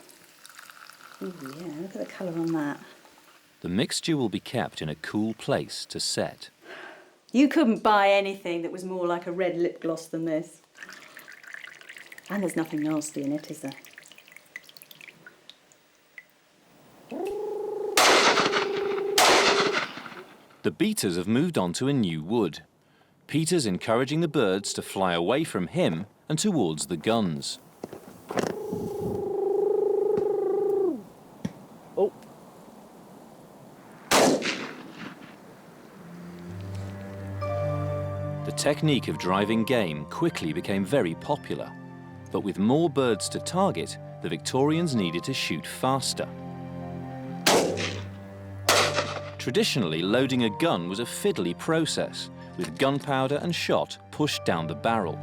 Ooh, yeah, look at the colour on that. The mixture will be kept in a cool place to set. You couldn't buy anything that was more like a red lip gloss than this. And there's nothing nasty in it, is there? The beaters have moved on to a new wood. Peter's encouraging the birds to fly away from him and towards the guns. Oh. The technique of driving game quickly became very popular, but with more birds to target, the Victorians needed to shoot faster. Traditionally, loading a gun was a fiddly process, with gunpowder and shot pushed down the barrel.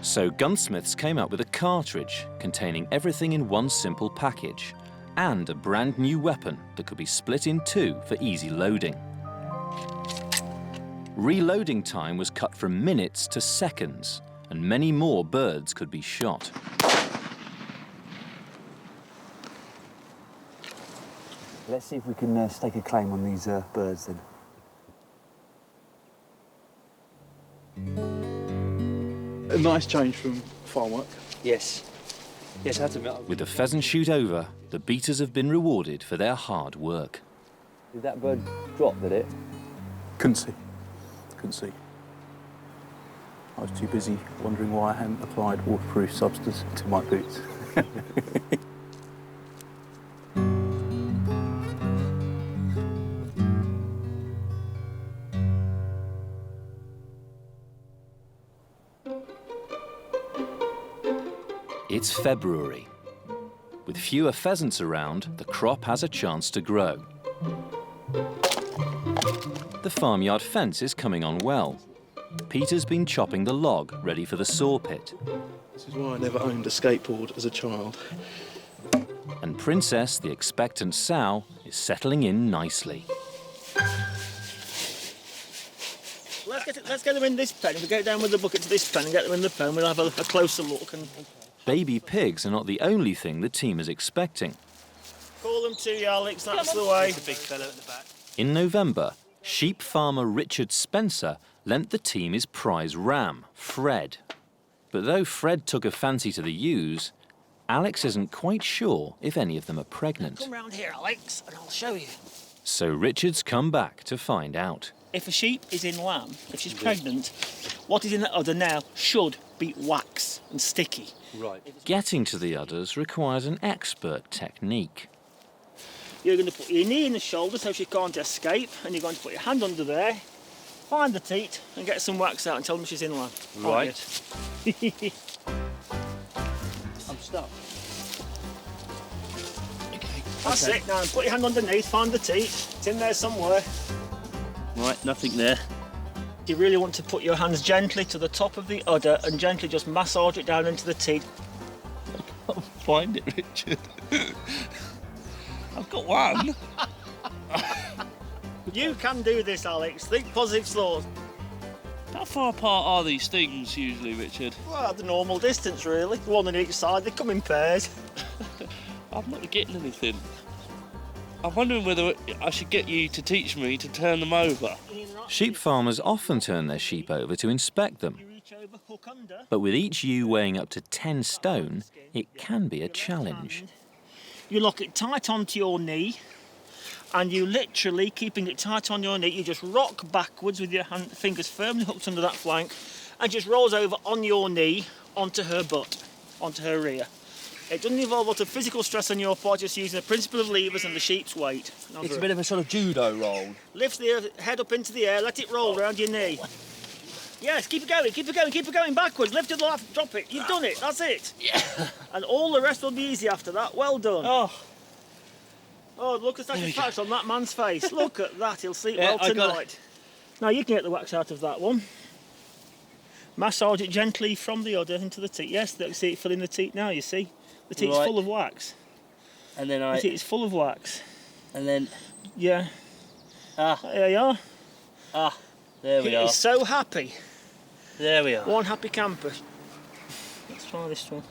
So gunsmiths came up with a cartridge containing everything in one simple package, and a brand new weapon that could be split in 2 for easy loading. Reloading time was cut from minutes to seconds, and many more birds could be shot. Let's see if we can stake a claim on these birds then. A nice change from farm work. Yes. Yes, I have to admit. With the pheasant shoot over, the beaters have been rewarded for their hard work. Did that bird drop, did it? Couldn't see. I was too busy wondering why I hadn't applied waterproof substance to my boots. It's February. With fewer pheasants around, the crop has a chance to grow. The farmyard fence is coming on well. Peter's been chopping the log ready for the saw pit. This is why I never owned a skateboard as a child. And Princess, the expectant sow, is settling in nicely. Let's get them in this pen. If we go down with the bucket to this pen and get them in the pen, we'll have a closer look. Baby pigs are not the only thing the team is expecting. Call them to you, Alex, that's the way. There's a big fellow at the back. In November, sheep farmer Richard Spencer lent the team his prize ram, Fred. But though Fred took a fancy to the ewes, Alex isn't quite sure if any of them are pregnant. Come round here, Alex, and I'll show you. So Richard's come back to find out. If a sheep is in lamb, if she's pregnant, what is in the udder now should be wax and sticky. Right. Getting to the udders requires an expert technique. You're going to put your knee in the shoulder so she can't escape, and you're going to put your hand under there, find the teat, and get some wax out and tell them she's in lamb. Right. I'm stuck. Okay. That's it. Now put your hand underneath, find the teat. It's in there somewhere. Right, nothing there. You really want to put your hands gently to the top of the udder and gently just massage it down into the teat. I can't find it, Richard. I've got one. You can do this, Alex. Think positive thoughts. How far apart are these things usually, Richard? Well, the normal distance, really. One on each side, they come in pairs. I'm not getting anything. I'm wondering whether I should get you to teach me to turn them over. Sheep farmers often turn their sheep over to inspect them. But with each ewe weighing up to 10 stone, it can be a challenge. You lock it tight onto your knee, and you literally, keeping it tight on your knee, you just rock backwards with your fingers firmly hooked under that flank, and just rolls over on your knee onto her butt, onto her rear. It doesn't involve a lot of physical stress on your part, just using the principle of levers and the sheep's weight. It's a bit of a sort of judo roll. Lift the head up into the air, let it roll around your knee. Yes, keep it going, keep it going, keep it going backwards. Lift it off, drop it. You've done it, that's it. Yeah. And all the rest will be easy after that. Well done. Oh, look at the satisfaction on that man's face. Look at that, he'll sleep well tonight. Now you can get the wax out of that one. Massage it gently from the udder into the teat. Yes, see it filling the teat now, you see. The teat's full of wax. And then The teat's full of wax. And then... Yeah. There you are. There we are. He is so happy. There we are. One happy camper. Let's try this one.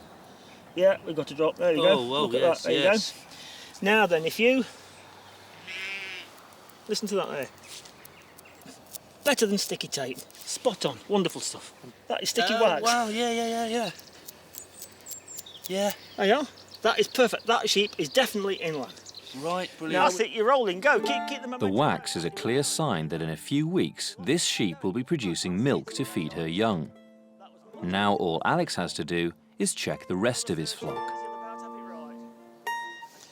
Yeah, we've got to drop. There you go. Whoa, look at that. There you go. Now then, if you... Listen to that there. Better than sticky tape. Spot on. Wonderful stuff. That is sticky wax. Wow, yeah. Yeah. There you are. That is perfect. That sheep is definitely inland. Right, Now brilliant. that's it, you're rolling. Go, keep them. The wax is a clear sign that in a few weeks, this sheep will be producing milk to feed her young. Now all Alex has to do is check the rest of his flock.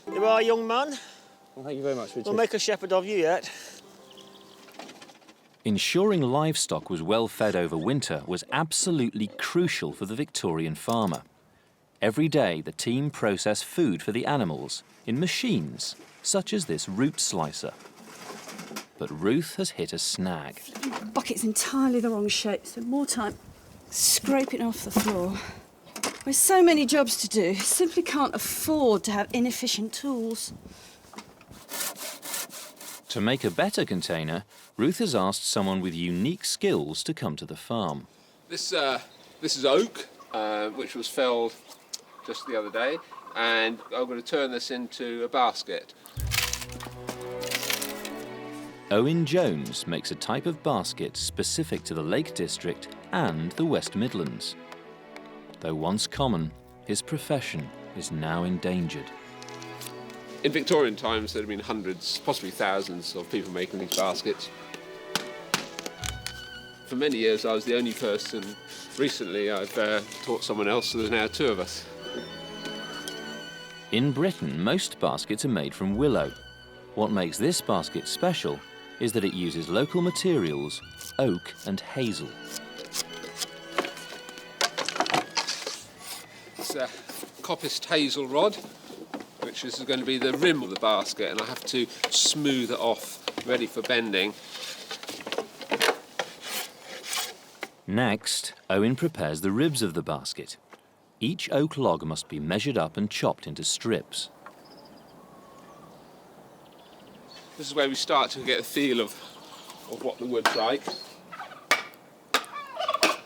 There you are, young man. Well, thank you very much, Richard. We'll make a shepherd of you yet. Ensuring livestock was well fed over winter was absolutely crucial for the Victorian farmer. Every day, the team process food for the animals in machines, such as this root slicer. But Ruth has hit a snag. The bucket's entirely the wrong shape, so more time scraping off the floor. With so many jobs to do, simply can't afford to have inefficient tools. To make a better container, Ruth has asked someone with unique skills to come to the farm. This is oak, which was felled just the other day, and I'm going to turn this into a basket. Owen Jones makes a type of basket specific to the Lake District and the West Midlands. Though once common, his profession is now endangered. In Victorian times, there have been hundreds, possibly thousands, of people making these baskets. For many years, I was the only person. Recently, I've taught someone else, so there's now two of us. In Britain, most baskets are made from willow. What makes this basket special is that it uses local materials, oak and hazel. It's a coppiced hazel rod, which is going to be the rim of the basket, and I have to smooth it off, ready for bending. Next, Owen prepares the ribs of the basket. Each oak log must be measured up and chopped into strips. This is where we start to get a feel of what the wood's like.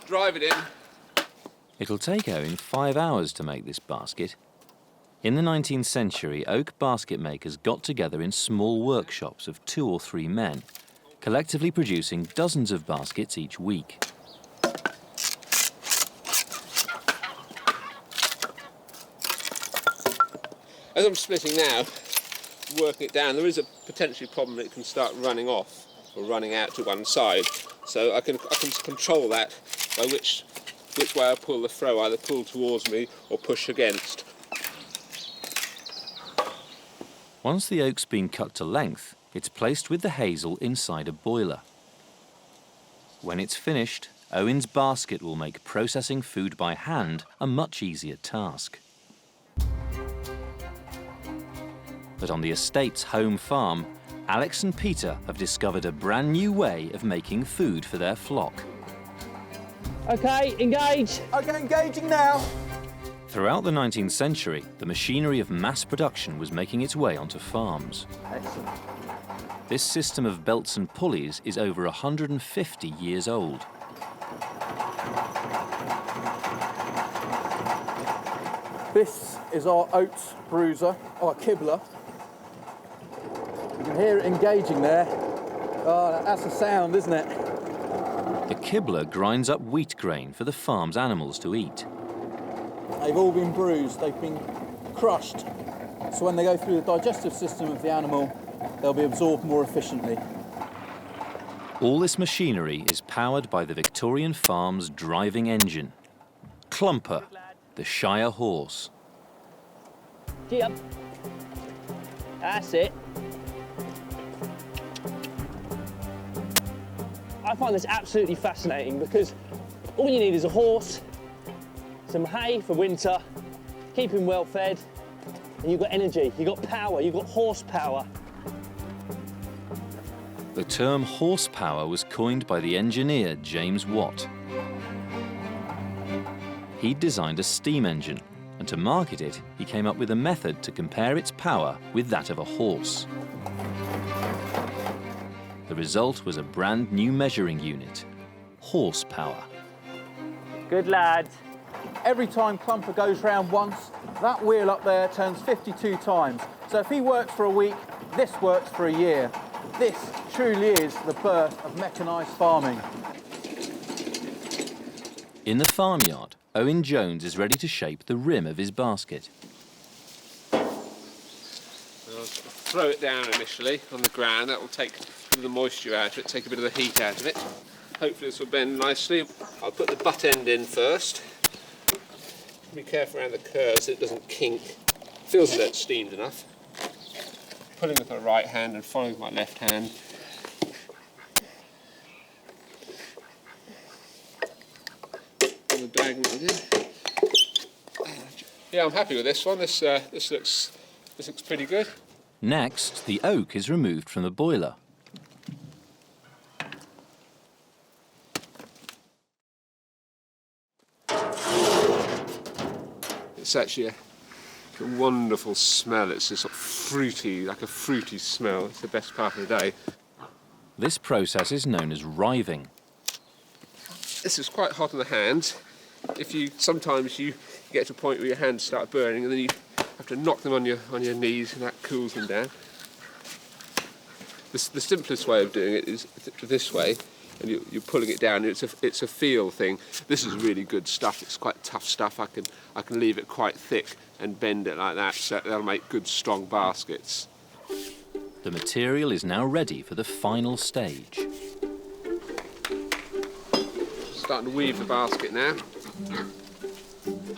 Drive it in. It'll take Owen 5 hours to make this basket. In the 19th century, oak basket makers got together in small workshops of 2 or 3 men, collectively producing dozens of baskets each week. As I'm splitting now, working it down, there is a potentially problem that it can start running off or running out to one side. So I can control that by which way I pull the throw, either pull towards me or push against. Once the oak's been cut to length, it's placed with the hazel inside a boiler. When it's finished, Owen's basket will make processing food by hand a much easier task. But on the estate's home farm, Alex and Peter have discovered a brand new way of making food for their flock. OK, engage. OK, engaging now. Throughout the 19th century, the machinery of mass production was making its way onto farms. Excellent. This system of belts and pulleys is over 150 years old. This is our oats bruiser, our kibbler. You can hear it engaging there. Oh, that's a sound, isn't it? The kibbler grinds up wheat grain for the farm's animals to eat. They've all been bruised, they've been crushed. So when they go through the digestive system of the animal, they'll be absorbed more efficiently. All this machinery is powered by the Victorian farm's driving engine. Clumper, the Shire horse. Gee up. That's it. I find this absolutely fascinating because all you need is a horse, some hay for winter, keep him well fed, and you've got energy, you've got power, you've got horsepower. The term horsepower was coined by the engineer James Watt. He'd designed a steam engine, and to market it, he came up with a method to compare its power with that of a horse. The result was a brand new measuring unit, horsepower. Good lad. Every time Clumper goes round once, that wheel up there turns 52 times. So if he works for a week, this works for a year. This truly is the birth of mechanised farming. In the farmyard, Owen Jones is ready to shape the rim of his basket. I'll throw it down initially on the ground. That will take the moisture out of it, take a bit of the heat out of it. Hopefully this will bend nicely. I'll put the butt end in first. Be careful around the curves so it doesn't kink. Feels that it's steamed enough. Pulling with my right hand and following with my left hand. On the diagonal again. Yeah, I'm happy with this one. This looks pretty good. Next, the oak is removed from the boiler. It's actually a wonderful smell. It's a sort of fruity, like a fruity smell. It's the best part of the day. This process is known as riving. This is quite hot on the hands. Sometimes you get to a point where your hands start burning, and then you have to knock them on your knees, and that cools them down. The simplest way of doing it is this way, and you're pulling it down. It's a feel thing. This is really good stuff. It's quite tough stuff. I can leave it quite thick and bend it like that, so that'll make good strong baskets. The material is now ready for the final stage. Starting to weave the basket now.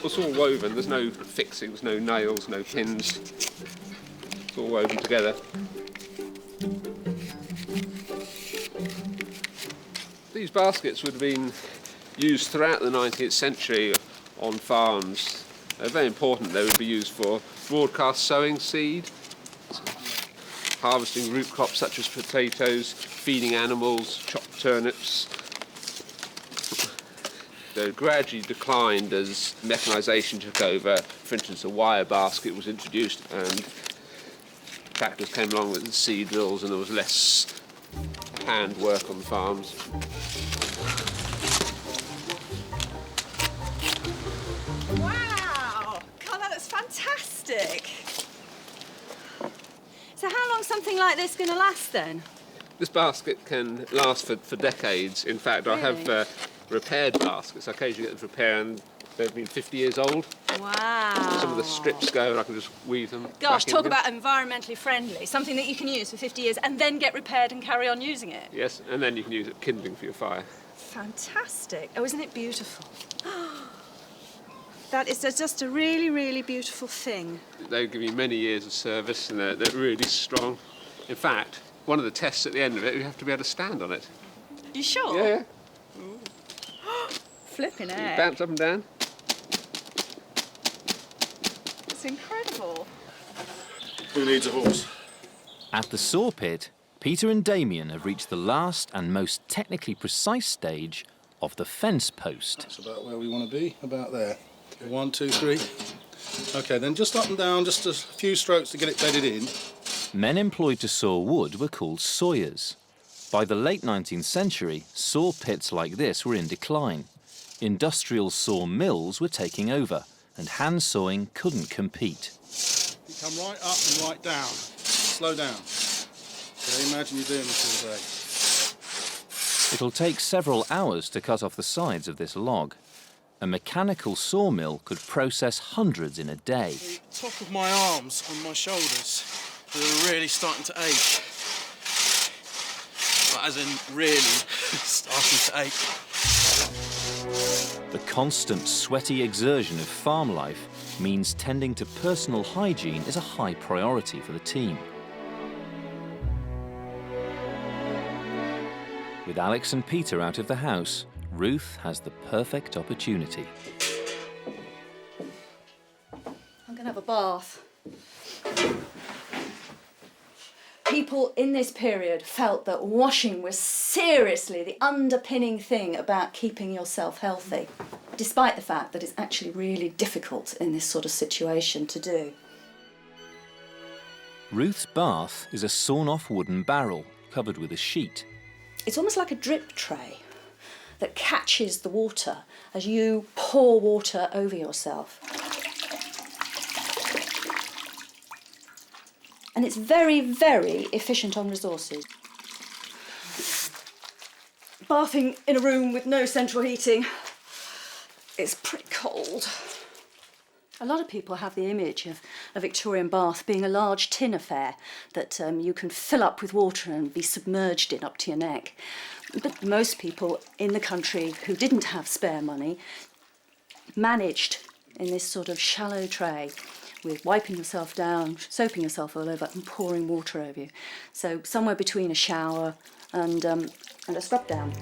It's all woven. There's no fixing. There's no nails, no pins. It's all woven together. These baskets would have been used throughout the 19th century on farms. They're very important. They would be used for broadcast sowing seed, harvesting root crops such as potatoes, feeding animals, chopped turnips. They gradually declined as mechanisation took over. For instance, a wire basket was introduced and tractors came along with the seed drills, and there was less hand work on the farms. Wow! God, that looks fantastic. So how long is something like this going to last then? This basket can last for decades. In fact, Really? I have repaired baskets. I occasionally get them to repair, and they've been 50 years old. Wow. Some of the strips go and I can just weave them. Gosh, back in talk again. about environmentally friendly. Something that you can use for 50 years and then get repaired and carry on using it. Yes, and then you can use it kindling for your fire. Fantastic. Oh, isn't it beautiful? That is just a really, really beautiful thing. They give you many years of service, and they're really strong. In fact, one of the tests at the end of it, you have to be able to stand on it. You sure? Yeah. Flipping You heck. bounce up and down. It's incredible. Who needs a horse? At the saw pit, Peter and Damien have reached the last and most technically precise stage of the fence post. That's about where we want to be, about there. 1, 2, 3. Okay, then just up and down, just a few strokes to get it bedded in. Men employed to saw wood were called sawyers. By the late 19th century, saw pits like this were in decline. Industrial saw mills were taking over, and hand sawing couldn't compete. You come right up and right down. Slow down. Okay, imagine you're doing this all day. It'll take several hours to cut off the sides of this log. A mechanical sawmill could process hundreds in a day. The top of my arms and my shoulders are really starting to ache. But as in really starting to ache. The constant sweaty exertion of farm life means tending to personal hygiene is a high priority for the team. With Alex and Peter out of the house, Ruth has the perfect opportunity. I'm going to have a bath. People in this period felt that washing was seriously the underpinning thing about keeping yourself healthy, despite the fact that it's actually really difficult in this sort of situation to do. Ruth's bath is a sawn-off wooden barrel covered with a sheet. It's almost like a drip tray that catches the water as you pour water over yourself. And it's very, very efficient on resources. Bathing in a room with no central heating, it's pretty cold. A lot of people have the image of a Victorian bath being a large tin affair that you can fill up with water and be submerged in up to your neck. But most people in the country who didn't have spare money managed in this sort of shallow tray with wiping yourself down, soaping yourself all over and pouring water over you. So somewhere between a shower and a scrub down.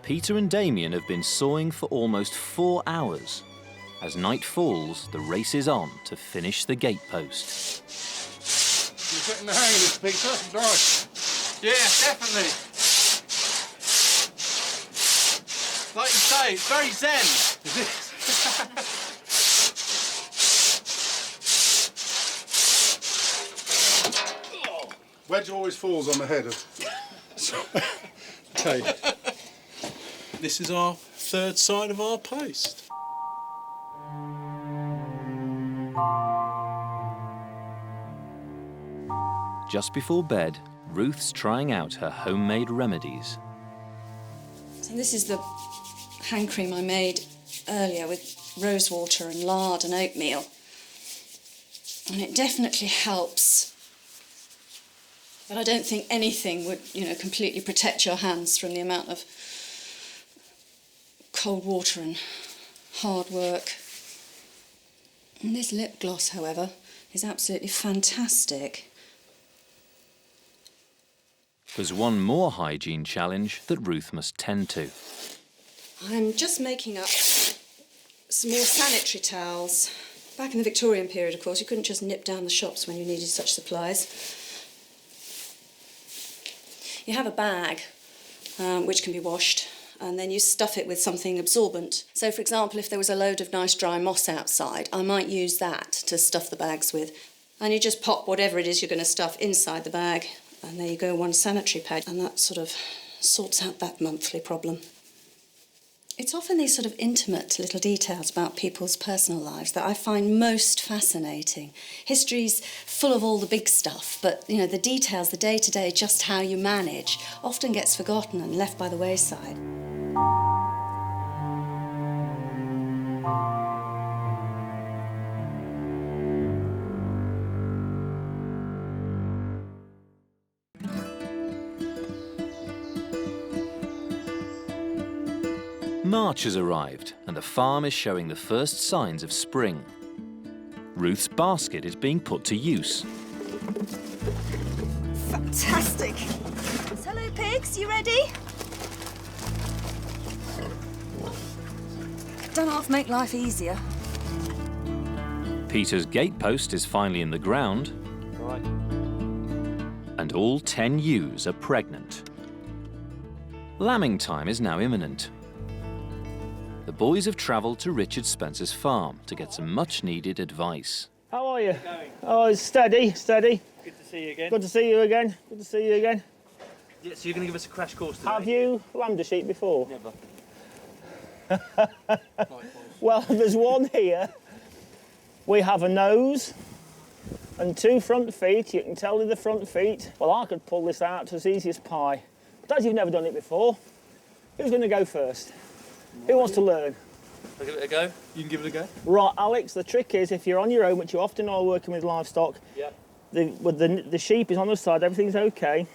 Peter and Damien have been sawing for almost 4 hours. As night falls, the race is on to finish the gatepost. You're getting the hang of this, Peter. Nice. Yeah, definitely. Like you say, it's very zen. Is it? Wedge always falls on the head of... Okay. This is our third side of our post. Just before bed, Ruth's trying out her homemade remedies. So this is the hand cream I made earlier with rose water and lard and oatmeal. And it definitely helps. But I don't think anything would, completely protect your hands from the amount of cold water and hard work. And this lip gloss, however, is absolutely fantastic. There's one more hygiene challenge that Ruth must tend to. I'm just making up some more sanitary towels. Back in the Victorian period, of course, you couldn't just nip down the shops when you needed such supplies. You have a bag which can be washed, and then you stuff it with something absorbent. So, for example, if there was a load of nice dry moss outside, I might use that to stuff the bags with. And you just pop whatever it is you're going to stuff inside the bag, and there you go, one sanitary pad, and that sort of sorts out that monthly problem. It's often these sort of intimate little details about people's personal lives that I find most fascinating. History's full of all the big stuff, but, the details, the day-to-day, just how you manage, often gets forgotten and left by the wayside. March has arrived and the farm is showing the first signs of spring. Ruth's basket is being put to use. Fantastic! Hello, pigs, you ready? Don't half make life easier. Peter's gatepost is finally in the ground. Right. And all 10 ewes are pregnant. Lambing time is now imminent. The boys have travelled to Richard Spencer's farm to get some much-needed advice. How are you? Oh, steady, steady. Good to see you again. Good to see you again. Good to see you again. Yeah, so you're going to give us a crash course today? Have you lambed a sheep before? Never. Well, there's one here. We have a nose and 2 front feet. You can tell with the front feet. Well, I could pull this out as easy as pie. But as you've never done it before, who's going to go first? Who wants to learn? I'll give it a go. You can give it a go. Right, Alex, the trick is if you're on your own, which you often are working with livestock, Yep. the sheep is on the side, everything's okay.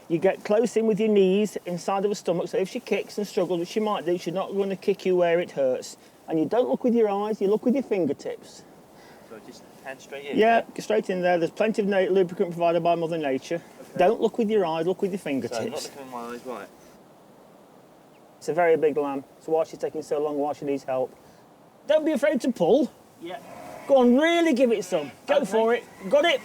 You get close in with your knees inside of her stomach, so if she kicks and struggles, which she might do, she's not going to kick you where it hurts. And you don't look with your eyes, you look with your fingertips. So just hand straight in? Yeah, get straight in there. There's plenty of lubricant provided by Mother Nature. Okay. Don't look with your eyes, look with your fingertips. So not looking with my eyes, right. It's a very big lamb, so why she's taking so long, why she needs help. Don't be afraid to pull. Yeah. Go on, really give it some. Go for it. Got it?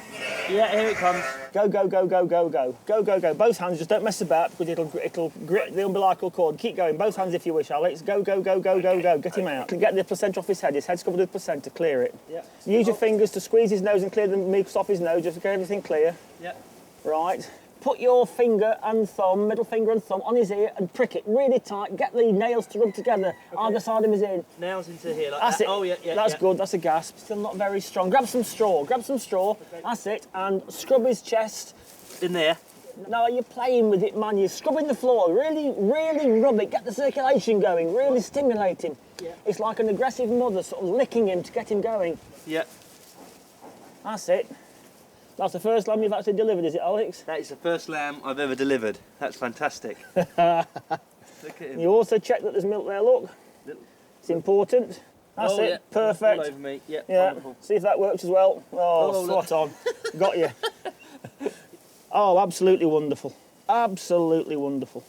Yeah, here it comes. Go, go, go, go, go, go. Go, go, go. Both hands, just don't mess about because it'll grip the umbilical cord. Keep going. Both hands if you wish, Alex. Go, go, go, go, go, go. Get him out. Get the placenta off his head. His head's covered with placenta. Clear it. Yeah. Use your fingers to squeeze his nose and clear the mucus off his nose just to get everything clear. Yeah. Right. Put your finger and thumb, middle finger and thumb, on his ear and prick it really tight. Get the nails to rub together. Either side of his ear. Nails into here like That's that. it. Oh, yeah, yeah. That's yeah. good. That's a gasp. Still not very strong. Grab some straw. Grab some straw. Okay. That's it. And scrub his chest. In there. No, you're playing with it, man. You're scrubbing the floor. Really, really rub it. Get the circulation going. Really stimulate him. Yeah. It's like an aggressive mother sort of licking him to get him going. Yeah. That's it. That's the first lamb you've actually delivered, is it, Alex? That is the first lamb I've ever delivered. That's fantastic. Look at him. You also check that there's milk there, look. It's important. That's it. Yeah. Perfect. All over me. Yeah. Yeah. Wonderful. See if that works as well. Oh, spot on. Got you. Oh, absolutely wonderful. Absolutely wonderful.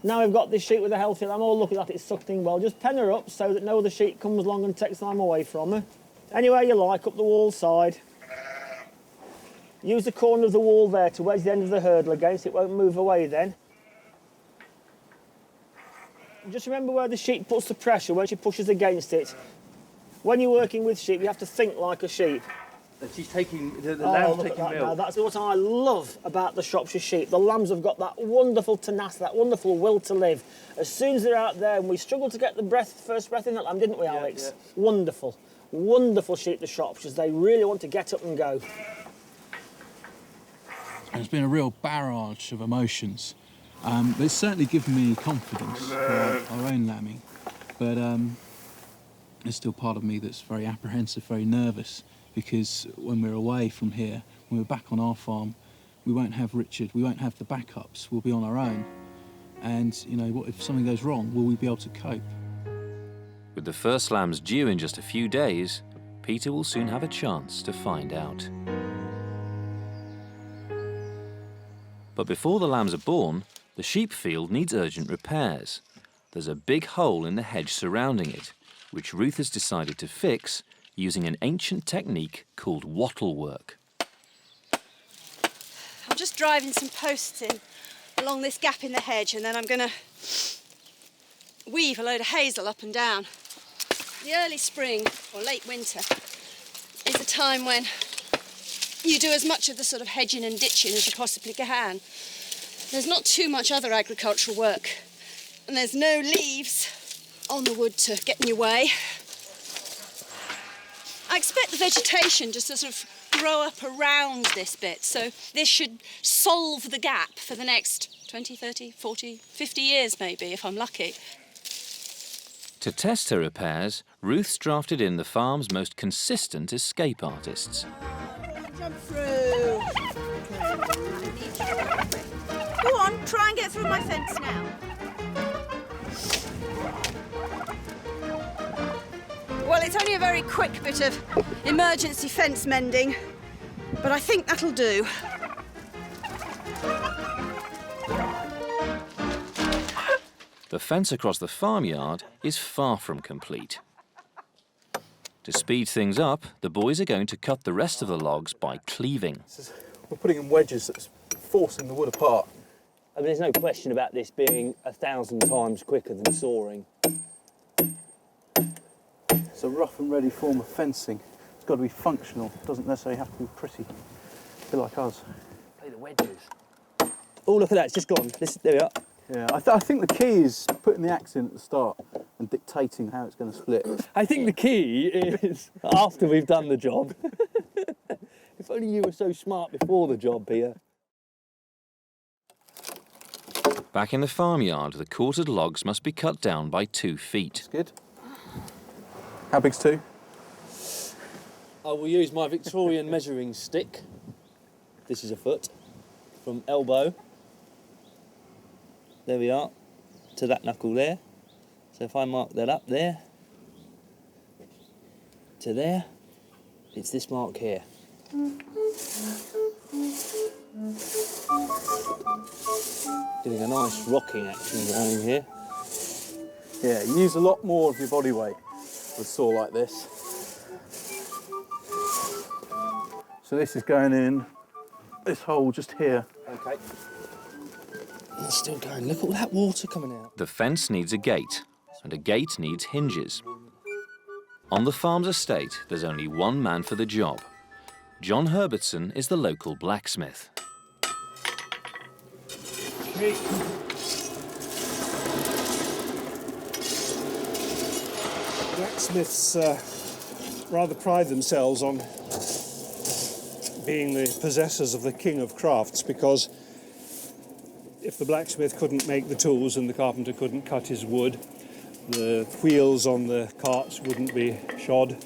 Now we've got this sheep with a healthy lamb. Oh, look at that, it's suckling well. Just pen her up so that no other sheep comes along and takes the lamb away from her. Anywhere you like, up the wall side. Use the corner of the wall there to wedge the end of the hurdle against. It won't move away then. Just remember where the sheep puts the pressure, where she pushes against it. When you're working with sheep, you have to think like a sheep. And she's taking, the lamb's taking milk. Now, that's what I love about the Shropshire sheep. The lambs have got that wonderful tenacity, that wonderful will to live. As soon as they're out there, and we struggled to get the first breath in that lamb, didn't we, Alex? Yeah. Wonderful. Wonderful sheep, the Shropshires. They really want to get up and go. And it's been a real barrage of emotions. But it's certainly given me confidence for our own lambing. But there's still part of me that's very apprehensive, very nervous, because when we're away from here, when we're back on our farm, we won't have Richard, we won't have the backups, we'll be on our own. And, you know, what if something goes wrong, will we be able to cope? With the first lambs due in just a few days, Peter will soon have a chance to find out. But before the lambs are born, the sheep field needs urgent repairs. There's a big hole in the hedge surrounding it, which Ruth has decided to fix using an ancient technique called wattle work. I'm just driving some posts in along this gap in the hedge, and then I'm going to weave a load of hazel up and down. The early spring or late winter is a time when you do as much of the sort of hedging and ditching as you possibly can. There's not too much other agricultural work, and there's no leaves on the wood to get in your way. I expect the vegetation just to sort of grow up around this bit, so this should solve the gap for the next 20, 30, 40, 50 years maybe, if I'm lucky. To test her repairs, Ruth's drafted in the farm's most consistent escape artists. Jump through. Go on, try and get through my fence now. Well, it's only a very quick bit of emergency fence mending, but I think that'll do. The fence across the farmyard is far from complete. To speed things up, the boys are going to cut the rest of the logs by cleaving. We're putting in wedges that's forcing the wood apart. I mean, there's no question about this being 1,000 times quicker than sawing. It's a rough and ready form of fencing. It's got to be functional. It doesn't necessarily have to be pretty. A bit like us. Play the wedges. Oh, look at that, it's just gone. There we are. Yeah, I think the key is putting the axe in at the start and dictating how it's going to split. I think the key is after we've done the job. If only you were so smart before the job, Peter. Back in the farmyard, the quartered logs must be cut down by 2 feet. That's good. How big's 2? I will use my Victorian measuring stick. This is a foot. From elbow, there we are, to that knuckle there. So if I mark that up there, to there, it's this mark here. Getting a nice rocking action going here. Yeah, you use a lot more of your body weight with a saw like this. So this is going in this hole just here. Okay. It's still going. Look at all that water coming out. The fence needs a gate, and a gate needs hinges. On the farm's estate, there's only one man for the job. John Herbertson is the local blacksmith. Blacksmiths rather pride themselves on being the possessors of the king of crafts, because if the blacksmith couldn't make the tools and the carpenter couldn't cut his wood, the wheels on the carts wouldn't be shod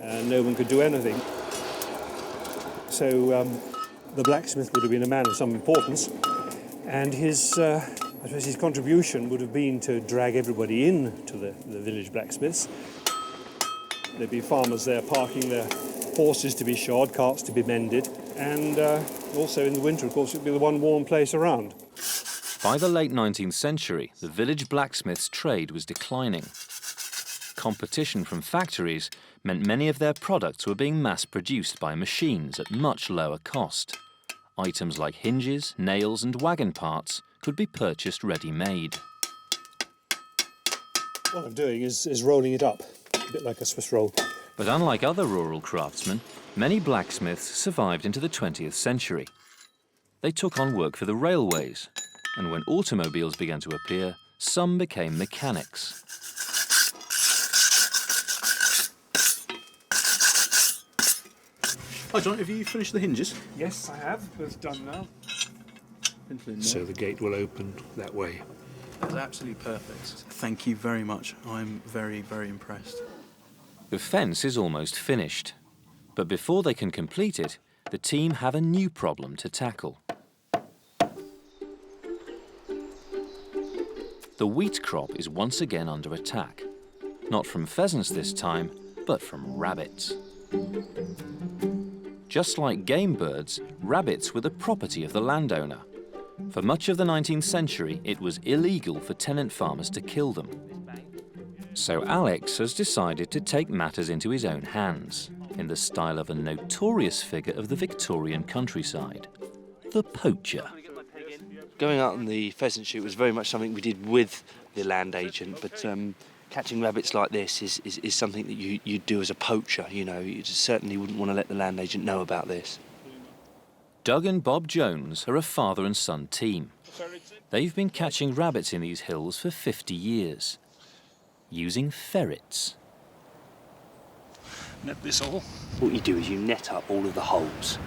and no one could do anything. So the blacksmith would have been a man of some importance, and his contribution would have been to drag everybody in to the village blacksmiths. There'd be farmers there parking their horses to be shod, carts to be mended, and also in the winter, of course, it'd be the one warm place around. By the late 19th century, the village blacksmith's trade was declining. Competition from factories meant many of their products were being mass-produced by machines at much lower cost. Items like hinges, nails and wagon parts could be purchased ready-made. What I'm doing is rolling it up, a bit like a Swiss roll. But unlike other rural craftsmen, many blacksmiths survived into the 20th century. They took on work for the railways, and when automobiles began to appear, some became mechanics. Hi John, have you finished the hinges? Yes, I have. It's done now. So the gate will open that way. That's absolutely perfect. Thank you very much. I'm very, very impressed. The fence is almost finished, but before they can complete it, the team have a new problem to tackle. The wheat crop is once again under attack, not from pheasants this time, but from rabbits. Just like game birds, rabbits were the property of the landowner. For much of the 19th century, it was illegal for tenant farmers to kill them. So Alex has decided to take matters into his own hands, in the style of a notorious figure of the Victorian countryside, the poacher. Going out on the pheasant shoot was very much something we did with the land agent, but catching rabbits like this is something that you do as a poacher, you know. You certainly wouldn't want to let the land agent know about this. Doug and Bob Jones are a father and son team. They've been catching rabbits in these hills for 50 years, using ferrets. Net this all. What you do is you net up all of the holes,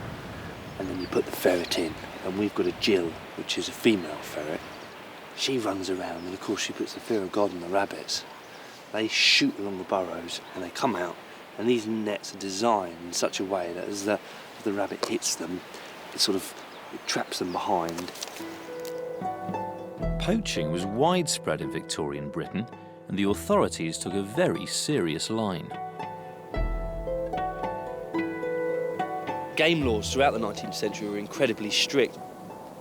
and then you put the ferret in. And we've got a Jill, which is a female ferret. She runs around, and of course she puts the fear of God in the rabbits. They shoot along the burrows, and they come out, and these nets are designed in such a way that as the rabbit hits them, it traps them behind. Poaching was widespread in Victorian Britain, and the authorities took a very serious line. Game laws throughout the 19th century were incredibly strict.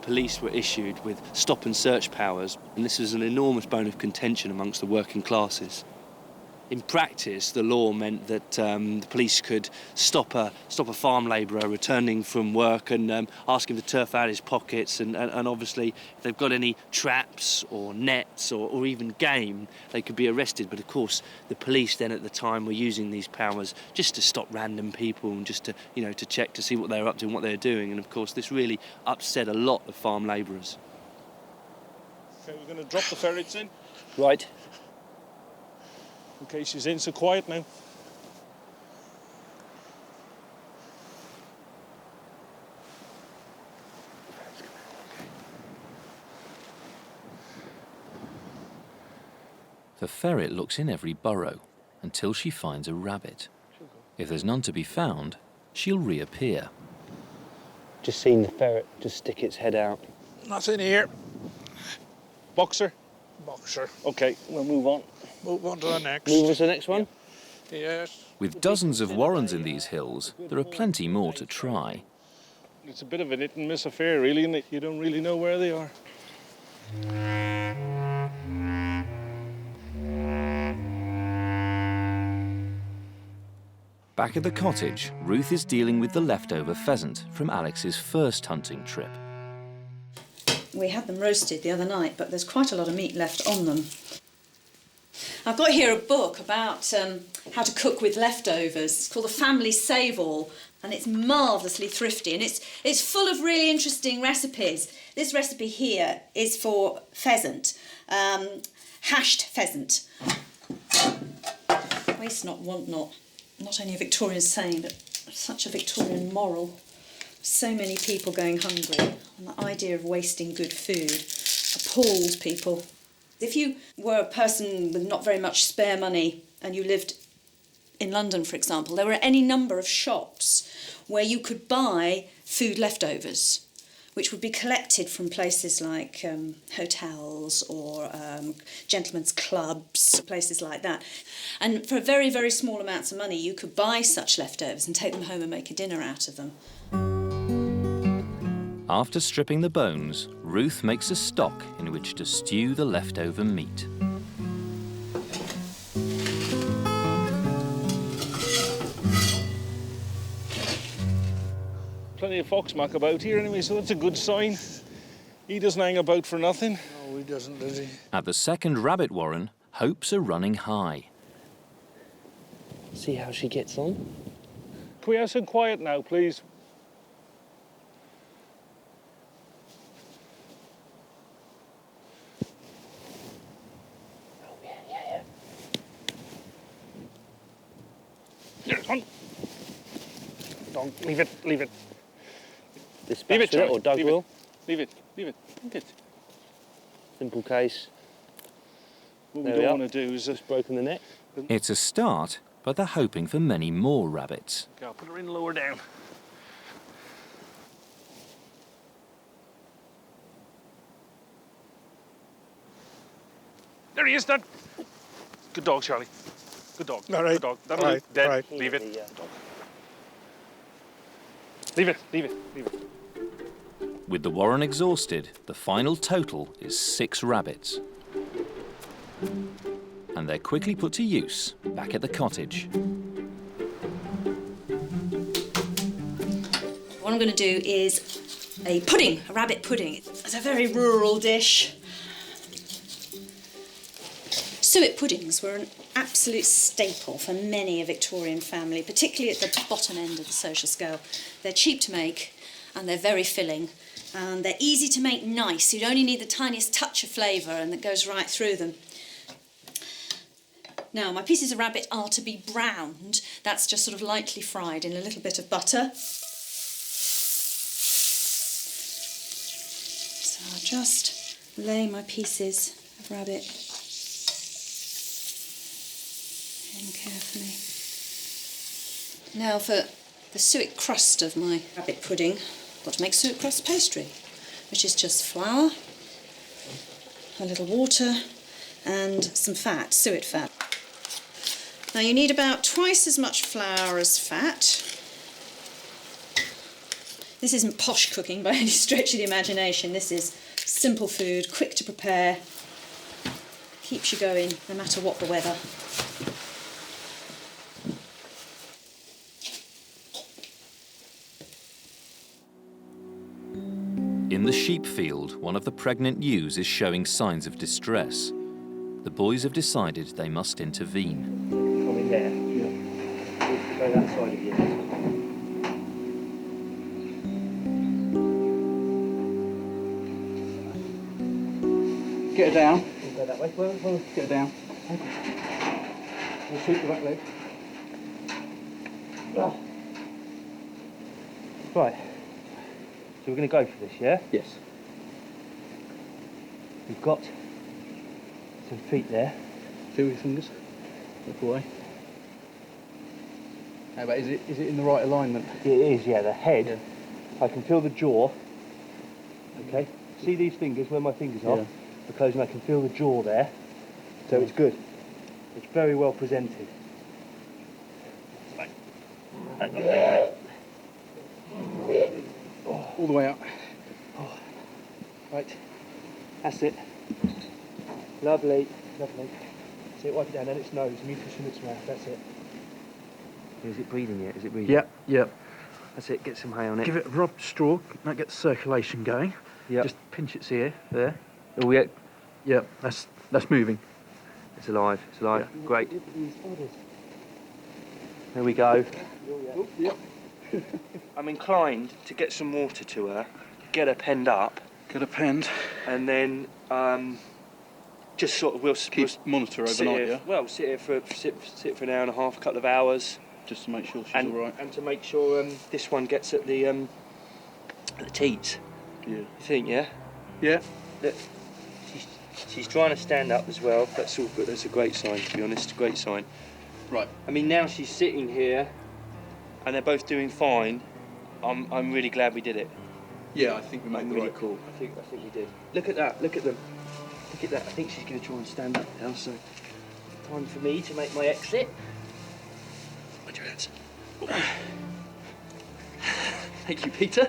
Police were issued with stop and search powers, and this was an enormous bone of contention amongst the working classes. in practice, the law meant that the police could stop a farm labourer returning from work and ask him to turf out his pockets, and obviously if they've got any traps or nets or even game, they could be arrested. But of course, the police then at the time were using these powers just to stop random people and just to, you know, to check to see what they're up to and what they're doing. And of course, this really upset a lot of farm labourers. Okay, we're going to drop the ferrets in. Right. Okay, she's in, so quiet now. The ferret looks in every burrow until she finds a rabbit. If there's none to be found, she'll reappear. Just seen the ferret just stick its head out. Nothing here. Boxer? Boxer. Okay, we'll move on. Move on to the next. Move on to the next one? Yes. With dozens of warrens in these hills, there are plenty more to try. It's a bit of a hit and miss affair, really, and you don't really know where they are. Back at the cottage, Ruth is dealing with the leftover pheasant from Alex's first hunting trip. We had them roasted the other night, but there's quite a lot of meat left on them. I've got here a book about how to cook with leftovers. It's called The Family Save-All, and it's marvellously thrifty, and it's full of really interesting recipes. This recipe here is for pheasant, hashed pheasant. Waste not, want not. Not only a Victorian saying, but such a Victorian moral. So many people going hungry, and the idea of wasting good food appalls people. If you were a person with not very much spare money and you lived in London, for example, there were any number of shops where you could buy food leftovers, which would be collected from places like hotels or gentlemen's clubs, places like that. And for very, very small amounts of money, you could buy such leftovers and take them home and make a dinner out of them. After stripping the bones, Ruth makes a stock in which to stew the leftover meat. Plenty of foxmack about here anyway, so that's a good sign. He doesn't hang about for nothing. No, he doesn't, does he? At the second rabbit warren, hopes are running high. See how she gets on? Can we have some quiet now, please? Don't leave it, leave it. Dispatch with it, or Doug will? Leave it, leave it, leave it. Simple case. What we don't want to do is just broken the neck. It's a start, but they're hoping for many more rabbits. Okay, I'll put her in lower down. There he is, Dad. Good dog, Charlie. Good dog. All right. Good dog. That'll do. Dead. Right. Leave it. Leave it, leave it, leave it. With the warren exhausted, the final total is 6 rabbits. And they're quickly put to use back at the cottage. What I'm going to do is a pudding, a rabbit pudding. It's a very rural dish. Suet puddings were an absolute staple for many a Victorian family, particularly at the bottom end of the social scale. They're cheap to make and they're very filling, and they're easy to make nice. You'd only need the tiniest touch of flavour and that goes right through them. Now, my pieces of rabbit are to be browned. That's just sort of lightly fried in a little bit of butter. So I'll just lay my pieces of rabbit in carefully. Now for the suet crust of my rabbit pudding, I've got to make suet crust pastry, which is just flour, a little water and some fat, suet fat. Now you need about twice as much flour as fat. This isn't posh cooking by any stretch of the imagination. This is simple food, quick to prepare, keeps you going no matter what the weather. sheep field, one of the pregnant ewes is showing signs of distress. The boys have decided they must intervene. Come in there. Yeah. Go that side of you. Get her down. We'll go that way. Well, Get her down. We'll shoot the back leg. Ah. Right. So we're going to go for this, yeah? Yes. We've got some feet there. Feel your fingers. Look away. How about, is it in the right alignment? It is, yeah. The head. Yeah. I can feel the jaw. Okay. See these fingers, where my fingers are? Yeah. We're closing, I can feel the jaw there. So it's good. It's very well presented. All the way up. Oh. Right. That's it. Lovely. Lovely. See it, wipe it down, then its nose, mucus in its mouth, that's it. Is it breathing yet? Is it breathing? Yep, yep. That's it, get some hay on it. Give it a rub straw, that gets the circulation going. Yep. Just pinch its ear, there. Oh, yeah. Yep, that's moving. It's alive, it's alive. Yeah. Great. There we go. Yep. I'm inclined to get some water to her, get her penned up. Get her penned. And then just sort of we'll monitor overnight, yeah? Well, sit here for an hour and a half, a couple of hours. Just to make sure she's all right. And to make sure this one gets at the teats. Yeah. You think, yeah? Yeah. Look, she's trying to stand up as well. That's all good. That's a great sign, to be honest. A great sign. Right. I mean, now she's sitting here, and they're both doing fine. I'm really glad we did it. Yeah, I think we made the right call. I think we did. Look at that. Look at them. Look at that. I think she's going to try and stand up now. So, time for me to make my exit. Mind your hands. Thank you, Peter.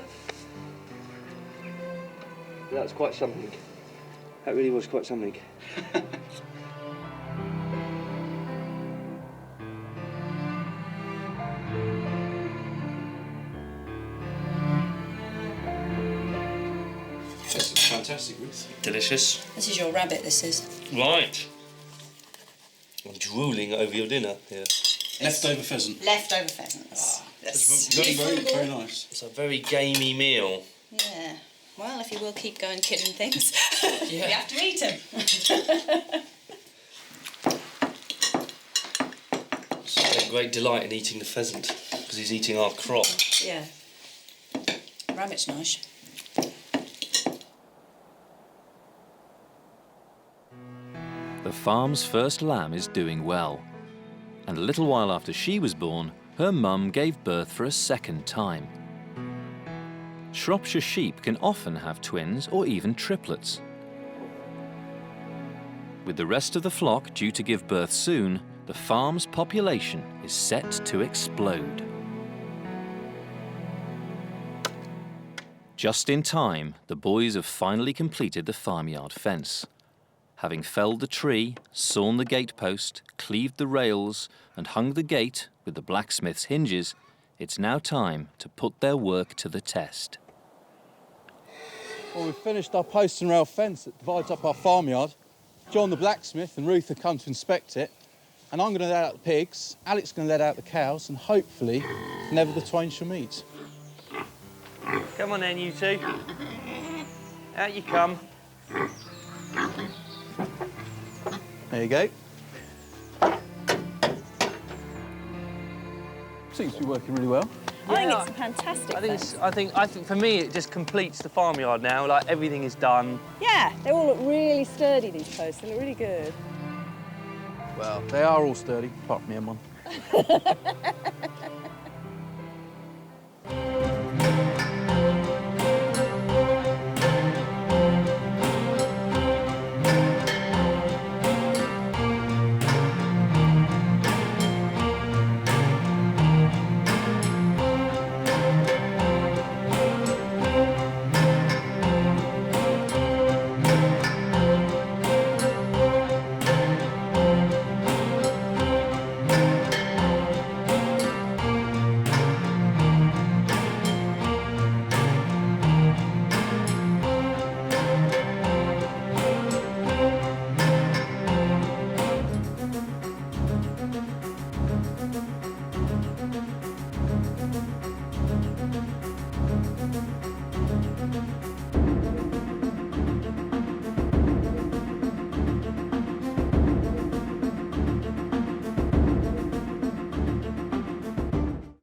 That was quite something. That really was quite something. That's fantastic, Ruth. Delicious. This is your rabbit, this is. Right. I'm drooling over your dinner here. Leftover pheasant. Leftover pheasants. That's very nice. It's a very gamey meal. Yeah. Well, if you will keep going killing things, Yeah. you have to eat them. Take great delight in eating the pheasant because he's eating our crop. Yeah. Rabbit's nice. The farm's first lamb is doing well. And a little while after she was born, her mum gave birth for a second time. Shropshire sheep can often have twins or even triplets. With the rest of the flock due to give birth soon, the farm's population is set to explode. Just in time, the boys have finally completed the farmyard fence. Having felled the tree, sawn the gatepost, cleaved the rails, and hung the gate with the blacksmith's hinges, it's now time to put their work to the test. Well, we've finished our post and rail fence that divides up our farmyard. John the blacksmith and Ruth have come to inspect it, and I'm going to let out the pigs, Alex is going to let out the cows, and hopefully never the twain shall meet. Come on then, you two. Out you come. There you go. Seems to be working really well. I think it's a fantastic fence. I think for me it just completes the farmyard now. Like everything is done. Yeah, they all look really sturdy, these posts. They look really good. Well, they are all sturdy, apart from the M1.